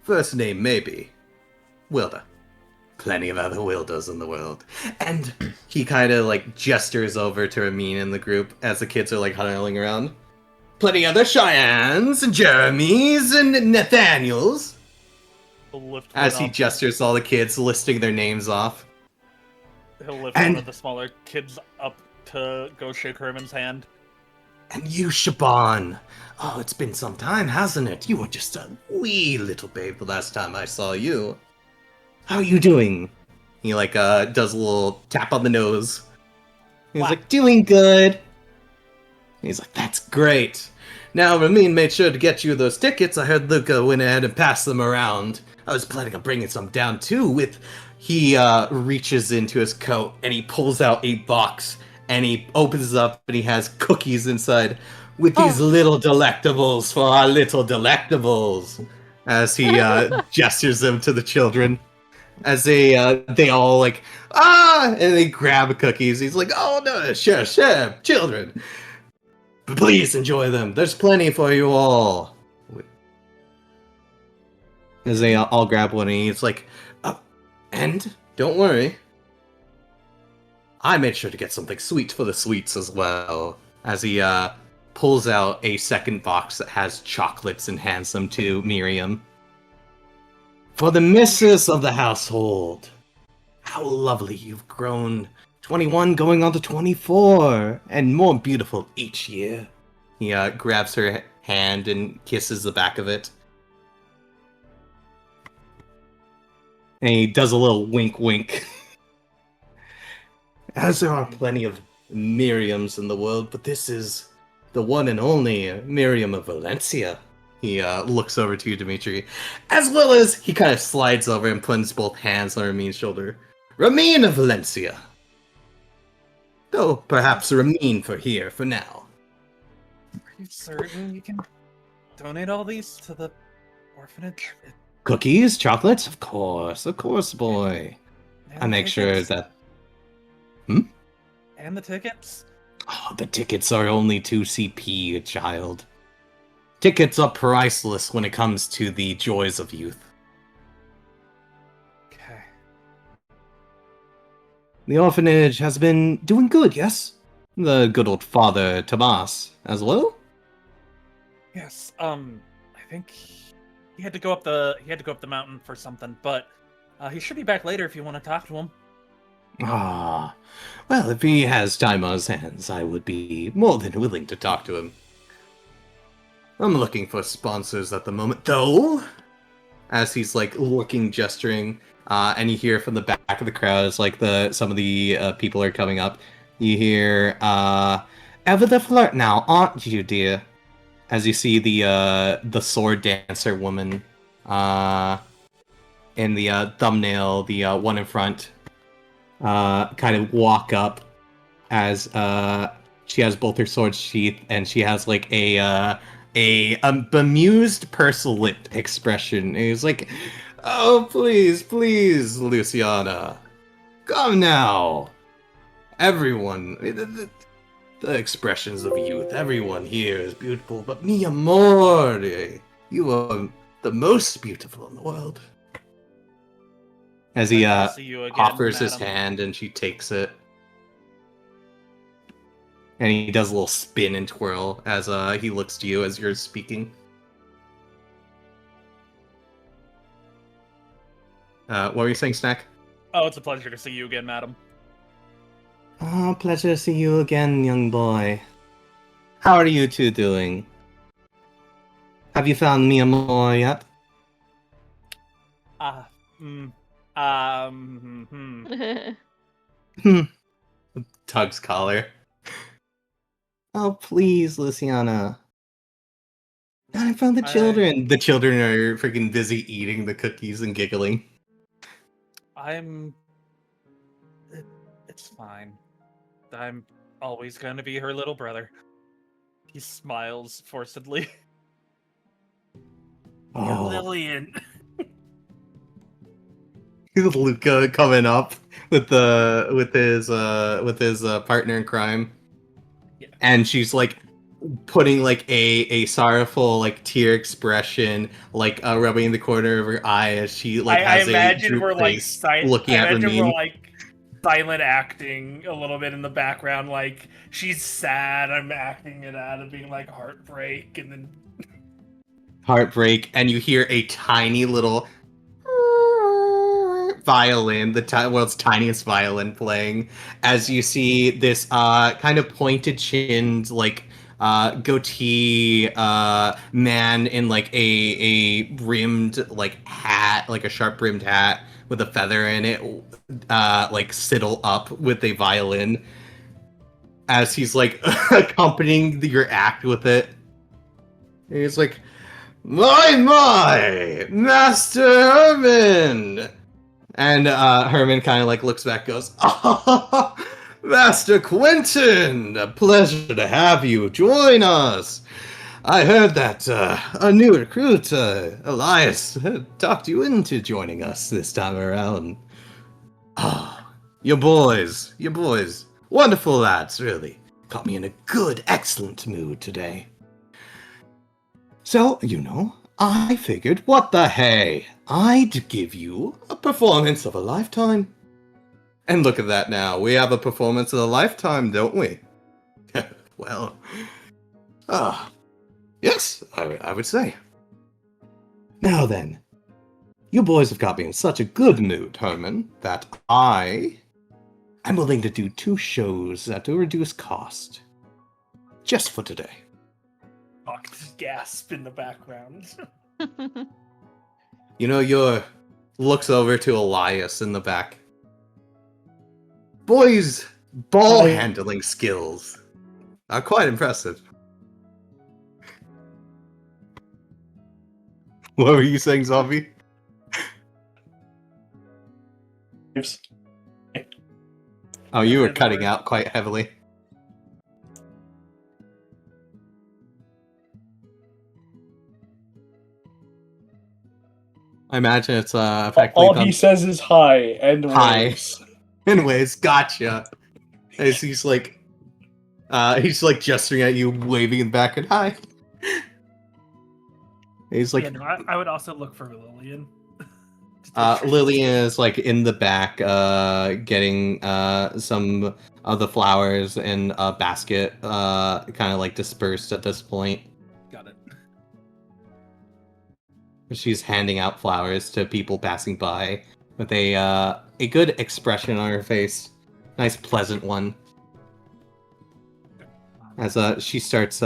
first name maybe. Wilda. Plenty of other Wildas in the world. And he kind of, like, gestures over to Ramin in the group as the kids are, like, huddling around. Plenty other Cheyennes, and Jeremys, and Nathaniels. He'll lift As one he up. gestures all the kids, listing their names off. He'll lift And- one of the smaller kids up to go shake Herman's hand. And you, Shaban. Oh, it's been some time, hasn't it? You were just a wee little babe the last time I saw you. How are you doing? He, like, does a little tap on the nose. He's Whack. like, doing good. He's like, that's great. Now, Ramin made sure to get you those tickets. I heard Luka went ahead and passed them around. I was planning on bringing some down, too, He, reaches into his coat, and he pulls out a box, and he opens it up, and he has cookies inside, with these little delectables for our little delectables. As he, gestures them to the children. As they all like, and they grab cookies. He's like, oh no, sure, children. But please enjoy them. There's plenty for you all. As they all grab one, and he's like, and don't worry. I made sure to get something sweet for the sweets as well. As he, pulls out a second box that has chocolates and hands them to Miriam. For the missus of the household. How lovely you've grown. 21 going on to 24. And more beautiful each year. He grabs her hand and kisses the back of it. And he does a little wink wink. As there are plenty of Miriams in the world, but this is the one and only Miriam of Valencia. He looks over to you, Dimitri. As well as he kind of slides over and puts both hands on Ramin's shoulder. Ramin of Valencia. Though perhaps Ramin for here for now. Are you certain you can donate all these to the orphanage? Cookies, chocolates? Of course, boy. And I the make sure tickets? that... And the tickets? Oh, the tickets are only 2 CP, child. Tickets are priceless when it comes to the joys of youth. Okay. The orphanage has been doing good, yes? The good old father, Tomas, as well? Yes. I think he had to go up the mountain for something, but he should be back later if you want to talk to him. Ah, well, if he has time on his hands, I would be more than willing to talk to him. I'm looking for sponsors at the moment, though. As he's like looking, gesturing, and you hear from the back of the crowd as like some of the people are coming up. You hear, ever the flirt now, aren't you, dear? As you see the sword dancer woman, in the thumbnail, the one in front, kind of walk up as she has both her sword sheath and she has like a bemused, pursed lip expression. And he's like, "Oh, please, please, Luciana, come now, everyone." The expressions of youth. Everyone here is beautiful, but mi amore, you are the most beautiful in the world. As he I'll see you again, offers his madam. hand and she takes it. And he does a little spin and twirl as he looks to you as you're speaking. What were you saying, Snak? Oh, it's a pleasure to see you again, madam. Oh, pleasure to see you again, young boy. How are you two doing? Have you found mi amor yet? Tugs collar. Oh, please, Luciana. I found the children. The children are freaking busy eating the cookies and giggling. It's fine. I'm always gonna be her little brother. He smiles forcedly. Oh, Lillian. Luka coming up with his partner in crime, Yeah. and she's like putting like a sorrowful like tear expression, like rubbing in the corner of her eye as she like I has a imagine droop we're like face looking I at imagine Ramin. we're like silent acting a little bit in the background, like she's sad, I'm acting it out of being like heartbreak, and then Heartbreak, and you hear a tiny little violin, the world's tiniest violin playing, as you see this kind of pointed chinned, like goatee man in like a brimmed like hat, like a sharp brimmed hat with a feather in it, like sidle up with a violin as he's like accompanying your act with it. He's like, my, Master Herman! And Herman kind of like looks back, goes, "Oh, Master Quentin! A pleasure to have you join us. I heard that a new recruit, Elias, talked you into joining us this time around. Ah, your boys, wonderful lads, really. Caught me in a good, excellent mood today. So, I figured, what the hey, I'd give you a performance of a lifetime. And look at that now, we have a performance of a lifetime, don't we? Well, yes, I would say. Now then, you boys have got me in such a good mood, Herman, that I am willing to do 2 shows at a reduced cost. Just for today. gasp in the background. Your looks over to Elias in the back. Boys' ball handling skills are quite impressive. What were you saying, Zombi? Oh, you were cutting out quite heavily. I imagine it's effectively all he says is hi and hi. waves. Anyways, gotcha. As he's like gesturing at you, waving in the back, and hi. He's like, Yeah, no, I would also look for Lillian. Lillian is like in the back, getting some of the flowers in a basket, kind of like dispersed at this point. Got it. She's handing out flowers to people passing by with a good expression on her face, nice pleasant one. As she starts,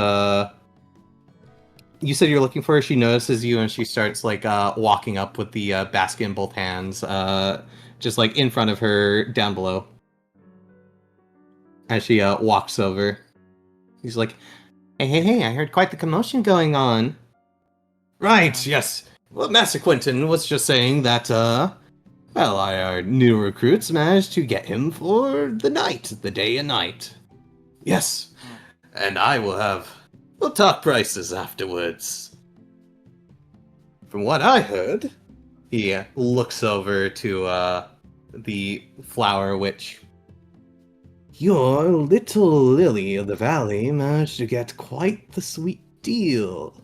you said you're looking for her. She notices you and she starts like walking up with the basket in both hands, just like in front of her, down below. as she walks over. He's like, hey, I heard quite the commotion going on. Right, yes. Well, Master Quentin was just saying that, well, our new recruits managed to get him for the day and night. Yes, and we'll talk prices afterwards. From what I heard, he looks over to, the flower witch. Your little lily of the valley managed to get quite the sweet deal.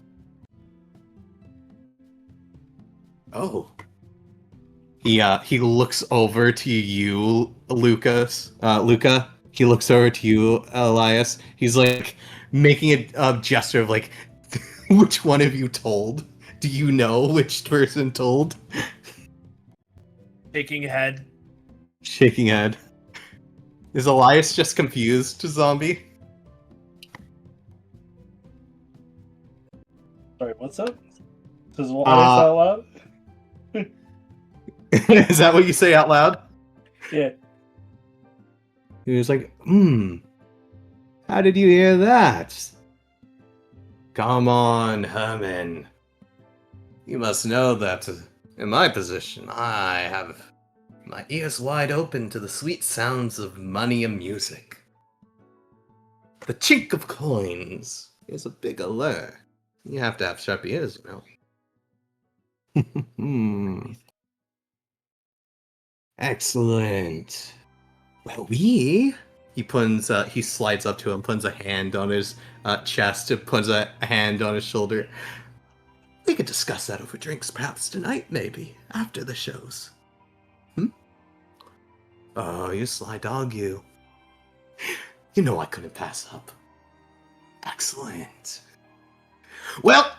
Oh. He looks over to you, Luka. He looks over to you, Elias. He's like making a gesture of like, which one of you told? Do you know which person told? Shaking head. Shaking head. Is Elias just confused, Zombie? Sorry, what's up? Says Elias out loud? Is that what you say out loud? Yeah. He was like, how did you hear that? Come on, Herman. You must know that in my position, I have my ears wide open to the sweet sounds of money and music. The chink of coins is a big allure. You have to have sharp ears, you know. Excellent. Well, he slides up to him, puts a hand on his chest, and puts a hand on his shoulder. We could discuss that over drinks perhaps tonight, maybe, after the shows. Oh, you sly dog, you. You know I couldn't pass up. Excellent. Well,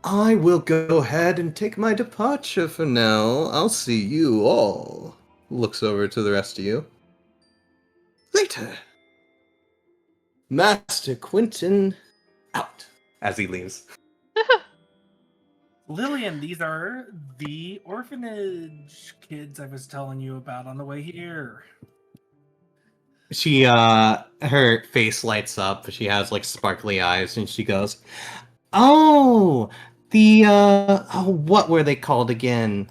I will go ahead and take my departure for now. I'll see you all. Looks over to the rest of you. Later. Master Quentin out. As he leaves. Lillian, these are the orphanage kids I was telling you about on the way here. She, her face lights up. She has, like, sparkly eyes, and she goes, oh, what were they called again?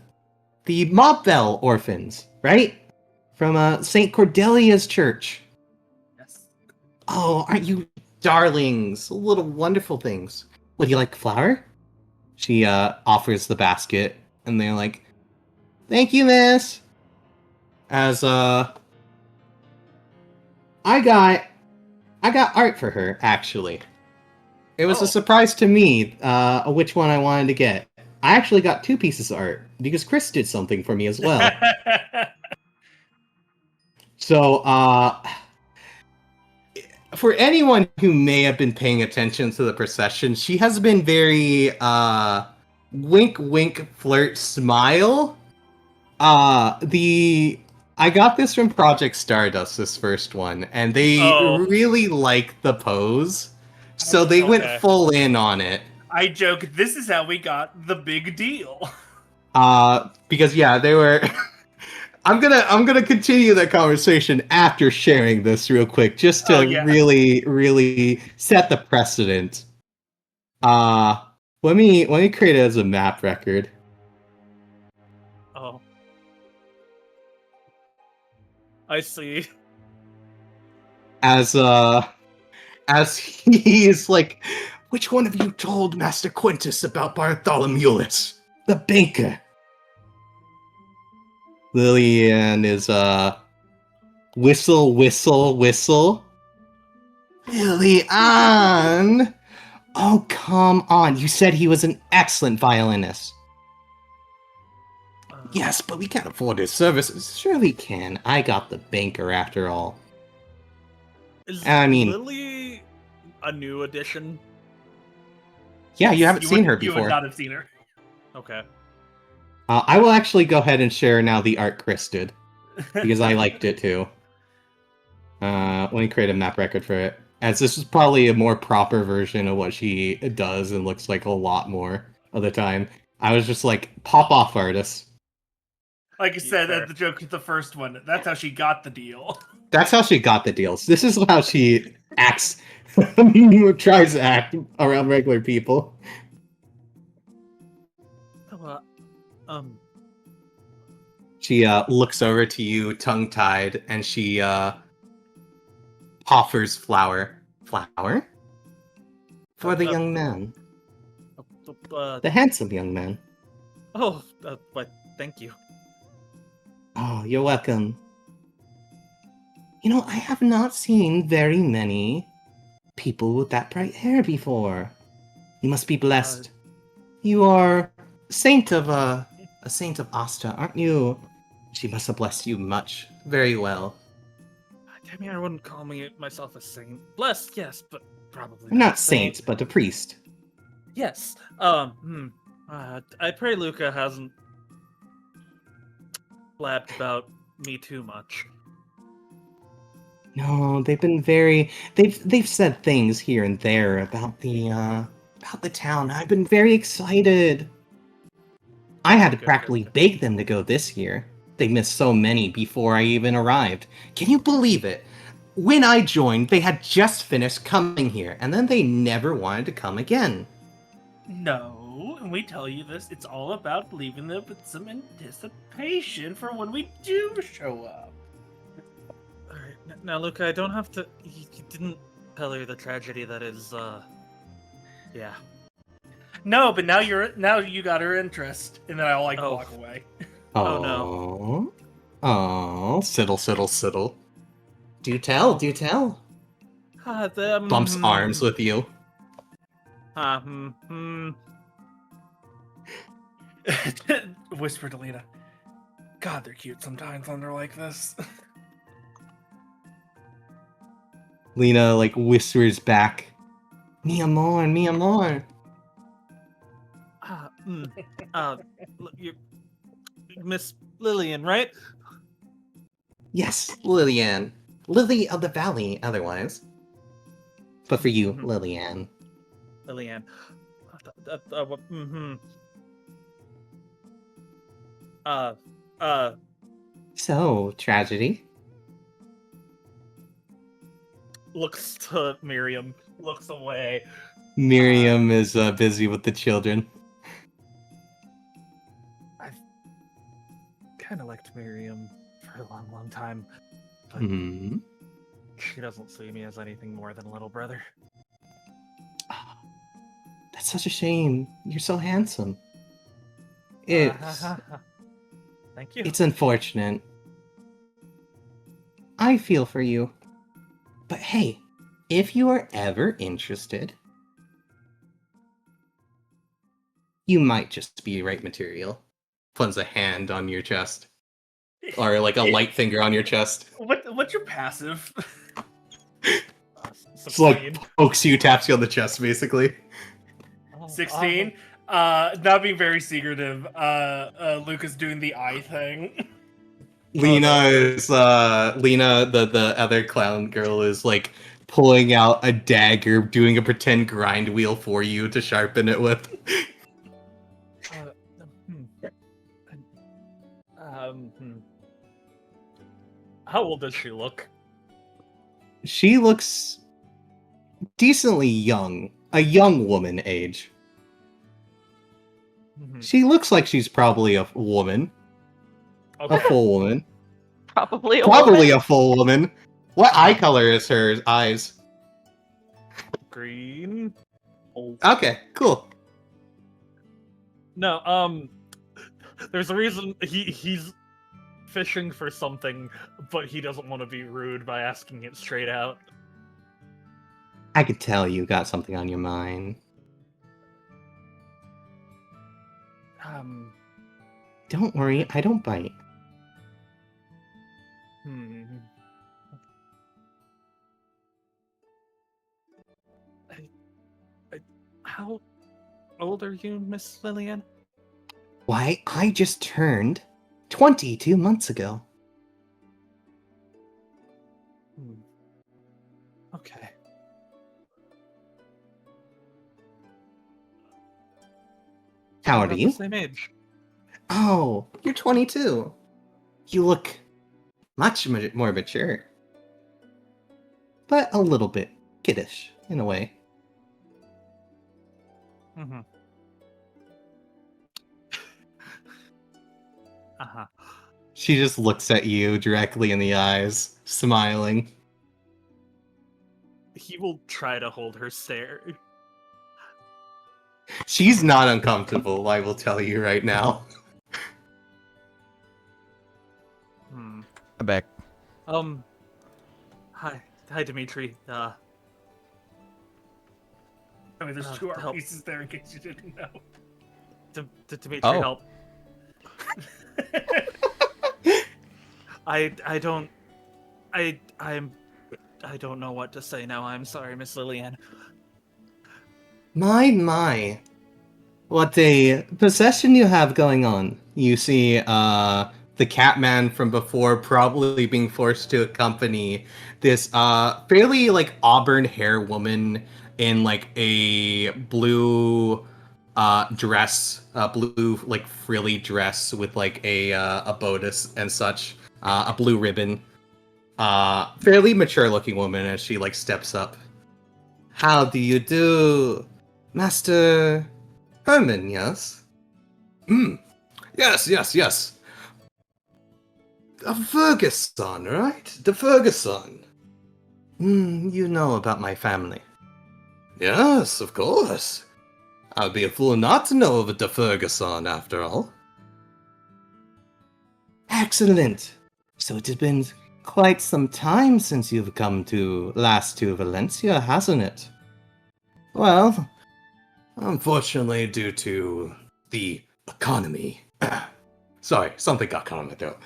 The Mobville orphans, right? From, St. Cordelia's church. Yes. Oh, aren't you darlings? Little wonderful things. Would you like flour? She, offers the basket, and they're like, thank you, miss. As, I got art for her, actually. It was a surprise to me, which one I wanted to get. I actually got 2 pieces of art, because Chris did something for me as well. So, for anyone who may have been paying attention to the procession, she has been very, wink, wink, flirt, smile. I got this from Project Stardust, this first one, and they really like the pose, so they went full in on it. I joke, this is how we got the big deal. Because yeah, they were... I'm gonna continue that conversation after sharing this real quick, just to really, really set the precedent. Let me create it as a map record. Oh. I see. As he's like, which one of you told Master Quintus about Bartholomewus, the banker? Lillian is whistle, whistle, whistle. Lillian! Oh, come on. You said he was an excellent violinist. Yes, but we can't afford his services. Sure we can. I got the banker after all. Is Lily a new addition? Yeah, you haven't seen her before. You would not have seen her. Okay. I will actually go ahead and share now the art Chris did, because I liked it too. Let me create a map record for it, as this is probably a more proper version of what she does and looks like a lot more of the time. I was just like, pop off, artist. Like I said, the joke with the first one, that's how she got the deal. That's how she got the deals. This is how she acts, tries to act around regular people. Oh, She looks over to you, tongue-tied, and she offers flour. Flour? For the young man. The handsome young man. But thank you. Oh, you're welcome. You know, I have not seen very many people with that bright hair before. You must be blessed. You are a saint of Asta, aren't you? She must have blessed you much. Very well. I mean, I wouldn't call myself a saint. Blessed, yes, but probably I'm not a saint, but a priest. Yes. I pray Luka hasn't blabbed about me too much. No, they've been they've said things here and there about the town. I've been very excited. I had to practically beg them to go this year. They missed so many before I even arrived. Can you believe it? When I joined, they had just finished coming here, and then they never wanted to come again. No, and we tell you this, it's all about leaving them with some anticipation for when we do show up. Alright, now Luka, I don't have to... You didn't tell her the tragedy that is, yeah. No, but now you got her interest, and then I'll walk away. Oh no. Oh, siddle. Do tell. Bumps arms with you. Whisper to Lena. God, they're cute sometimes when they're like this. Lena, whispers back, Mi amor. You're Miss Lillian, right? Yes, Lillian. Lily of the Valley, otherwise. But for you, Lillian. Lillian. So, tragedy? Looks to Miriam, looks away. Miriam is busy with the children. I've kind of liked Miriam for a long time, but she doesn't see me as anything more than a little brother. That's such a shame. You're so handsome. It's Thank you. It's unfortunate. I feel for you. But hey, if you are ever interested, you might just be right material. Puts a hand on your chest. Or a light finger on your chest. What's your passive? It's pokes you, taps you on the chest, basically. 16. Not being very secretive. Luka's doing the eye thing. Lena is Lena, the other clown girl, is pulling out a dagger, doing a pretend grind wheel for you to sharpen it with. How old does she look? She looks decently young. A young woman age. She looks like she's probably a woman. Okay. A full woman. Probably a full woman. What eye color is her eyes? Green. Okay, cool. No, there's a reason he's fishing for something, but he doesn't want to be rude by asking it straight out. I could tell you got something on your mind. Don't worry, I don't bite. How old are you, Miss Lillian? Why, I just turned 22 months ago. Okay. How old are About you? the same age. Oh, you're 22. You look much more mature. but a little bit kiddish in a way. Mm-hmm. Uh-huh. She just looks at you directly in the eyes, smiling. He will try to hold her stare. She's not uncomfortable, I will tell you right now. Hmm. I'm back. Hi, Dimitri. I mean, there's two art help. pieces there in case you didn't know. Dimitri, Oh. help. I don't know what to say now. I'm sorry, Miss Lillian. My. What a possession you have going on. You see, the Catman from before probably being forced to accompany this, fairly, like, auburn hair woman in, like, a blue, dress, blue, like, frilly dress with, like, a bodice and such, a blue ribbon. Fairly mature-looking woman as she, like, steps up. How do you do, Master Herman, yes? Yes. The Ferguson, right? The Ferguson. You know about my family. Yes, of course. I'd be a fool not to know of the Ferguson, after all. Excellent. So it has been quite some time since you've come last to Valencia, hasn't it? Well, unfortunately, due to the economy... Sorry, something got caught on my throat.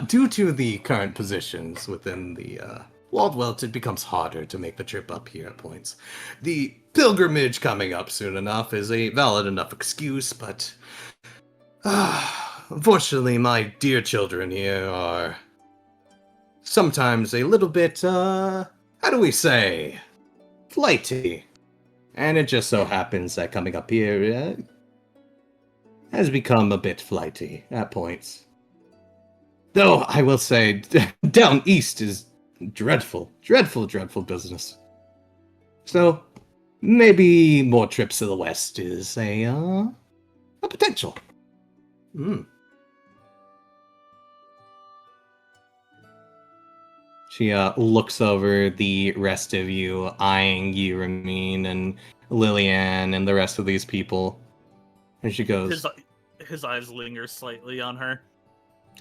Due to the current positions within the Waldwelt, it becomes harder to make the trip up here at points. The pilgrimage coming up soon enough is a valid enough excuse, but... unfortunately, my dear children here are... sometimes a little bit, how do we say? Flighty. And it just so happens that coming up here has become a bit flighty at points. Though, I will say, down east is dreadful business. So, maybe more trips to the west is a potential. She looks over the rest of you, eyeing you, Ramin, and Lillian, and the rest of these people. And she goes... His eyes linger slightly on her.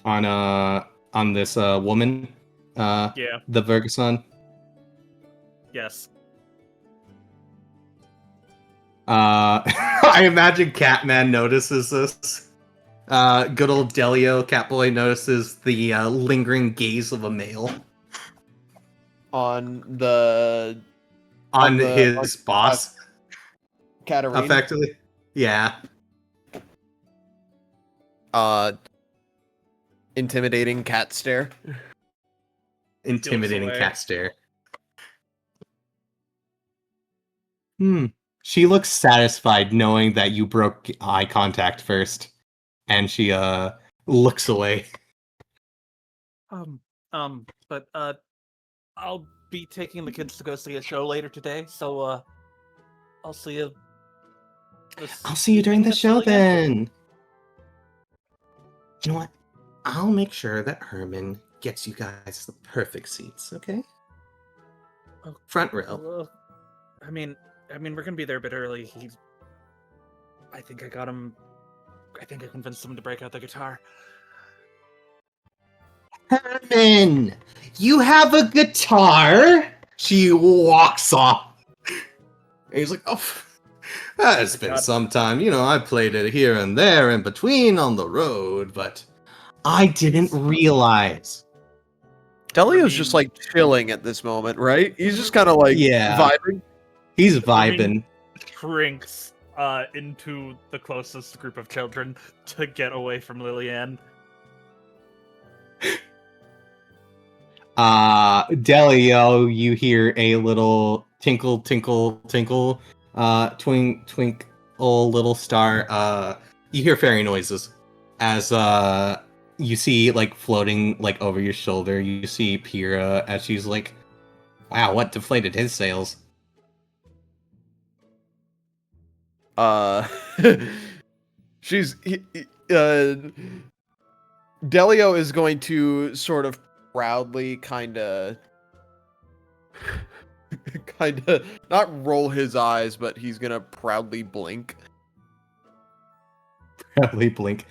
On this woman? Yeah. The Ferguson? Yes. I imagine Catman notices this. Good old Dellio Catboy notices the lingering gaze of a male. On his boss. Katarine. Effectively. Yeah. Intimidating cat stare. Intimidating away. cat stare. She looks satisfied knowing that you broke eye contact first. And she looks away. But I'll be taking the kids to go see a show later today, so I'll see you. I'll see you during the Miss show Lillian. then. You know what? I'll make sure that Herman gets you guys the perfect seats, okay? Oh, Front row. Well, I mean, we're gonna be there a bit early. I think I convinced him to break out the guitar. Herman, you have a guitar? She walks off. And he's like, oh, it's been some time. You know, I played it here and there in between on the road, but I didn't realize. Dellio's just like chilling at this moment, right? He's just kind of like vibing. He's vibing. Shrinks into the closest group of children to get away from Lillian. Dellio, you hear a little tinkle, tinkle, tinkle, twink, twink, oh little star. You hear fairy noises as you see like floating like over your shoulder. You see Pyrrha as she's like, Wow, what deflated his sales? She's Dellio is going to sort of proudly kind of not roll his eyes, but he's gonna proudly blink. Probably blink.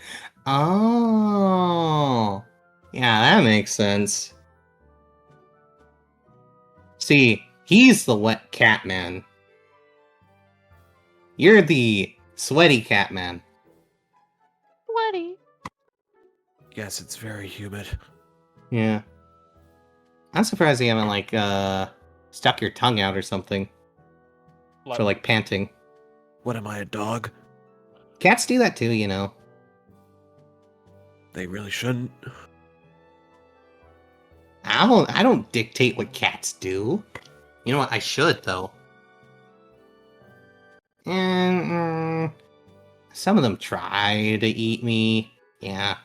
Oh, yeah, that makes sense. See, he's the wet cat man. You're the sweaty cat man. Sweaty. Yes, it's very humid. Yeah. I'm surprised you haven't, like, stuck your tongue out or something. For, like, panting. What am I, a dog? Cats do that too, you know. They really shouldn't. I don't dictate what cats do. You know what? I should, though. And some of them try to eat me. Yeah.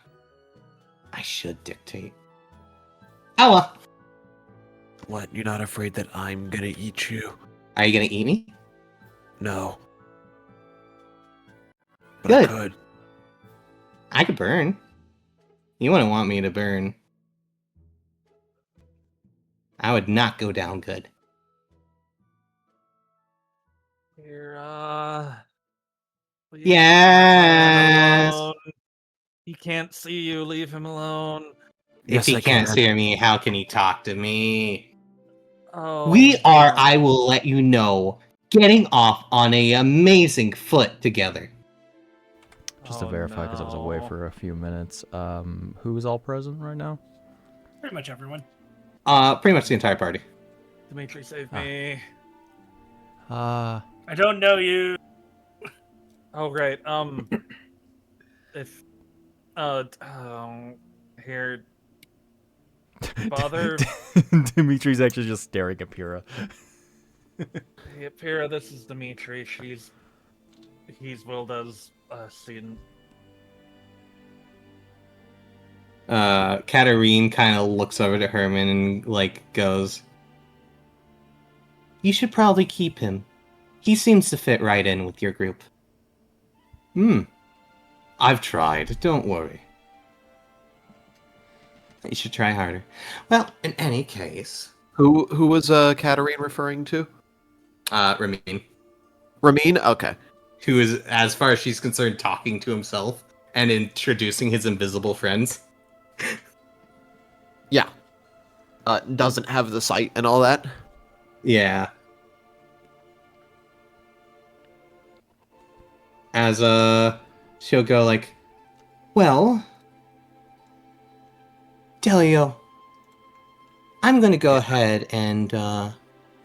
I should dictate. Oh well. What, you're not afraid that I'm gonna eat you? Are you gonna eat me? No. But Good. I could. I could burn. You wouldn't want me to burn. I would not go down good. Here, please Yes. leave him alone. He can't see you. Leave him alone. If he I can't can. see me, how can he talk to me? Oh, We are, no. I will let you know, getting off on a amazing foot together. Just to Oh, verify, because I was away no. for a few minutes. Who is all present right now? Pretty much everyone. Pretty much the entire party. Dimitri, save Ah. me. Uh, I don't know you. Oh, great. If, here, bother. Dimitri's actually just staring at Pyrrha. Hey, Pyrrha, this is Dimitri. He's Wilda's student. Katarine kind of looks over to Herman and, like, goes, "You should probably keep him. He seems to fit right in with your group." I've tried, don't worry. You should try harder. Well, in any case... Who was Katarine referring to? Ramin. Ramin? Okay. Who is, as far as she's concerned, talking to himself and introducing his invisible friends. Yeah. Doesn't have the sight and all that. Yeah. As, she'll go like, "Well, Dellio, I'm gonna go ahead and,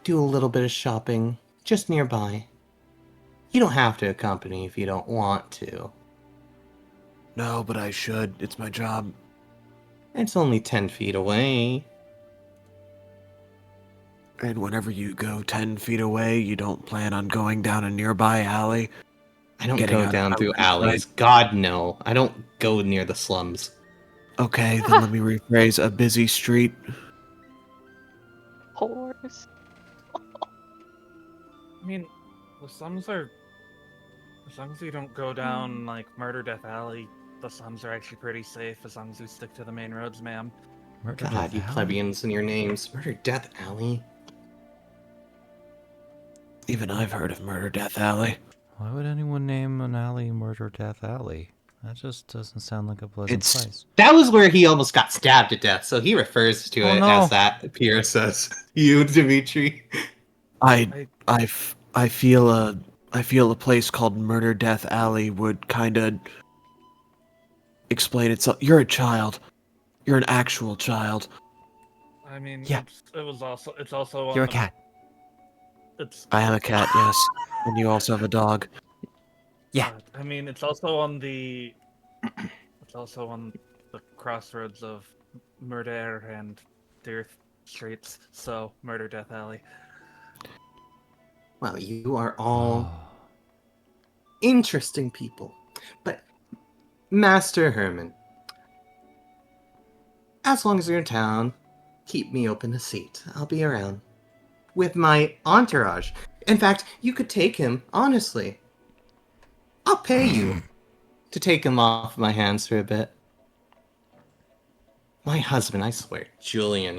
do a little bit of shopping just nearby. You don't have to accompany if you don't want to. No, but I should. It's my job. It's only 10 feet away." And whenever you go 10 feet away, you don't plan on going down a nearby alley? I don't Getting go out down of through my way. alleys. God, no. I don't go near the slums. Okay, then let me rephrase a busy street. Horse. I mean, as long as you don't go down, like, Murder Death Alley, the slums are actually pretty safe as long as you stick to the main roads, ma'am. Murder God, Death you Alley? plebeians and your names. Murder Death Alley? Even I've heard of Murder Death Alley. Why would anyone name an alley Murder Death Alley? That just doesn't sound like a pleasant It's- place. That was where he almost got stabbed to death, so he refers to Oh, it no. as that, Pierre says. You, Dimitri. I feel a place called Murder Death Alley would kind of explain itself. You're a child. You're an actual child. I mean, Yeah. it's also on You're a the- cat. It's I am a cat, yes. And you also have a dog. Yeah. I mean, it's also on the crossroads of Murder and Dearth Streets, so Murder Death Alley. Well, you are all Oh. interesting people. But, Master Herman, as long as you're in town, keep me open a seat. I'll be around. with my entourage. In fact, you could take him, honestly. I'll pay you to take him off my hands for a bit. My husband, I swear, Julian,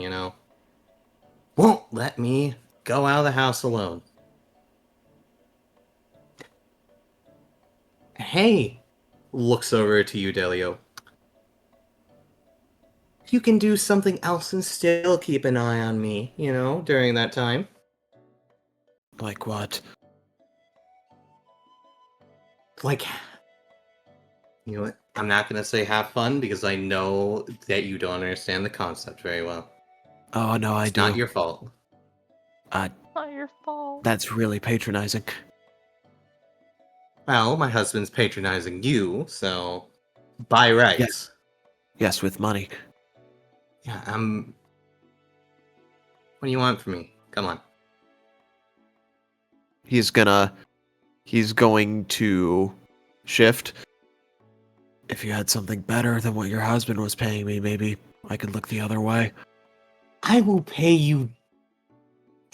won't let me go out of the house alone. Hey, looks over to you, Dellio. You can do something else and still keep an eye on me, during that time. Like what? Like, you know what? I'm not gonna say have fun because I know that you don't understand the concept very well. Oh, no, I It's do. not your fault. Not your fault. That's really patronizing. Well, my husband's patronizing you, so by rights. Yes, with money. Yeah, what do you want from me? Come on. He's going to shift. If you had something better than what your husband was paying me, maybe I could look the other way. I will pay you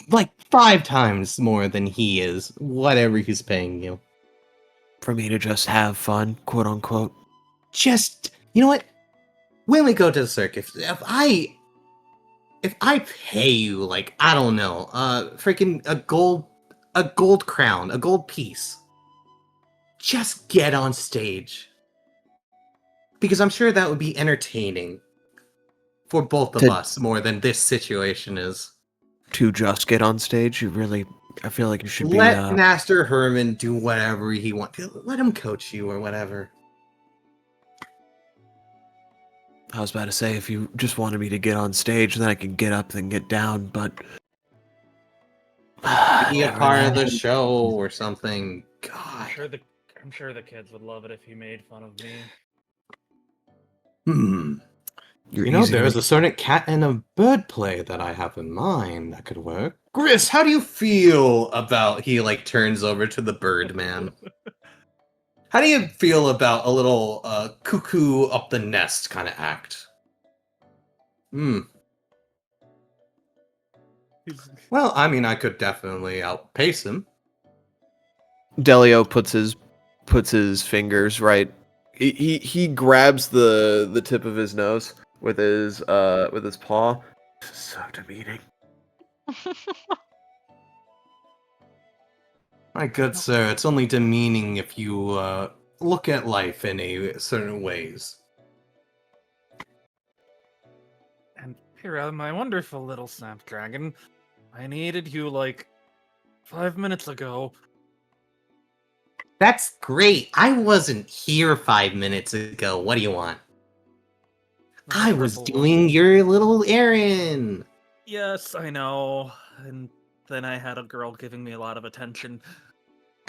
like 5 times more than he is, whatever he's paying you. For me to just have fun, quote unquote. Just, you know what? When we go to the circus, if I pay you, like, I don't know, freaking a gold crown, a gold piece, just get on stage. Because I'm sure that would be entertaining for both of us more than this situation is. To just get on stage, I feel like you should Let be, Master Herman do whatever he wants. Let him coach you or whatever. I was about to say, if you just wanted me to get on stage, then I could get up and get down, but... Be a part of the show or something. God. I'm sure the kids would love it if you made fun of me. There's a certain cat and a bird play that I have in mind that could work. Gris, how do you feel about... He, turns over to the bird man. How do you feel about a little cuckoo up the nest kind of act? Well, I mean, I could definitely outpace him. Dellio puts his fingers right. He grabs the tip of his nose with his paw. This is so demeaning. My good sir, it's only demeaning if you look at life in a certain ways. And Hira, my wonderful little snapdragon, I needed you 5 minutes ago. That's great. I wasn't here 5 minutes ago. What do you want? I was doing your little errand. Yes, I know. And then I had a girl giving me a lot of attention.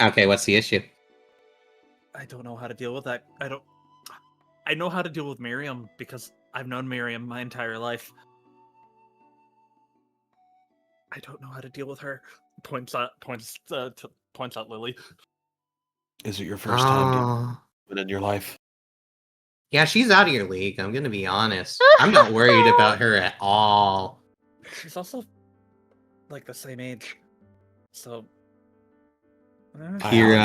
Okay, what's the issue? I don't know how to deal with that. I know how to deal with Miriam because I've known Miriam my entire life. I don't know how to deal with her. Points at Lily. Is it your first time in your life? Yeah, she's out of your league. I'm gonna be honest. I'm not worried about her at all. She's also the same age, so. You're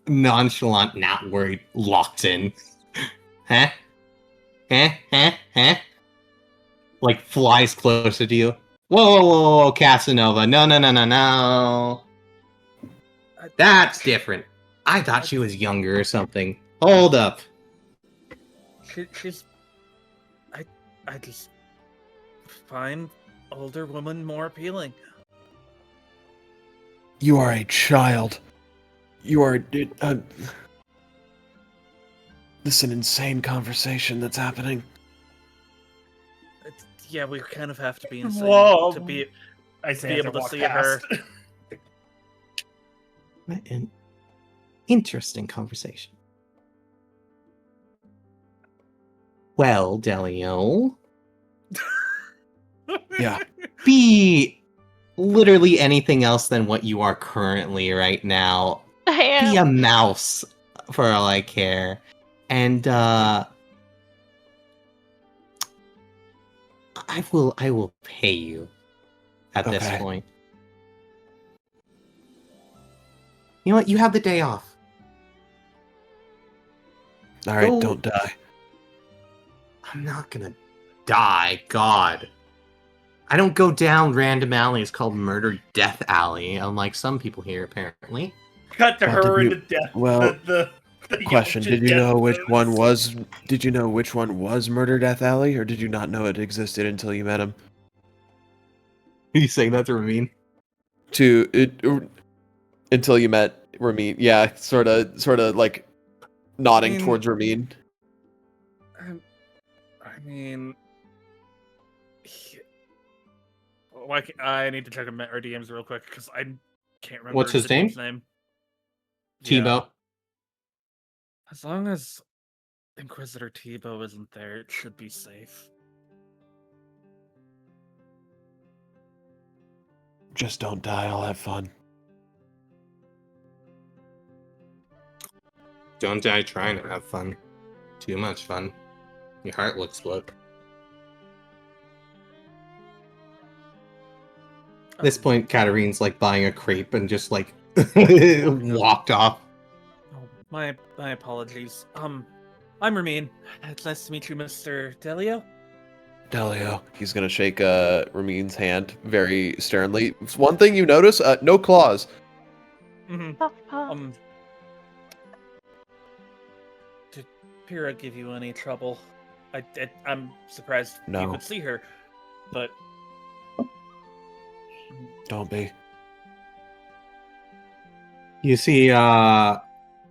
nonchalant, not worried, locked in. Huh? Huh? Flies closer to you. Whoa, Casanova. No. That's different. I thought she was younger or something. Hold up. She's... I just find older women more appealing. You are a child. You are... this is an insane conversation that's happening. Yeah, we kind of have to be insane to be able to see her. What an interesting conversation. Well, Dellio. Yeah. Be literally anything else than what you are currently right now. Be a mouse, for all I care. And, I will pay you at this point. You know what? You have the day off. All right, Go- don't die. I'm not gonna die. God. I don't go down random alleys called Murder Death Alley, unlike some people here, apparently. Cut to Well, her did in you- the death. well, the Question: Yelchin Did you death know which pose. one was? Did you know which one was Murder Death Alley, or did you not know it existed until you met him? Are you saying that to Ramin? Until you met Ramin. Yeah, sort of like nodding I mean- towards Ramin. I mean, I need to check our DMs real quick because I can't remember. What's his the dude's name? Tebow. Yeah. As long as Inquisitor Tebow isn't there, it should be safe. Just don't die. I'll have fun. Don't die trying to have fun. Too much fun. Your heart will explode. At this point, Katarine's like buying a crepe and just like walked off. Oh, my apologies. I'm Ramin. It's nice to meet you, Mr. Dellio. Dellio. He's gonna shake Ramin's hand very sternly. One thing you notice: no claws. Mm-hmm. Did Pyrrha give you any trouble? I'm surprised you No. could see her, but Don't be. You see out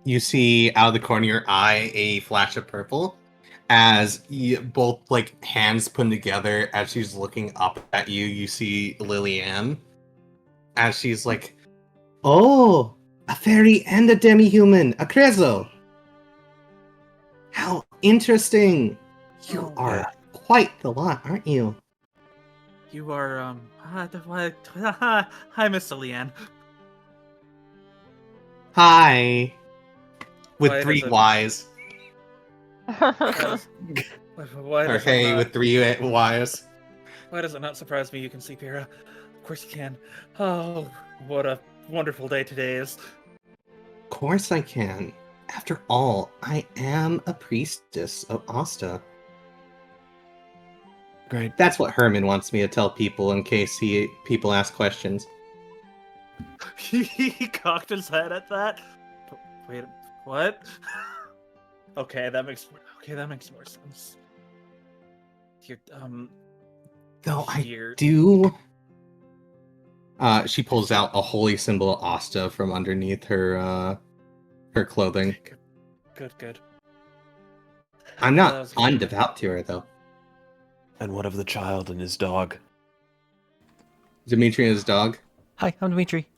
of the corner of your eye a flash of purple as both like hands put together as she's looking up at you. You see Liliane as she's like, "Oh, a fairy and a demi-human, a Crezo. How interesting! You Oh, are quite the lot, aren't you?" you are hi, Miss Leanne. Hi. With Why 3 does it- Ys. Why Or does hey, it not, with 3 Ys. why does it not surprise me you can see Pyrrha? Of course you can. Oh, what a wonderful day today is. Of course I can. After all, I am a priestess of Asta. Great. That's what Herman wants me to tell people in case people ask questions. He cocked his head at that. Wait, what? Okay, that makes more sense. You're Though I here. do. She pulls out a holy symbol of Asta from underneath her clothing. Good. I'm That not was good. undevout to her though. And what of the child and his dog? Dimitri and his dog. Hi, I'm Dimitri.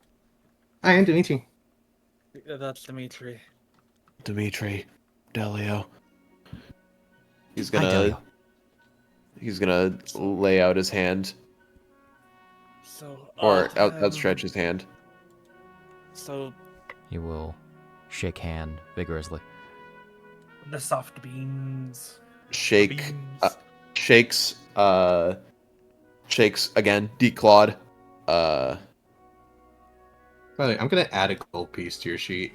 I am Dimitri. That's Dimitri. Dimitri. Dellio. He's Hi, gonna Dellio. he's gonna lay out his hand So or outstretch his hand. So He will shake hand vigorously. The soft beans. Shake Beans. shakes again, declawed. By the way, I'm gonna add a gold piece to your sheet.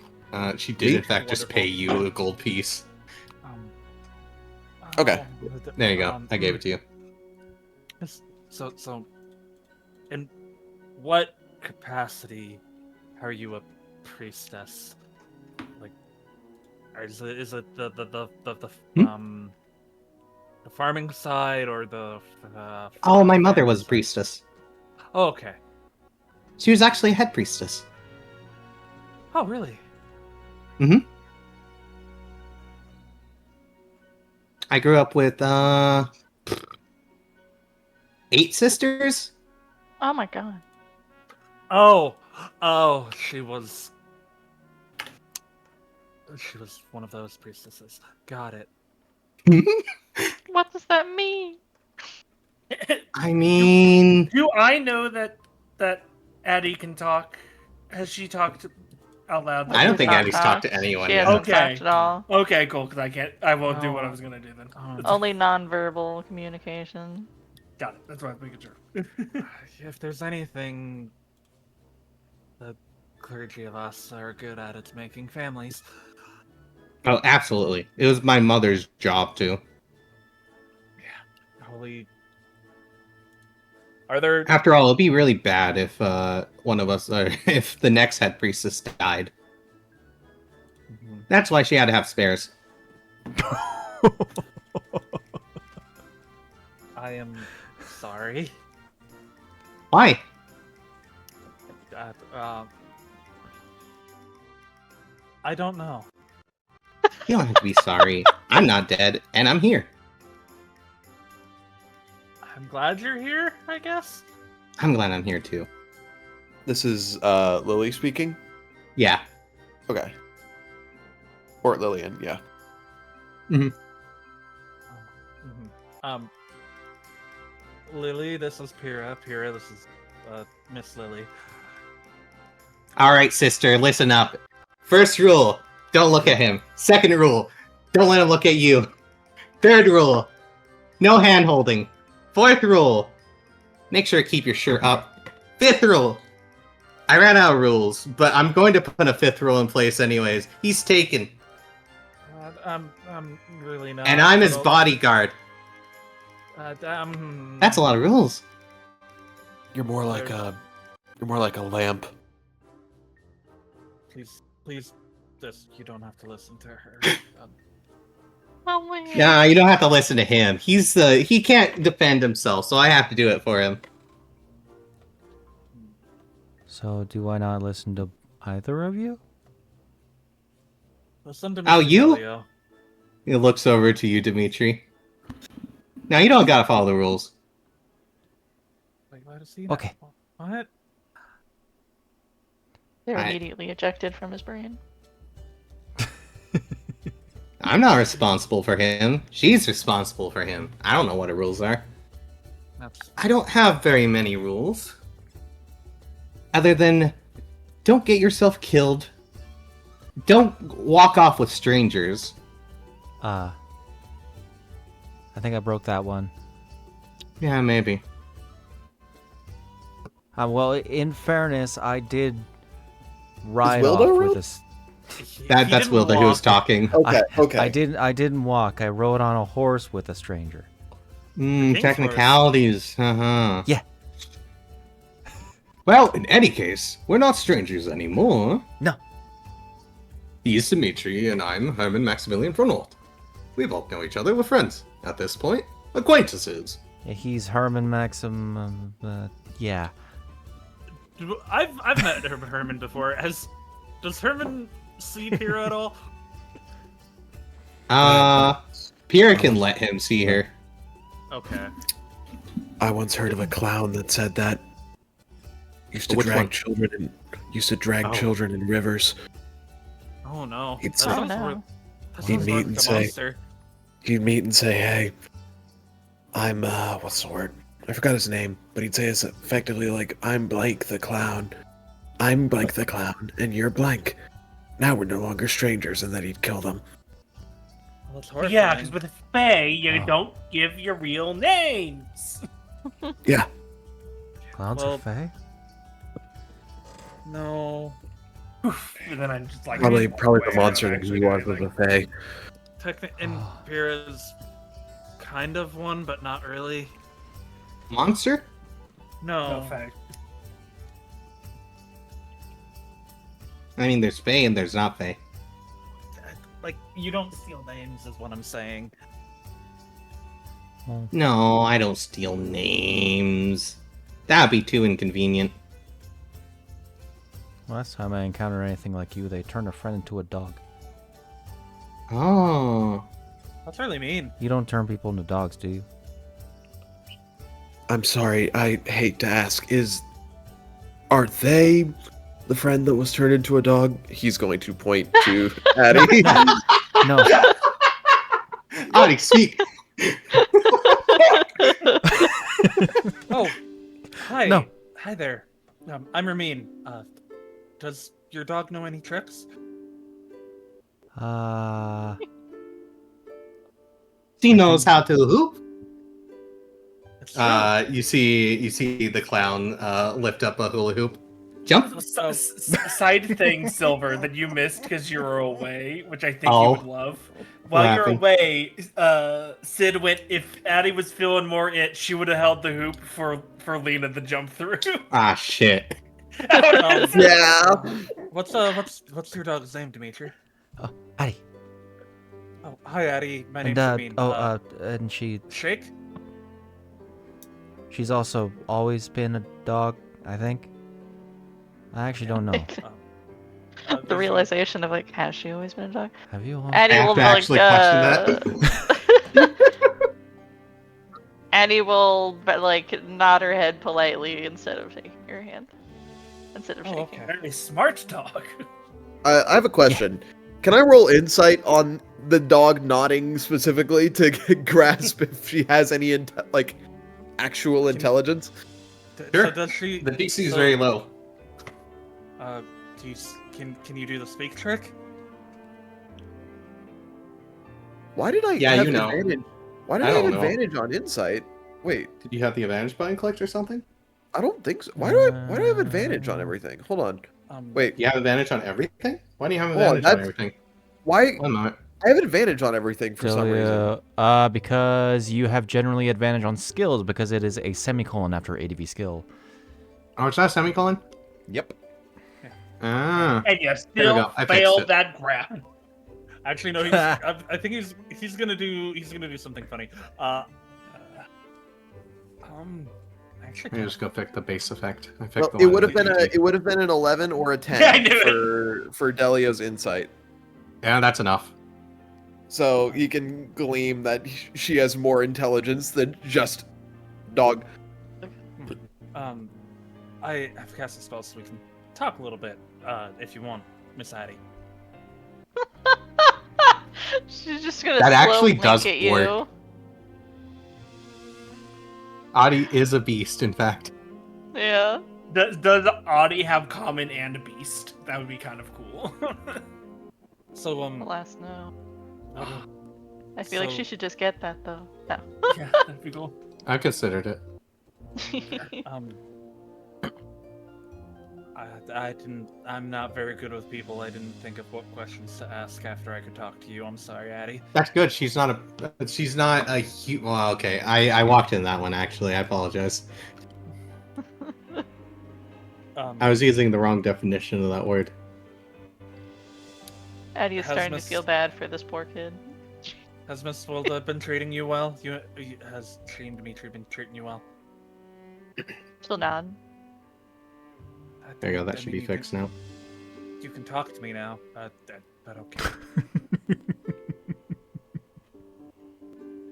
She did Me? in fact just pay you a gold piece. Okay. There you go. I gave it to you. So, in what capacity are you a priestess? Like, is it the farming side or the? Oh, my mother family was a side? priestess. Oh, okay. She was actually a head priestess. Oh, really? I grew up with 8 sisters. Oh my god. Oh, she was one of those priestesses. Got it. What does that mean? I mean, Do I know that Attie can talk? Has she talked out loud? I don't think not Andy's talk. talked to anyone She yet. hasn't Okay. talked at all. Okay, cool. Because I won't do what I Oh. was gonna do then. Oh. Only non-verbal communication. Got it. That's why I was making sure. If there's anything that clergy of us are good at it making families. Oh, absolutely. It was my mother's job too. Holy. Are there? After all, it'd be really bad if one of us, if the next head priestess died. That's why she had to have spares. I am sorry. Why? I don't know. You don't have to be sorry. I'm not dead, and I'm here. I'm glad you're here, I guess. I'm glad I'm here too. This is Lily speaking. Yeah. Okay. Or Lillian, yeah. Lily, this is Pyrrha. Pyrrha, this is Miss Lily. All right, sister, listen up. First rule, don't look at him. Second rule, don't let him look at you. Third rule, no hand holding. Fourth rule, make sure to keep your shirt up. Fifth rule, I ran out of rules, but I'm going to put a fifth rule in place anyways. He's taken. I'm really not. And I'm his bodyguard. That's a lot of rules. You're more like a lamp. Please, you don't have to listen to her. Oh my. Nah, you don't have to listen to him. He can't defend himself, so I have to do it for him. So, do I not listen to either of you? Listen to me. Oh, you? Dellio. He looks over to you, Dimitri. Now, you don't gotta follow the rules. Wait, why does he Okay. What? They're I- immediately ejected from his brain. I'm not responsible for him. She's responsible for him. I don't know what her rules are. That's I don't have very many rules. Other than, don't get yourself killed. Don't walk off with strangers. I think I broke that one. Yeah, maybe. Well, in fairness, I did ride Wilda off with rude? a... s- That's didn't Wilda who was walk. talking. Okay, I didn't walk. I rode on a horse with a stranger. King's Technicalities. Uh-huh. Yeah. Well, in any case, we're not strangers anymore. No. He's Dimitri, and I'm Herman Maximilian Brunwalt. We both know each other. We're friends. At this point, acquaintances. Yeah, he's Herman Maxim. Yeah. I've met Herman before. Does Herman see Pyrrha at all? Pierre can let him see her. Okay. I once heard of a clown that said that used to Which drag one? children in rivers. Oh no. He'd That say- sounds Oh, no. that He'd sounds meet like and a say- monster. He'd meet and say, "Hey, I'm what's the word? I forgot his name, but he'd say it's effectively like, I'm blank the clown. I'm blank the clown, and you're blank. Now we're no longer strangers," and then he'd kill them. Well, that's horrifying. Yeah, because with Fae, you Oh. don't give your real names. Yeah. Clowns Well- are fae? No. And then I'm just like, Probably the "Wait, monster I'm that actually he was doing was a fae. And Pyrrha's kind of one, but not really. Monster? No. No Fae. I mean, there's Fae and there's not Fae. Like, you don't steal names, is what I'm saying. No, I don't steal names. That'd be too inconvenient. Last time I encountered anything like you, they turned a friend into a dog. Oh. That's really mean. You don't turn people into dogs, do you? I'm sorry, I hate to ask, are they the friend that was turned into a dog? He's going to point to Attie. No. Attie, speak! Oh, hi. No. Hi there. I'm Ramin. Does your dog know any tricks? She knows how to hoop. It's true. You see the clown lift up a hula hoop. Jump. Side thing, Silver, that you missed because you were away, which I think you Oh. would love. While you're happened? away, Sid went. If Attie was feeling more it, she would have held the hoop for Lena to jump through. Ah, shit. Yeah. What's your dog's name, Dimitri? Attie. Oh, hi, Attie. My name's And Ramin. and Shake. she's also always been a dog, I think. I actually don't know. The realization of like, has she always been a dog? Have you all? Attie I have will to like, actually question that. Attie will like nod her head politely instead of taking your hand. Instead of shaking. okay. Very smart dog. I have a question. Can I roll insight on the dog nodding specifically to grasp if she has any actual intelligence? Sure. So does she? The DC is so, very low. Can you do the speak trick? Why did I Yeah, have you know. advantage? Why did I I have don't know. advantage on insight? Wait, Did you have the advantage button clicked or something? I don't think so. Why do I have advantage on everything? Hold on. Wait, You have advantage on everything? Why do you have Hold on, advantage on that's- everything? why? One moment. I have advantage on everything for some reason. Because you have generally advantage on skills because it is a semicolon after ADV skill. Oh, it's not a semicolon? Yep. Ah. And you There we still go. I fixed failed it. that grab. Actually, no. I think he's gonna do something funny. Actually, Let me just go pick the base effect. I picked Well, the it one would in have been DTG. it would have been an 11 or a 10 Yeah, I knew for Dellio's insight. Yeah, that's enough. So you can glean that she has more intelligence than just dog. I've cast a spell so we can talk a little bit, if you want, Miss Attie. She's just gonna That actually slow does blink at work. you. Adi is a beast, in fact. Yeah. Does Audie have common and beast? That would be kind of cool. So Alas, no. what- I feel like So- she should just get that though. No. Yeah, that'd be cool. I considered it. I'm not very good with people. I didn't think of what questions to ask after I could talk to you. I'm sorry, Attie. That's good. She's not a well, okay. I walked in that one actually. I apologize. I was using the wrong definition of that word. Addie is Has starting to Miss- feel bad for this poor kid. Has Miss Wilda been treating you well? Has she and Dimitri been treating you well? Still nod. There you go. That I should mean, be you can- fixed now. You can talk to me now, but okay.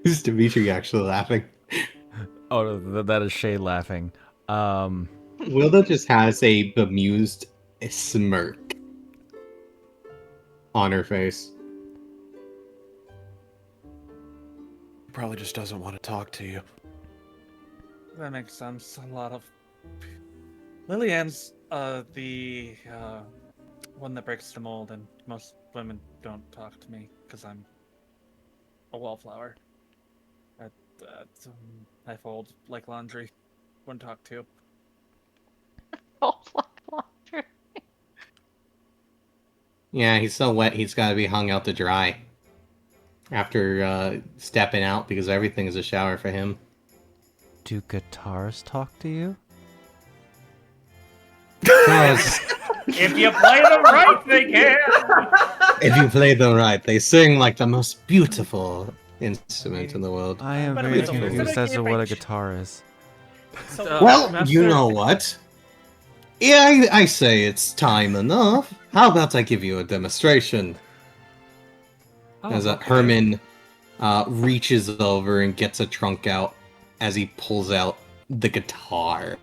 Is Dimitri actually laughing? Oh, that is Shay laughing. Wilda just has a bemused smirk on her face. Probably just doesn't want to talk to you. That makes sense. A lot of Lillian's the one that breaks the mold, and most women don't talk to me because I'm a wallflower. I fold like laundry. Wouldn't talk to. Oh, laundry. Yeah, he's so wet. He's got to be hung out to dry after stepping out because everything is a shower for him. Do guitars talk to you? Yes. If you play the right thing here. If you play them right, they sing like the most beautiful instrument in the world. I am But very it's a confused as to what a language. guitar is. So, Well, Master- you know what? Yeah, I say it's time enough. How about I give you a demonstration? Oh, As okay. Herman reaches over and gets a trunk out as he pulls out the guitar.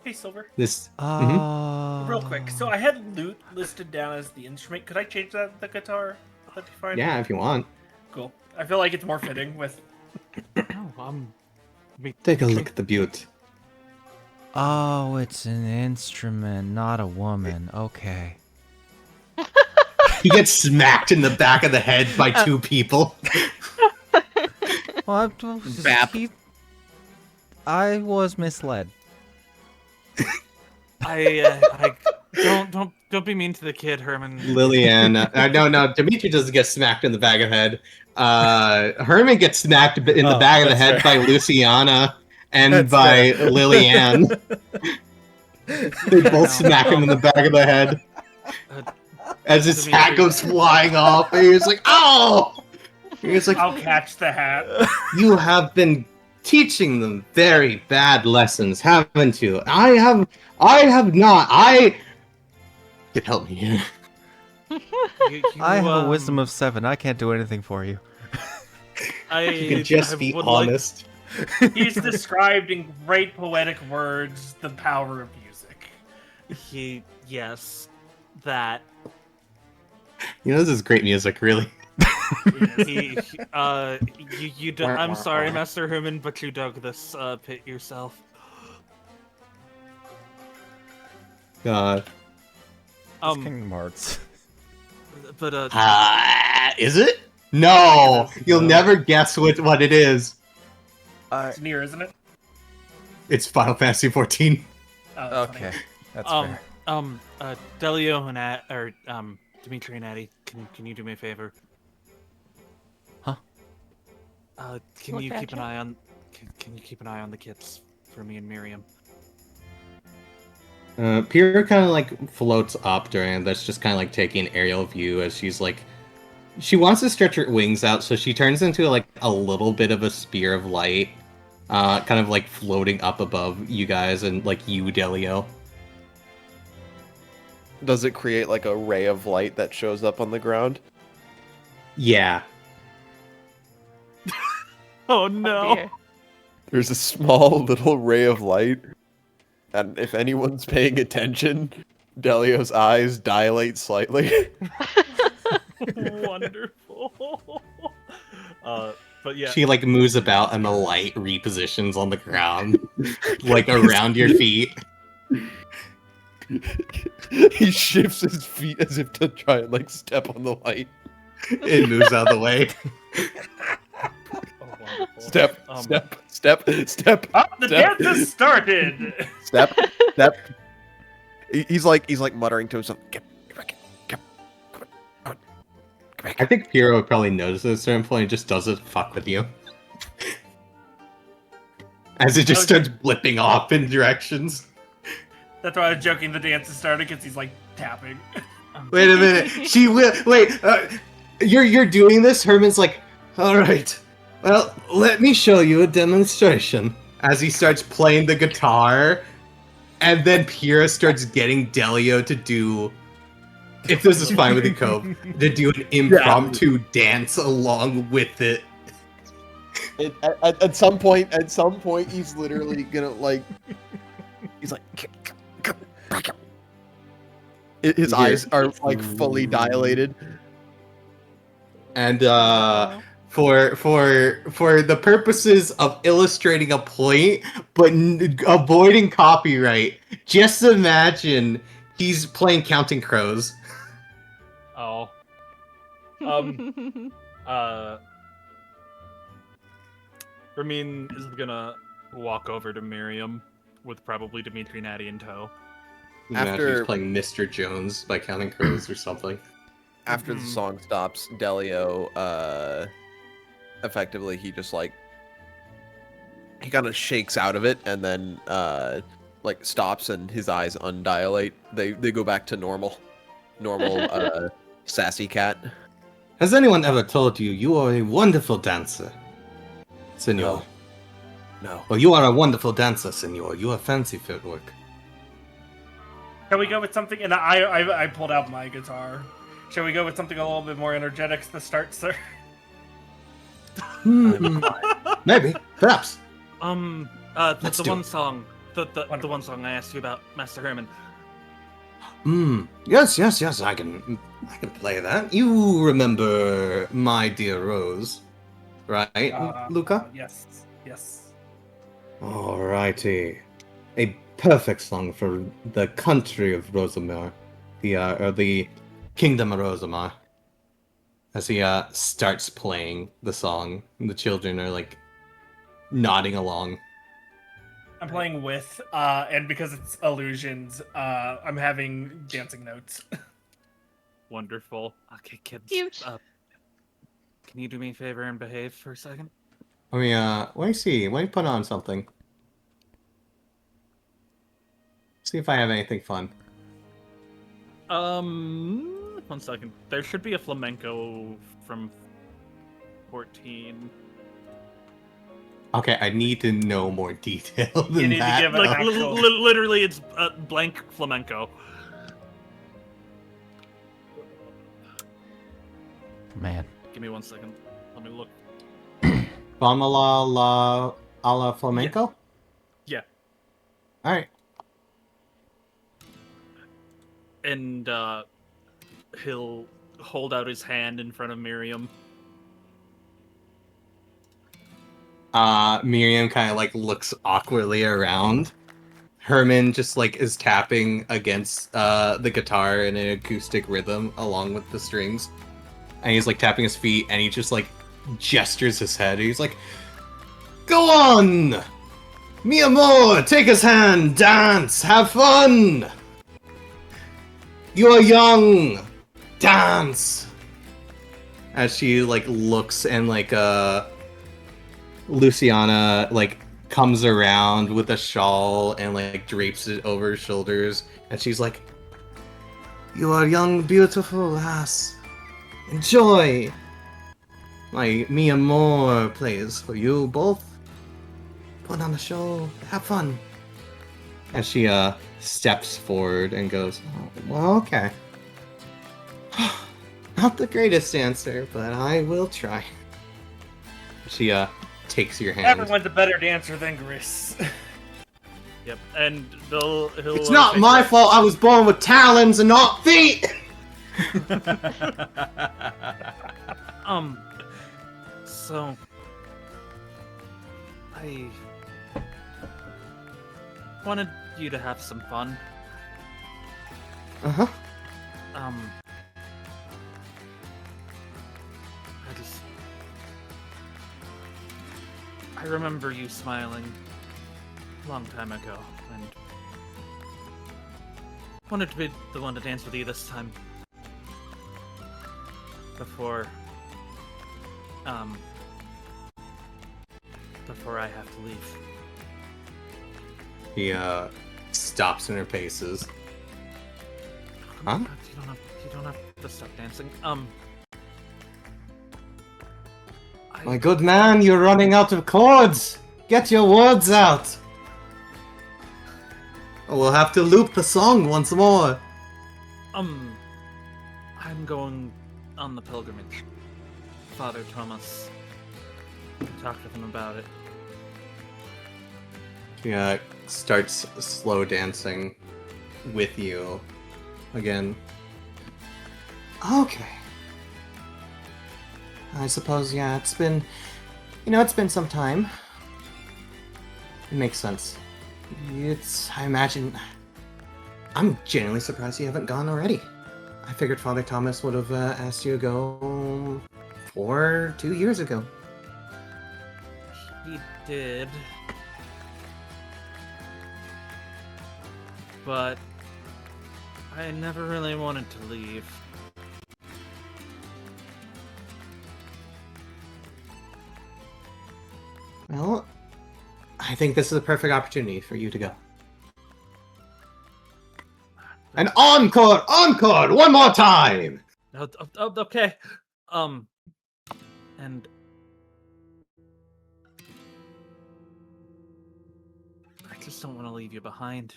hey, Silver. This Real quick. So I had lute listed down as the instrument. Could I change that to the guitar? Would that be fine? yeah, if you want. Cool. I feel like it's more fitting with. Oh, Take a look at the beaut. Oh, it's an instrument, not a woman. Okay. He gets smacked in the back of the head by two people. Well, Bap. I was misled. I don't be mean to the kid, Herman. Lillian. No, Dimitri doesn't get smacked in the back of the head. Herman gets smacked in the back of the that's head fair. by Luciana and That's by fair. Lillian. They both smack him in the back of the head as his Dimitri. hat goes flying off. And he's like, "Oh!" He's like, I'll catch the hat. "You have been teaching them very bad lessons, haven't you?" I have not. I could help me here. I have a wisdom of 7. I can't do anything for you. You can just be honest. He's described in great poetic words the power of music. Yes, that. This is great music, really. You I'm sorry, Master Herman, but you dug this pit yourself. God. It's Kingdom Hearts. But Is it? No, you'll never guess what it is. It's near, isn't it? It's Final Fantasy 14. Oh, that's Okay, funny. that's fair. Dellio and Dimitri and Attie, can you do me a favor? Huh? Can Look you at keep an you. eye on can you keep an eye on the kids for me and Miriam? Pyrrha kind of like floats up during this, just kind of like taking an aerial view as she's like, she wants to stretch her wings out, so she turns into like a little bit of a spear of light, kind of like floating up above you guys and like you, Dellio. Does it create like a ray of light that shows up on the ground? Yeah. Oh no! Dear. There's a small little ray of light, and if anyone's paying attention, Dellio's eyes dilate slightly. Wonderful. But yeah, She like moves about and the light repositions on the ground, like around your feet. He shifts his feet as if to try and like step on the light. It moves out of the way. wonderful. Step, step. The Step. dance has started! Step. He's like muttering to himself. Get back. Come on. I think Pyrrha would probably notice at a certain point and just doesn't fuck with you. As it just starts blipping off in directions. That's why I was joking the dance has started, because he's like tapping. Wait a minute. She will. Wait. You're doing this? Herman's like, all right. Well, let me show you a demonstration. As he starts playing the guitar, and then Pyrrha starts getting Dellio to do, if this is fine with you, Cove, to do an impromptu dance along with it. At some point, he's literally gonna like. He's like. His eyes are like fully dilated. And for the purposes of illustrating a point, but avoiding copyright, just imagine he's playing Counting Crows. Oh. Ramin is gonna walk over to Miriam with probably Dimitri and Attie in tow. After- he's playing Mr. Jones by Counting Crows or something. After the song stops, Dellio, effectively, he just like he kind of shakes out of it and then like stops and his eyes undilate. They go back to normal sassy cat. Has anyone ever told you you are a wonderful dancer, senor? No. Well, you are a wonderful dancer, senor. You have fancy footwork. Can we go with something? And I pulled out my guitar. Shall we go with something a little bit more energetic to start, sir? Maybe, perhaps. The do one it. song, the one song I asked you about, Master Herman. Yes, I can play that. You remember My Dear Rose, right, Luka? Yes. Alrighty. A perfect song for the country of Rosamar. The Kingdom of Rosamar. As he starts playing the song, the children are like nodding along. I'm playing with, and because it's illusions, I'm having dancing notes. Wonderful. Okay, kids. Cute. Can you do me a favor and behave for a second? Let me see. Let me put on something. See if I have anything fun. 1 second. There should be a flamenco from 14. Okay, I need to know more detail than You need that. to give it Like, an actual... literally, it's blank flamenco. Man. Give me 1 second. Let me look. Famala a la flamenco? Yeah. Alright. And he'll hold out his hand in front of Miriam. Miriam kind of like looks awkwardly around. Herman just like is tapping against the guitar in an acoustic rhythm along with the strings. And he's like tapping his feet and he just like gestures his head. He's like, "Go on! Mi amor, take his hand, dance, have fun! You are young! Dance!" As she like looks and like Luciana like comes around with a shawl and like drapes it over her shoulders, and she's like, "You are young, beautiful lass. Enjoy. My mi amor plays for you both. Put on a show. Have fun." And she steps forward and goes, "Oh, well, okay. Not the greatest dancer, but I will try." She takes your hand. Everyone's a better dancer than Gris. Yep, and he'll. It's not my fault I was born with talons and not feet! So I wanted you to have some fun. Uh-huh. I remember you smiling a long time ago, and wanted to be the one to dance with you this time. Before I have to leave. He stops in her paces. Huh? You don't have to stop dancing. My good man, you're running out of chords! Get your words out! We'll have to loop the song once more. I'm going on the pilgrimage. Father Thomas. Talked with him about it. He starts slow dancing with you again. Okay. I suppose, yeah, it's been some time. It makes sense. I imagine... I'm genuinely surprised you haven't gone already. I figured Father Thomas would have asked you to go 2 years ago. He did. But I never really wanted to leave. Well, I think this is a perfect opportunity for you to go. An encore! Encore! One more time! Okay. And I just don't want to leave you behind.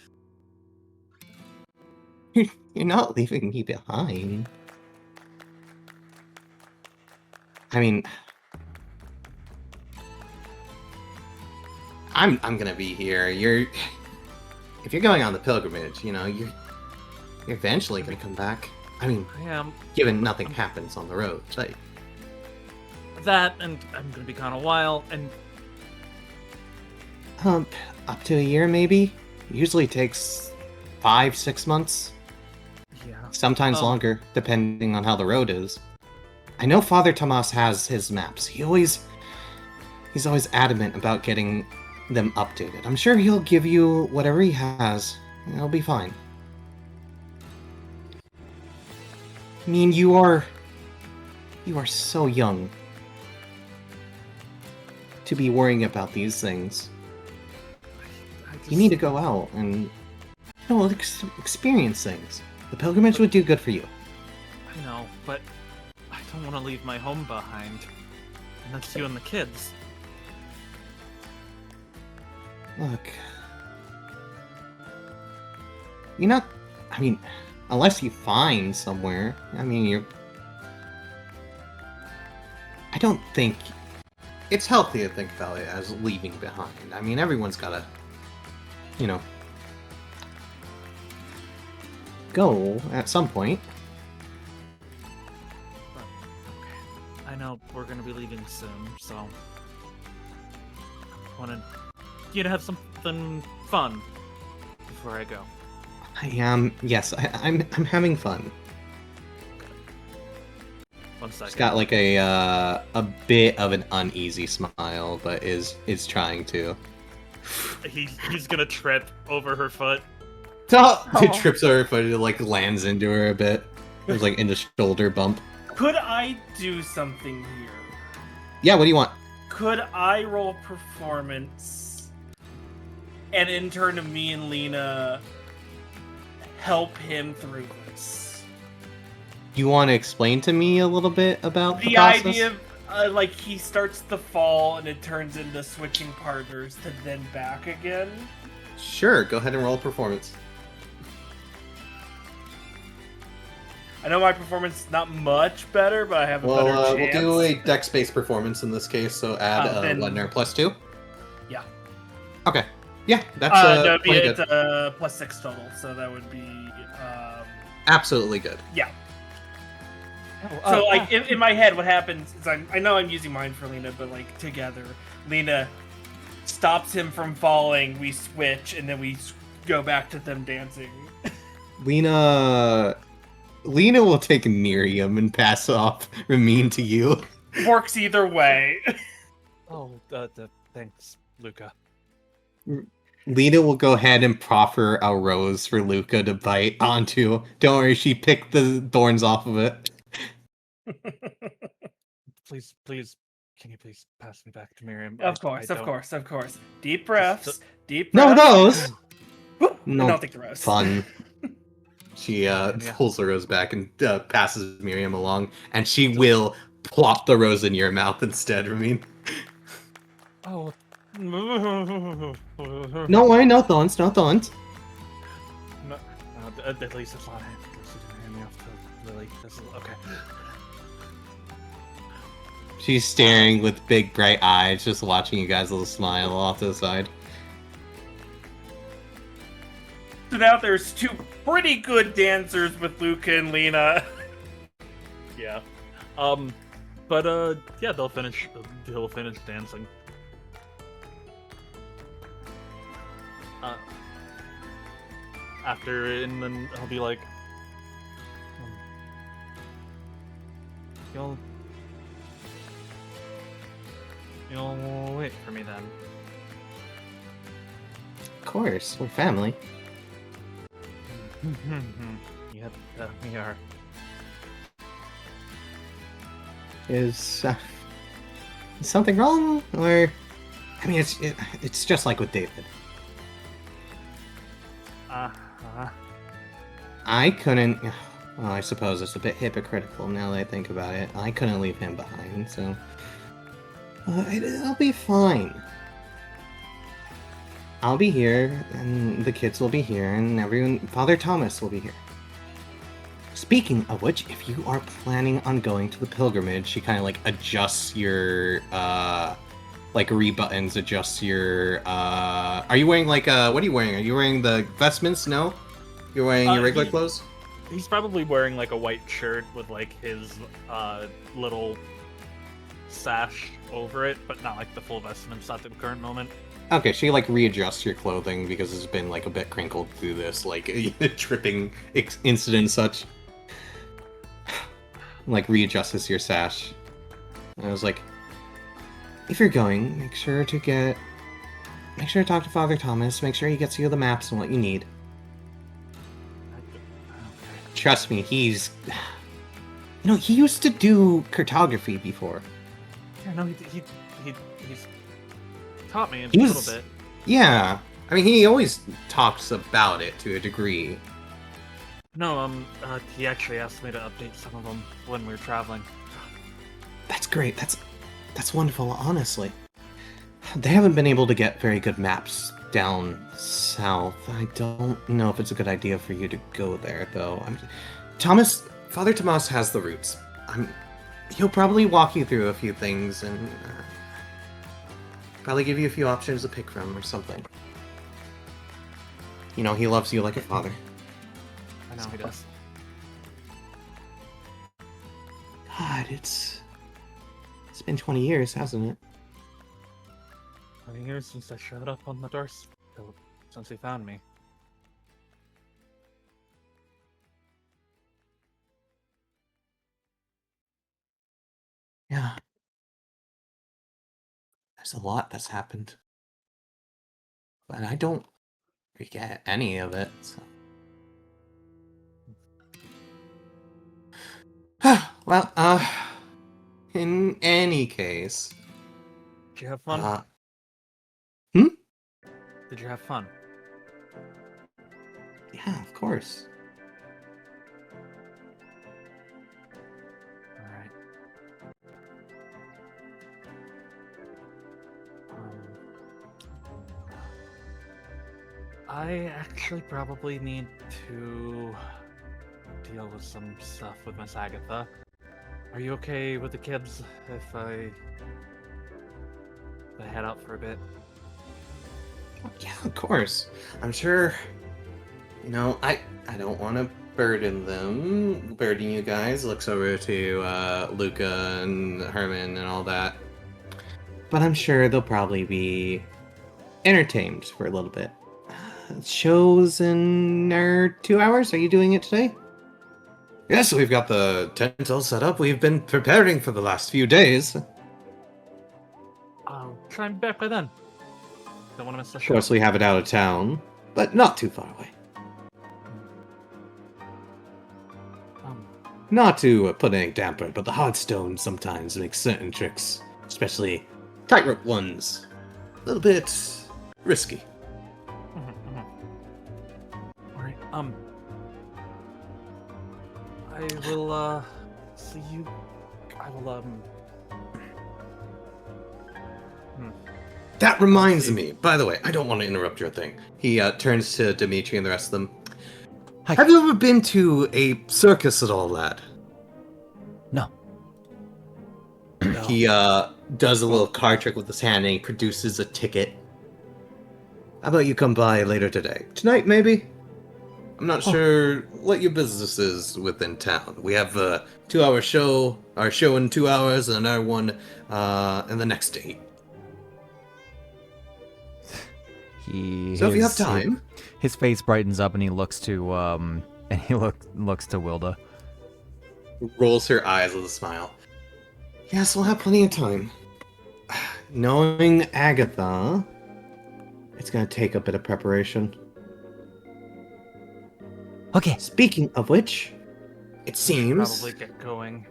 You're not leaving me behind. I mean, I'm gonna be here. If you're going on the pilgrimage, you're eventually gonna come back. I mean, I am. Given nothing happens on the road, but That, and I'm gonna be gone a while, and up to a year maybe. Usually takes 5-6 months. yeah. Sometimes longer, depending on how the road is. I know Father Tomas has his maps. He's always adamant about getting them updated. I'm sure he'll give you whatever he has. It'll be fine. I mean, you are so young to be worrying about these things. You need to go out and experience things. The pilgrimage would do good for you. I know, but I don't want to leave my home behind. And that's you and the kids. Look. You're not... I mean, unless you find somewhere. I mean, you're... I don't think... It's healthy to think about it as leaving behind. I mean, everyone's gotta... go at some point. I know we're gonna be leaving soon, so... I wanted you to have something fun before I go. I am... Yes, I'm having fun. 1 second. He's got like a bit of an uneasy smile, but is trying to. He's gonna trip over her foot. It trips over her foot, it like lands into her a bit. There's like in the shoulder bump. Could I do something here? Yeah, what do you want? Could I roll performance and in turn of me and Lena help him through this? You want to explain to me a little bit about the The process? idea of, like, he starts the fall and it turns into switching partners to then back again. Sure, go ahead and roll performance. I know my performance is not much better, but I have a better chance. We'll do a dex-based performance in this case, so add then- Ledner +2. Yeah. Okay. Yeah, that's That would be plenty at good. +6 total, so that would be Absolutely good. yeah. So like in my head, what happens is I know I'm using mine for Lena, but like together, Lena stops him from falling. We switch, and then we go back to them dancing. Lena will take Miriam and pass off Ramin to you. Works either way. Oh, thanks, Luka. Lena will go ahead and proffer a rose for Luka to bite onto. Don't worry, she picked the thorns off of it. Please, can you please pass me back to Miriam? Of course. Deep breaths. Deep No, breaths. those! No, Don't take the rose. fun. She pulls the rose back and passes Miriam along, and she will plop the rose in your mouth instead, Ramin. Oh. No worry, no thorns. No, at least it's not hand me off to Lily. This is okay. She's staring with big bright eyes, just watching you guys, a little smile off to the side. So now there's two pretty good dancers with Luka and Lena. Yeah. But yeah, they'll finish dancing. After, and then I'll be like, you'll wait for me then. Of course, we're family. Yeah, we are. Is something wrong, or I mean, it's just like with David. I couldn't. Well, I suppose it's a bit hypocritical now that I think about it. I couldn't leave him behind, so it'll be fine. I'll be here, and the kids will be here, and everyone. Father Thomas will be here. Speaking of which, if you are planning on going to the pilgrimage, she kind of like adjusts your like rebuttons, adjusts your. Are you wearing like what are you wearing? Are you wearing the vestments? No, you're wearing your regular clothes. He's probably wearing like a white shirt with like his little sash over it, but not like the full vestments at the current moment. Okay, she like readjusts your clothing because it's been like a bit crinkled through this like tripping incident and such. Like readjusts your sash. And I was like, if you're going, make sure to get make sure to talk to Father Thomas. Make sure he gets you the maps and what you need. Trust me, he's... You know, he used to do cartography before. Yeah, no, he's taught me a He was- little bit. Yeah. I mean, he always talks about it to a degree. No, he actually asked me to update some of them when we were traveling. That's great. That's wonderful, honestly. They haven't been able to get very good maps down south. I don't know if it's a good idea for you to go there, though. Father Tomas has the routes. He'll probably walk you through a few things and probably give you a few options to pick from or something. You know, he loves you like a father. I know he does. God, it's been 20 years, hasn't it? 20 years since I showed up on the doorstep, since he found me. Yeah. There's a lot that's happened. But I don't forget any of it, so. Well, in any case... Did you have fun? Did you have fun? Yeah, of course. Alright. I actually probably need to deal with some stuff with Miss Agatha. Are you okay with the kids if I head out for a bit? Yeah, of course. I'm sure, you know, I don't want to burden you guys. Looks over to Luka and Herman and all that. But I'm sure they'll probably be entertained for a little bit. Shows in 2 hours? Are you doing it today? Yes, we've got the tent all set up. We've been preparing for the last few days. I'll try and be back by then. Don't want to miss the Of show. course, we have it out of town, but not too far away. Not to put any damper, but the hard stone sometimes makes certain tricks, especially tightrope ones, a little bit risky. Alright, I will, see you... I will, That reminds me, by the way, I don't want to interrupt your thing. He turns to Dimitri and the rest of them. Hi. Have you ever been to a circus at all, lad? No. He does a little card trick with his hand and he produces a ticket. How about you come by later today? Tonight, maybe? I'm not sure what your business is within town. We have a 2-hour show, our show in 2 hours, and another one in the next day. So if you have time... His face brightens up and he looks to looks to Wilda. Rolls her eyes with a smile. Yes, we'll have plenty of time. Knowing Agatha, it's gonna take a bit of preparation. Okay. Speaking of which, it seems... probably get going.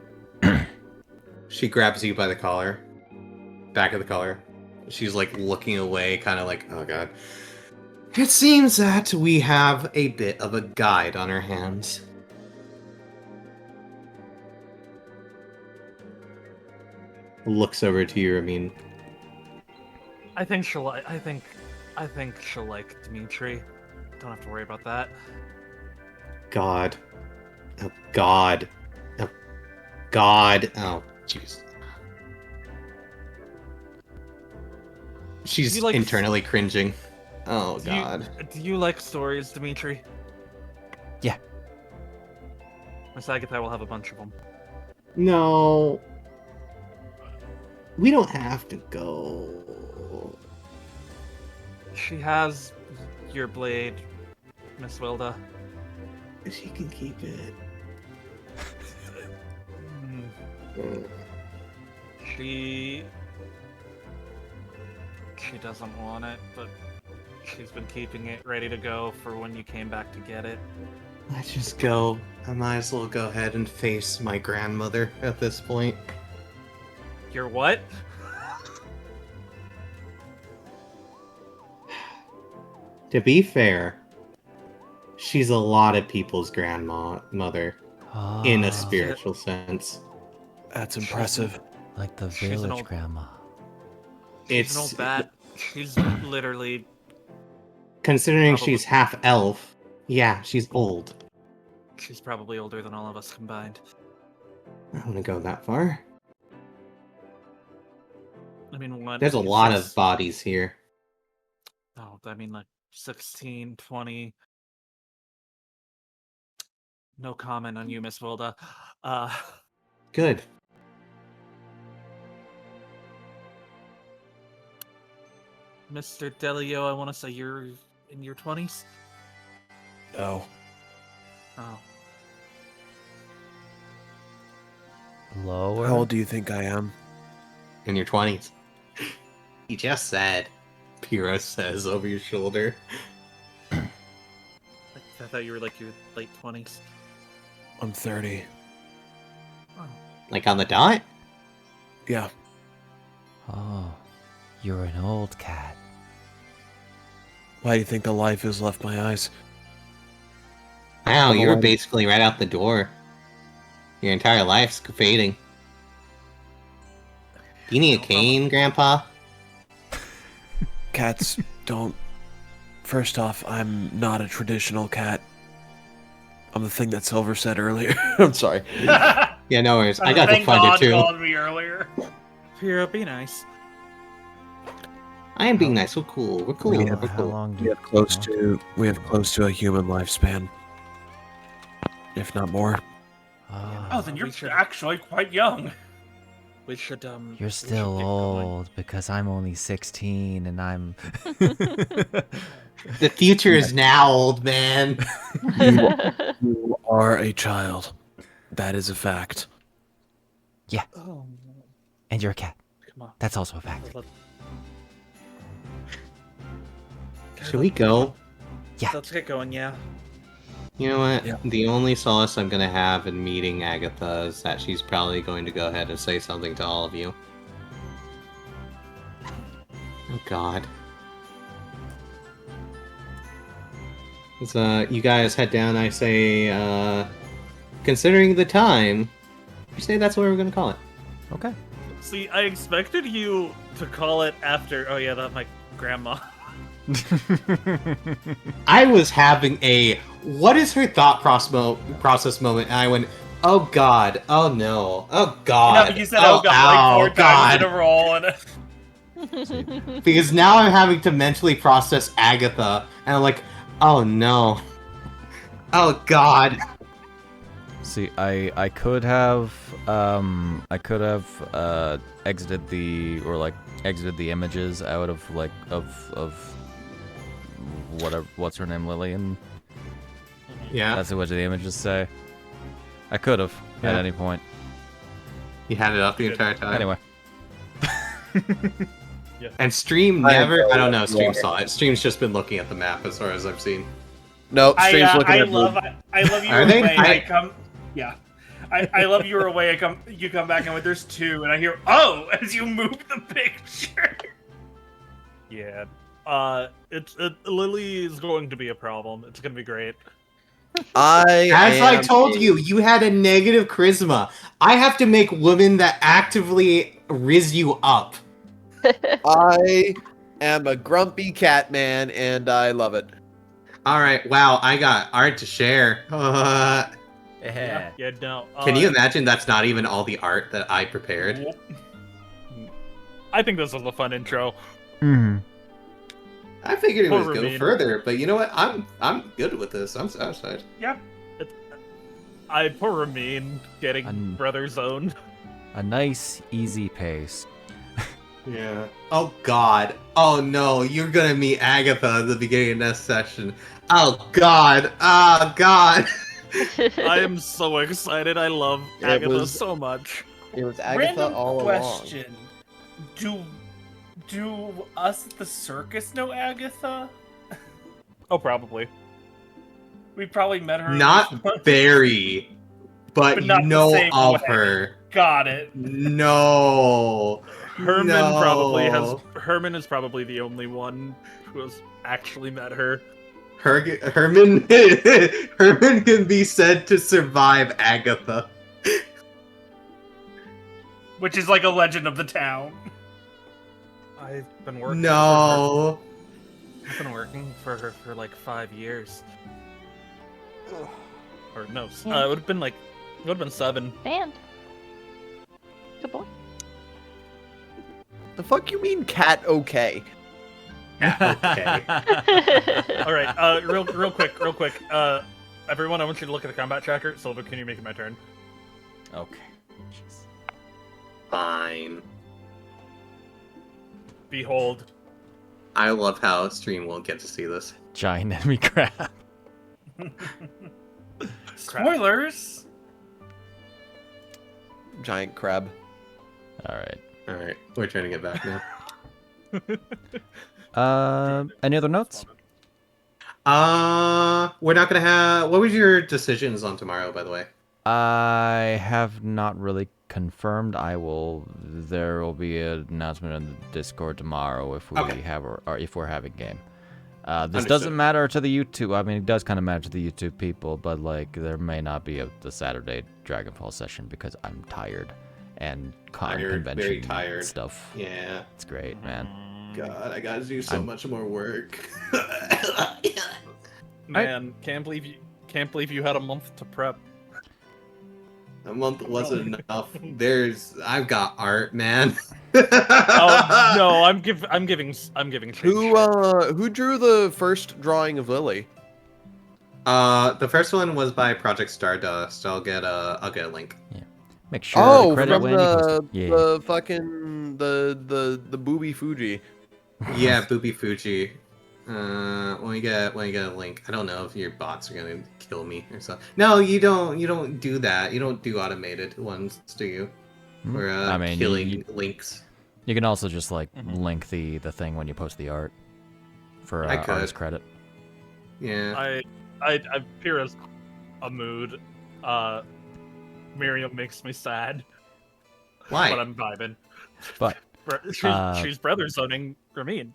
She grabs you by the collar. Back of the collar. She's like looking away, kind of like, oh god. It seems that we have a bit of a guide on our hands. Looks over to you, Ramin. I think she'll like Dimitri. Don't have to worry about that. God. Oh, God. Oh, God. Oh, jeez. She's like- internally cringing. Oh, God. Do you like stories, Dimitri? Yeah. Miss Agatha will have a bunch of them. No. We don't have to go. She has your blade, Miss Wilda. She can keep it. Hmm. She She doesn't want it, but she's been keeping it ready to go for when you came back to get it. Let's just go. I might as well go ahead and face my grandmother at this point. Your what? To be fair, she's a lot of people's grandmother in a spiritual sense. That's impressive. Like the She's an village old- grandma. She's an old bat. She's literally. Considering Probably. she's half elf, yeah, she's old. She's probably older than all of us combined. I don't want to go that far. I mean, what? There's a lot of bodies here. Oh, I mean, like 16, 20. No comment on you, Miss Wilda. Good. Mr. Dellio, I want to say you're in your 20s? No. Oh. Lower. How old do you think I am? In your 20s. He just said. Pyrrha says over your shoulder. I thought you were like your late 20s. I'm 30. Oh. Like on the dot? Yeah. Oh, you're an old cat. Why do you think the life has left my eyes? Wow, I'm you were already- basically right out the door. Your entire life's fading. Do you need a cane, Grandpa? Cats don't... First off, I'm not a traditional cat. I'm the thing that Silver said earlier. I'm sorry. Yeah, no worries. I got to Thank find God it too. called me earlier. Pyrrha, be nice. I am being nice. We're cool. We're cool. Yeah, We're How cool. long do We have close to a human lifespan. If not more. Oh, then you're We should- actually quite young. We should, You're we should still get going. old because I'm only 16 and I'm. The future is now, old man. You are a child. That is a fact. Oh, And you're a cat. come on. That's also a fact. Should we go? Yeah. Let's get going, yeah. You know what? Yeah. The only solace I'm gonna have in meeting Agatha is that she's probably going to go ahead and say something to all of you. Oh God. So, you guys head down, I say, considering the time, you say that's what we're gonna call it. Okay. See, I expected you to call it after. Oh, yeah, that's my grandma. I was having a what is her thought process moment, and I went, oh God, oh no, oh God, No, you said oh God like 4 times in a row. And... Because now I'm having to mentally process Agatha, and I'm like, oh no, oh God. See, I could have exited the images out of like of whatever, what's her name, Lillian. Yeah, That's what the images say. I could have at Yeah. any point. you had it up the entire time. Anyway, And Stream I never, know I don't know, what you Stream are. saw it. Stream's just been looking at the map as far as I've seen. No, Stream's looking I at love you Are were they? away. I- I come. Yeah. I love you were away. You come back and went, there's 2, and I hear oh as you move the picture. Yeah. Lily is going to be a problem. It's gonna be great. As I told you, you had a negative charisma. I have to make women that actively riz you up. I am a grumpy cat man, and I love it. Alright, wow, I got art to share. Yeah, no. Can you imagine that's not even all the art that I prepared? I think this was a fun intro. mm-hmm. I figured it Poor would go Ramin. further, but you know what? I'm good with this. I'm satisfied. Poor Ramin getting brother zoned. A nice, easy pace. Yeah. Oh God. Oh no, you're gonna meet Agatha at the beginning of next session. Oh God. Oh God. I am so excited. I love It Agatha was- so much. It was Agatha Random all along. question: Do us at the circus know Agatha? Oh, probably. We probably met her. Not very, but not you the know same of way. her. Got it. No. Herman probably has. No. Herman is probably the only one who has actually met her. Herman Herman can be said to survive Agatha. Which is like a legend of the town. I've been working. No. I've been working for her for like 5 years. Or no, it would have been like, it would have been 7. Band. Good boy. The fuck you mean cat okay? Okay. All right, real quick. Everyone, I want you to look at the combat tracker. Silver, can you make it my turn? Okay. Jeez. Fine. Behold. I love how stream won't get to see this. Giant enemy crab. Spoilers. Giant crab. All right. Alright, we're trying to get back now. Any other notes? We're not gonna have... What was your decisions on tomorrow, by the way? I have not really confirmed. There will be an announcement on the Discord tomorrow if we Okay. have or if we're having game. This Understood. doesn't matter to the YouTube. I mean, it does kind of matter to the YouTube people, but like there may not be the Saturday Dragonfall session because I'm tired and Tired, convention very tired. stuff. Yeah. It's great, man. God, I gotta do so much more work. Man, can't believe you had a month to prep. A month wasn't enough. I've got art, man. Oh no, I'm giving. Who drew the first drawing of Lily? The first one was by Project Stardust. I'll get a link. Make sure Oh, the credit from when you post it. the fucking the booby Fuji. Yeah, Booby Fuji. When you get a link, I don't know if your bots are gonna kill me or something. No, you don't do that. You don't do automated ones, do you? Or I mean, killing links. You can also just like link the thing when you post the art for I could. artist credit. Yeah. I appear as a mood. Miriam makes me sad, Why? but I'm vibing. But She's brother zoning Ramin.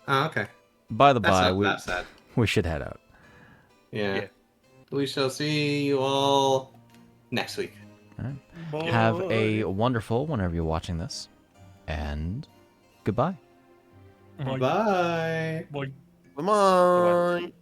Oh, okay. by the That's by, not that sad. we should head out. Yeah. We shall see you all next week. Have a wonderful whenever you're watching this, and goodbye. Bye. Boy. Come on.